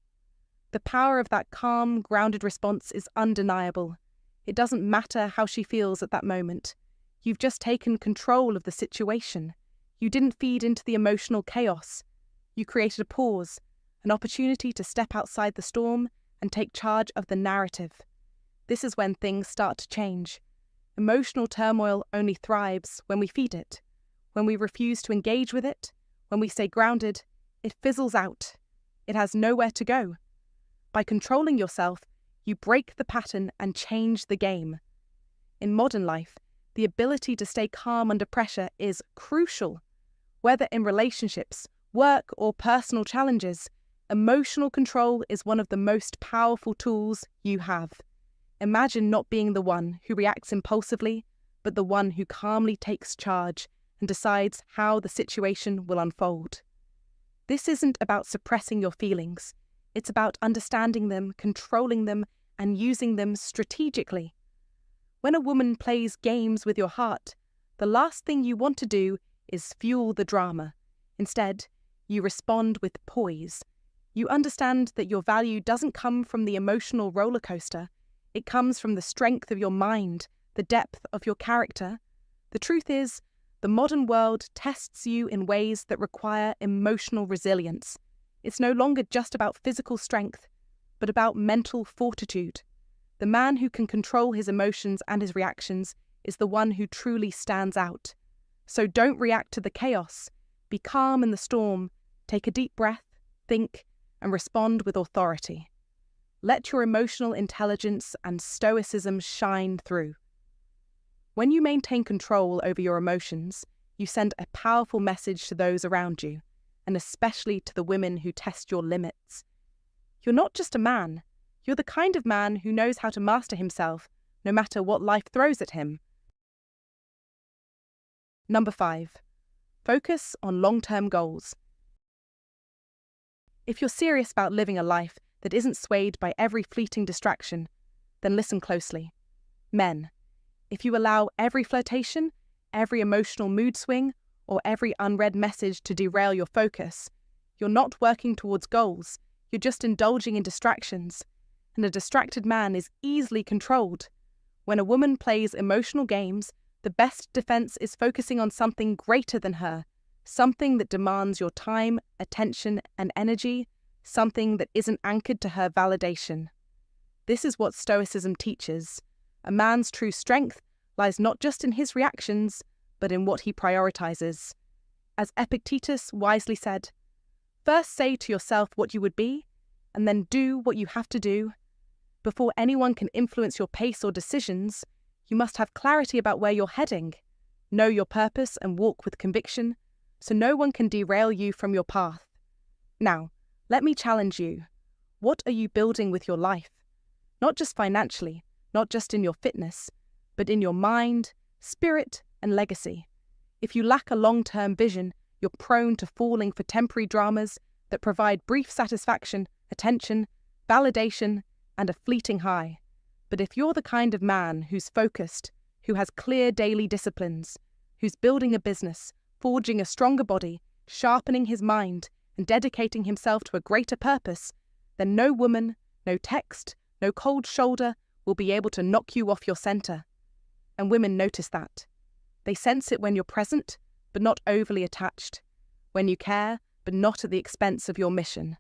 A: The power of that calm, grounded response is undeniable. It doesn't matter how she feels at that moment. You've just taken control of the situation. You didn't feed into the emotional chaos. You created a pause, an opportunity to step outside the storm and take charge of the narrative. This is when things start to change. Emotional turmoil only thrives when we feed it. When we refuse to engage with it, when we stay grounded, it fizzles out. It has nowhere to go. By controlling yourself, you break the pattern and change the game. In modern life, the ability to stay calm under pressure is crucial. Whether in relationships, work, or personal challenges, emotional control is one of the most powerful tools you have. Imagine not being the one who reacts impulsively, but the one who calmly takes charge and decides how the situation will unfold. This isn't about suppressing your feelings. It's about understanding them, controlling them, and using them strategically. When a woman plays games with your heart, the last thing you want to do is fuel the drama. Instead, you respond with poise. You understand that your value doesn't come from the emotional roller coaster. It comes from the strength of your mind, the depth of your character. The truth is, the modern world tests you in ways that require emotional resilience. It's no longer just about physical strength, but about mental fortitude. The man who can control his emotions and his reactions is the one who truly stands out. So don't react to the chaos. Be calm in the storm, take a deep breath, think, and respond with authority. Let your emotional intelligence and stoicism shine through. When you maintain control over your emotions, you send a powerful message to those around you, and especially to the women who test your limits. You're not just a man. You're the kind of man who knows how to master himself, no matter what life throws at him. Number 5. Focus on long-term goals. If you're serious about living a life that isn't swayed by every fleeting distraction, then listen closely. Men, if you allow every flirtation, every emotional mood swing, or every unread message to derail your focus, you're not working towards goals, you're just indulging in distractions. And a distracted man is easily controlled. When a woman plays emotional games, the best defense is focusing on something greater than her, something that demands your time, attention, and energy, something that isn't anchored to her validation. This is what Stoicism teaches. A man's true strength lies not just in his reactions, but in what he prioritizes. As Epictetus wisely said, "First say to yourself what you would be, and then do what you have to do. Before anyone can influence your pace or decisions, you must have clarity about where you're heading. Know your purpose and walk with conviction, so no one can derail you from your path." Now, let me challenge you. What are you building with your life? Not just financially, not just in your fitness, but in your mind, spirit, and legacy. If you lack a long-term vision, you're prone to falling for temporary dramas that provide brief satisfaction, attention, validation, and a fleeting high. But if you're the kind of man who's focused, who has clear daily disciplines, who's building a business, forging a stronger body, sharpening his mind, and dedicating himself to a greater purpose, then no woman, no text, no cold shoulder will be able to knock you off your center. And women notice that. They sense it when you're present, but not overly attached. When you care, but not at the expense of your mission.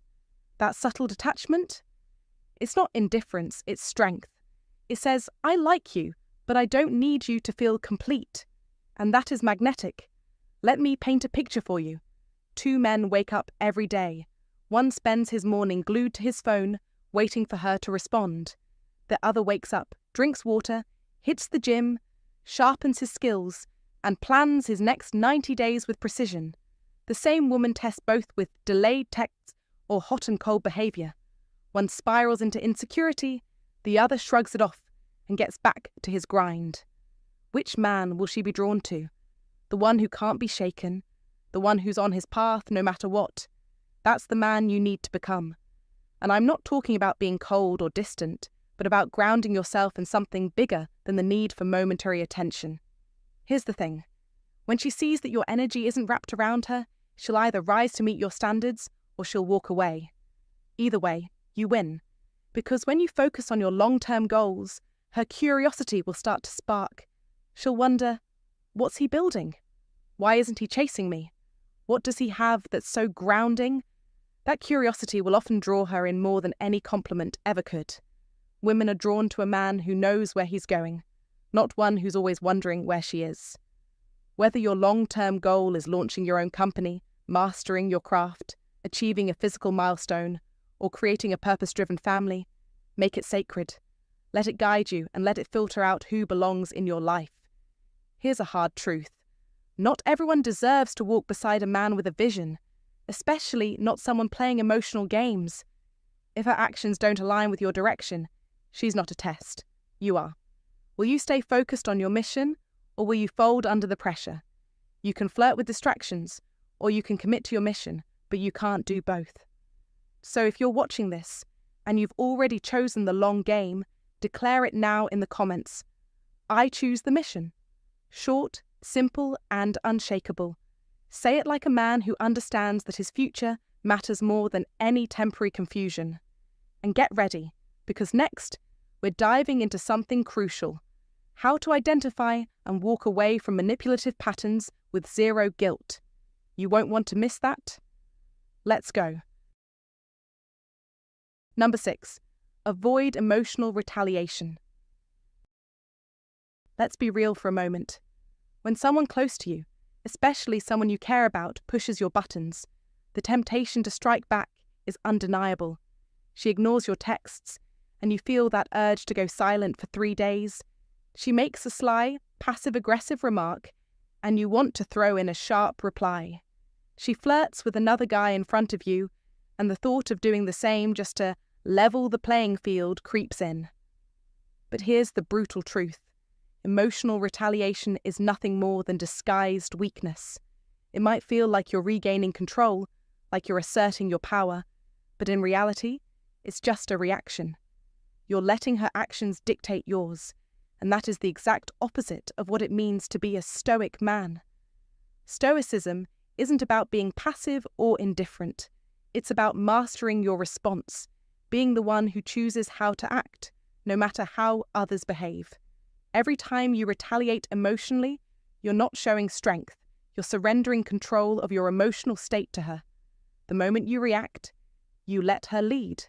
A: That subtle detachment? It's not indifference, it's strength. It says, "I like you, but I don't need you to feel complete." And that is magnetic. Let me paint a picture for you. 2 men wake up every day. One spends his morning glued to his phone, waiting for her to respond. The other wakes up, drinks water, hits the gym, sharpens his skills, and plans his next 90 days with precision. The same woman tests both with delayed texts or hot and cold behavior. One spirals into insecurity, the other shrugs it off and gets back to his grind. Which man will she be drawn to? The one who can't be shaken, the one who's on his path no matter what, That's the man you need to become. And I'm not talking about being cold or distant, but about grounding yourself in something bigger than the need for momentary attention. Here's the thing. When she sees that your energy isn't wrapped around her, she'll either rise to meet your standards or she'll walk away. Either way, you win. Because when you focus on your long-term goals, her curiosity will start to spark. She'll wonder, what's he building? Why isn't he chasing me? What does he have that's so grounding? That curiosity will often draw her in more than any compliment ever could. Women are drawn to a man who knows where he's going, not one who's always wondering where she is. Whether your long-term goal is launching your own company, mastering your craft, achieving a physical milestone, or creating a purpose-driven family, make it sacred. Let it guide you and let it filter out who belongs in your life. Here's a hard truth. Not everyone deserves to walk beside a man with a vision, especially not someone playing emotional games. If her actions don't align with your direction, she's not a test. You are. Will you stay focused on your mission, or will you fold under the pressure? You can flirt with distractions, or you can commit to your mission, but you can't do both. So if you're watching this, and you've already chosen the long game, declare it now in the comments. I choose the mission. Short, simple, and unshakable. Say it like a man who understands that his future matters more than any temporary confusion. And get ready, because next, we're diving into something crucial. How to identify and walk away from manipulative patterns with zero guilt. You won't want to miss that. Let's go. Number 6. Avoid emotional retaliation. Let's be real for a moment. When someone close to you, especially someone you care about, pushes your buttons, the temptation to strike back is undeniable. She ignores your texts, and you feel that urge to go silent for 3 days. She makes a sly, passive-aggressive remark, and you want to throw in a sharp reply. She flirts with another guy in front of you, and the thought of doing the same just to level the playing field creeps in. But here's the brutal truth. Emotional retaliation is nothing more than disguised weakness. It might feel like you're regaining control, like you're asserting your power, but in reality, it's just a reaction. You're letting her actions dictate yours, and that is the exact opposite of what it means to be a stoic man. Stoicism isn't about being passive or indifferent. It's about mastering your response, being the one who chooses how to act, no matter how others behave. Every time you retaliate emotionally, you're not showing strength. You're surrendering control of your emotional state to her. The moment you react, you let her lead.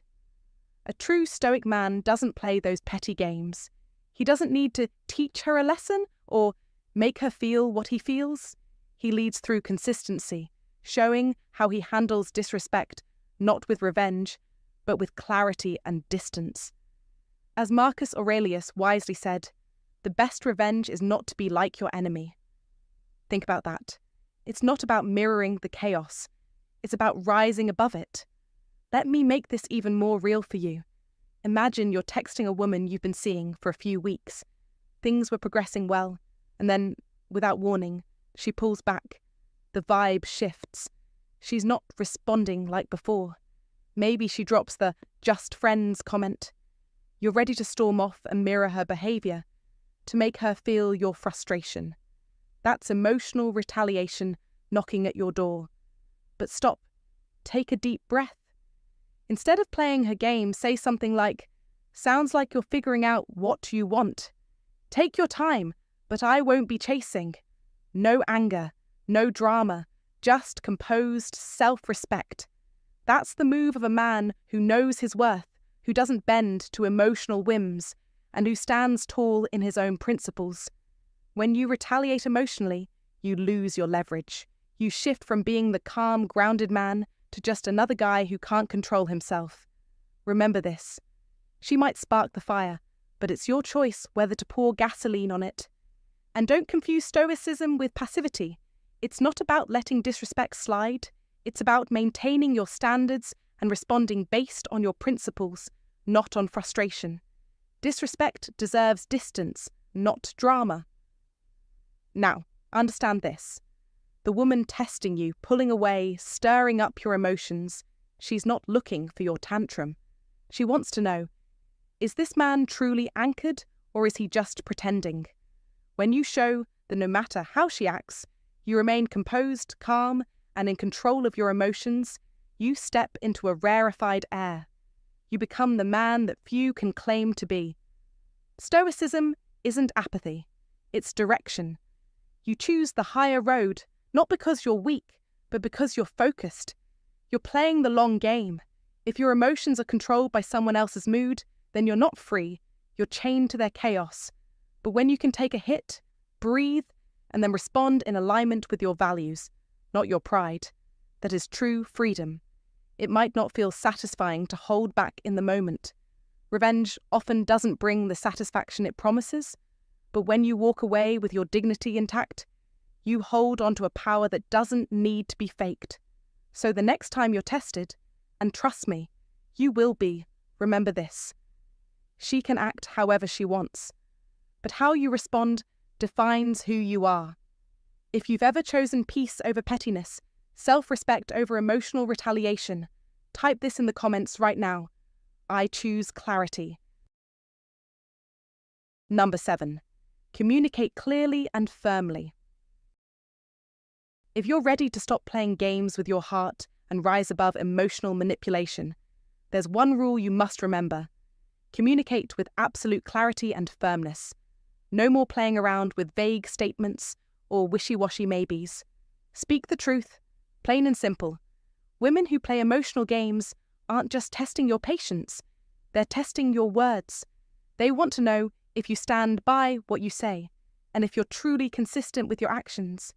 A: A true stoic man doesn't play those petty games. He doesn't need to teach her a lesson or make her feel what he feels. He leads through consistency, showing how he handles disrespect, not with revenge, but with clarity and distance. As Marcus Aurelius wisely said, the best revenge is not to be like your enemy. Think about that. It's not about mirroring the chaos. It's about rising above it. Let me make this even more real for you. Imagine you're texting a woman you've been seeing for a few weeks. Things were progressing well, and then, without warning, she pulls back. The vibe shifts. She's not responding like before. Maybe she drops the "just friends" comment. You're ready to storm off and mirror her behaviour, to make her feel your frustration. That's emotional retaliation knocking at your door. But stop. Take a deep breath. Instead of playing her game, say something like, "Sounds like you're figuring out what you want. Take your time, but I won't be chasing." No anger, no drama, just composed self-respect. That's the move of a man who knows his worth, who doesn't bend to emotional whims, and who stands tall in his own principles. When you retaliate emotionally, you lose your leverage. You shift from being the calm, grounded man to just another guy who can't control himself. Remember this. She might spark the fire, but it's your choice whether to pour gasoline on it. And don't confuse stoicism with passivity. It's not about letting disrespect slide. It's about maintaining your standards and responding based on your principles, not on frustration. Disrespect deserves distance, not drama. Now, understand this. The woman testing you, pulling away, stirring up your emotions. She's not looking for your tantrum. She wants to know, is this man truly anchored, or is he just pretending? When you show that no matter how she acts, you remain composed, calm, and in control of your emotions, you step into a rarefied air. You become the man that few can claim to be. Stoicism isn't apathy, it's direction. You choose the higher road, not because you're weak, but because you're focused. You're playing the long game. If your emotions are controlled by someone else's mood, then you're not free, you're chained to their chaos. But when you can take a hit, breathe, and then respond in alignment with your values, not your pride, that is true freedom. It might not feel satisfying to hold back in the moment. Revenge often doesn't bring the satisfaction it promises, but when you walk away with your dignity intact, you hold onto a power that doesn't need to be faked. So the next time you're tested, and trust me, you will be, remember this. She can act however she wants, but how you respond defines who you are. If you've ever chosen peace over pettiness, self-respect over emotional retaliation, type this in the comments right now. I choose clarity. Number 7. Communicate clearly and firmly. If you're ready to stop playing games with your heart and rise above emotional manipulation, there's one rule you must remember. Communicate with absolute clarity and firmness. No more playing around with vague statements or wishy-washy maybes. Speak the truth, plain and simple. Women who play emotional games aren't just testing your patience, they're testing your words. They want to know if you stand by what you say, and if you're truly consistent with your actions.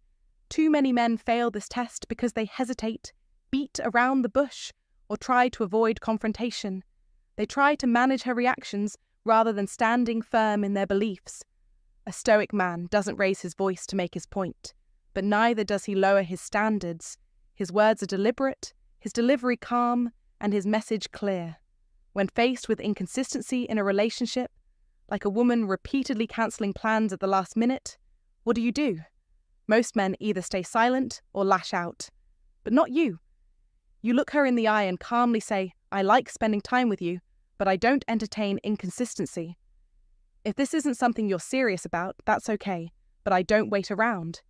A: Too many men fail this test because they hesitate, beat around the bush, or try to avoid confrontation. They try to manage her reactions rather than standing firm in their beliefs. A Stoic man doesn't raise his voice to make his point, but neither does he lower his standards. His words are deliberate, his delivery calm, and his message clear. When faced with inconsistency in a relationship, like a woman repeatedly cancelling plans at the last minute, what do? Most men either stay silent or lash out. But not you. You look her in the eye and calmly say, I like spending time with you, but I don't entertain inconsistency. If this isn't something you're serious about, that's okay, but I don't wait around.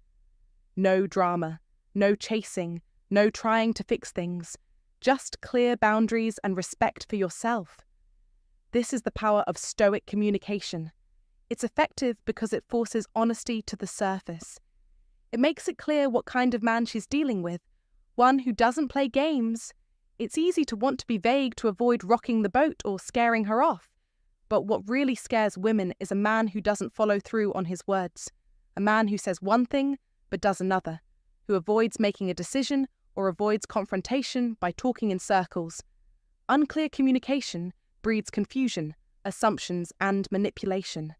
A: No drama, no chasing, no trying to fix things. Just clear boundaries and respect for yourself. This is the power of Stoic communication. It's effective because it forces honesty to the surface. It makes it clear what kind of man she's dealing with, one who doesn't play games. It's easy to want to be vague to avoid rocking the boat or scaring her off. But what really scares women is a man who doesn't follow through on his words. A man who says one thing but does another, who avoids making a decision or avoids confrontation by talking in circles. Unclear communication breeds confusion, assumptions, and manipulation.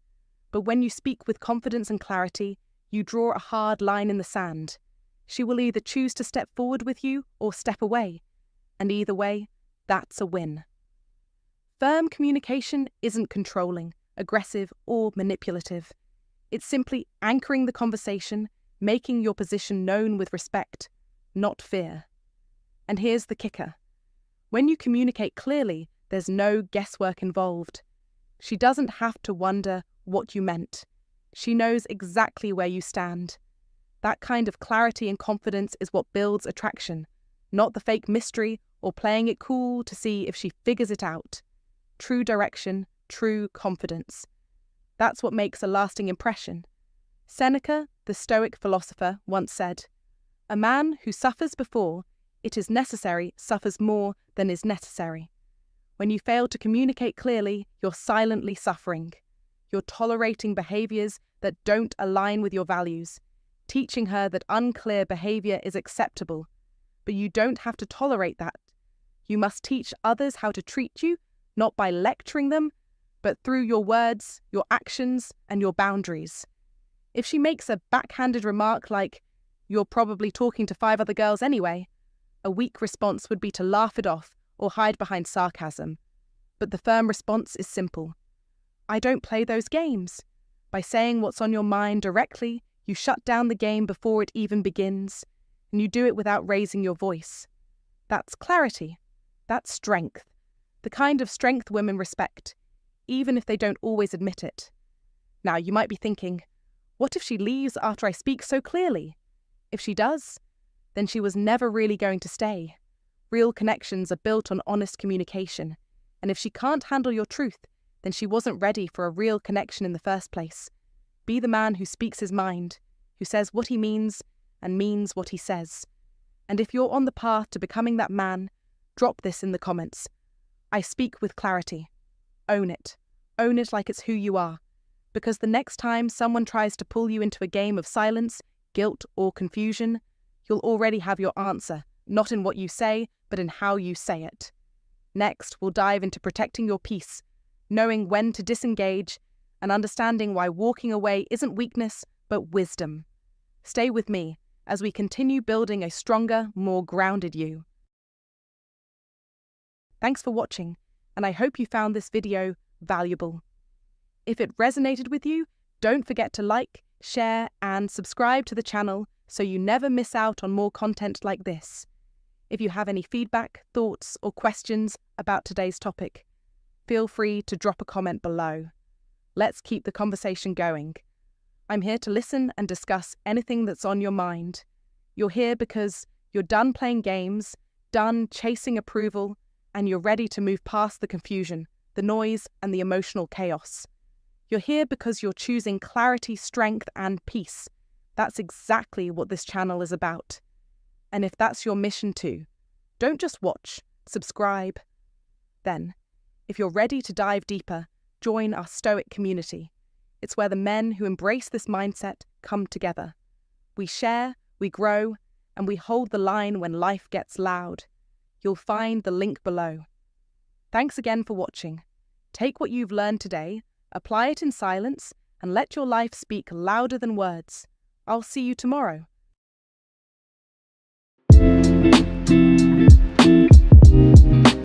A: But when you speak with confidence and clarity, you draw a hard line in the sand. She will either choose to step forward with you or step away. And either way, that's a win. Firm communication isn't controlling, aggressive, or manipulative. It's simply anchoring the conversation, making your position known with respect, not fear. And here's the kicker. When you communicate clearly, there's no guesswork involved. She doesn't have to wonder what you meant. She knows exactly where you stand. That kind of clarity and confidence is what builds attraction, not the fake mystery or playing it cool to see if she figures it out. True direction, true confidence. That's what makes a lasting impression. Seneca, the Stoic philosopher, once said, "A man who suffers before it is necessary suffers more than is necessary." When you fail to communicate clearly, you're silently suffering. You're tolerating behaviours that don't align with your values, teaching her that unclear behaviour is acceptable. But you don't have to tolerate that. You must teach others how to treat you, not by lecturing them, but through your words, your actions, and your boundaries. If she makes a backhanded remark like, "You're probably talking to 5 other girls anyway," a weak response would be to laugh it off or hide behind sarcasm. But the firm response is simple. "I don't play those games." By saying what's on your mind directly, you shut down the game before it even begins. and you do it without raising your voice. That's clarity. That's strength. The kind of strength women respect, even if they don't always admit it. Now, you might be thinking, what if she leaves after I speak so clearly? If she does, then she was never really going to stay. Real connections are built on honest communication, and if she can't handle your truth, then she wasn't ready for a real connection in the first place. Be the man who speaks his mind, who says what he means and means what he says. And if you're on the path to becoming that man, drop this in the comments. I speak with clarity. Own it. Own it like it's who you are. Because the next time someone tries to pull you into a game of silence, guilt, or confusion, you'll already have your answer, not in what you say, but in how you say it. Next, we'll dive into protecting your peace, knowing when to disengage, and understanding why walking away isn't weakness, but wisdom. Stay with me as we continue building a stronger, more grounded you. Thanks for watching, and I hope you found this video valuable. If it resonated with you, don't forget to like, share, and subscribe to the channel so you never miss out on more content like this. If you have any feedback, thoughts, or questions about today's topic, feel free to drop a comment below. Let's keep the conversation going. I'm here to listen and discuss anything that's on your mind. You're here because you're done playing games, done chasing approval, and you're ready to move past the confusion, the noise, and the emotional chaos. You're here because you're choosing clarity, strength, and peace. That's exactly what this channel is about. And if that's your mission too, don't just watch, subscribe. Then, if you're ready to dive deeper, join our Stoic community. It's where the men who embrace this mindset come together. We share, we grow, and we hold the line when life gets loud. You'll find the link below. Thanks again for watching. Take what you've learned today, apply it in silence, and let your life speak louder than words. I'll see you tomorrow.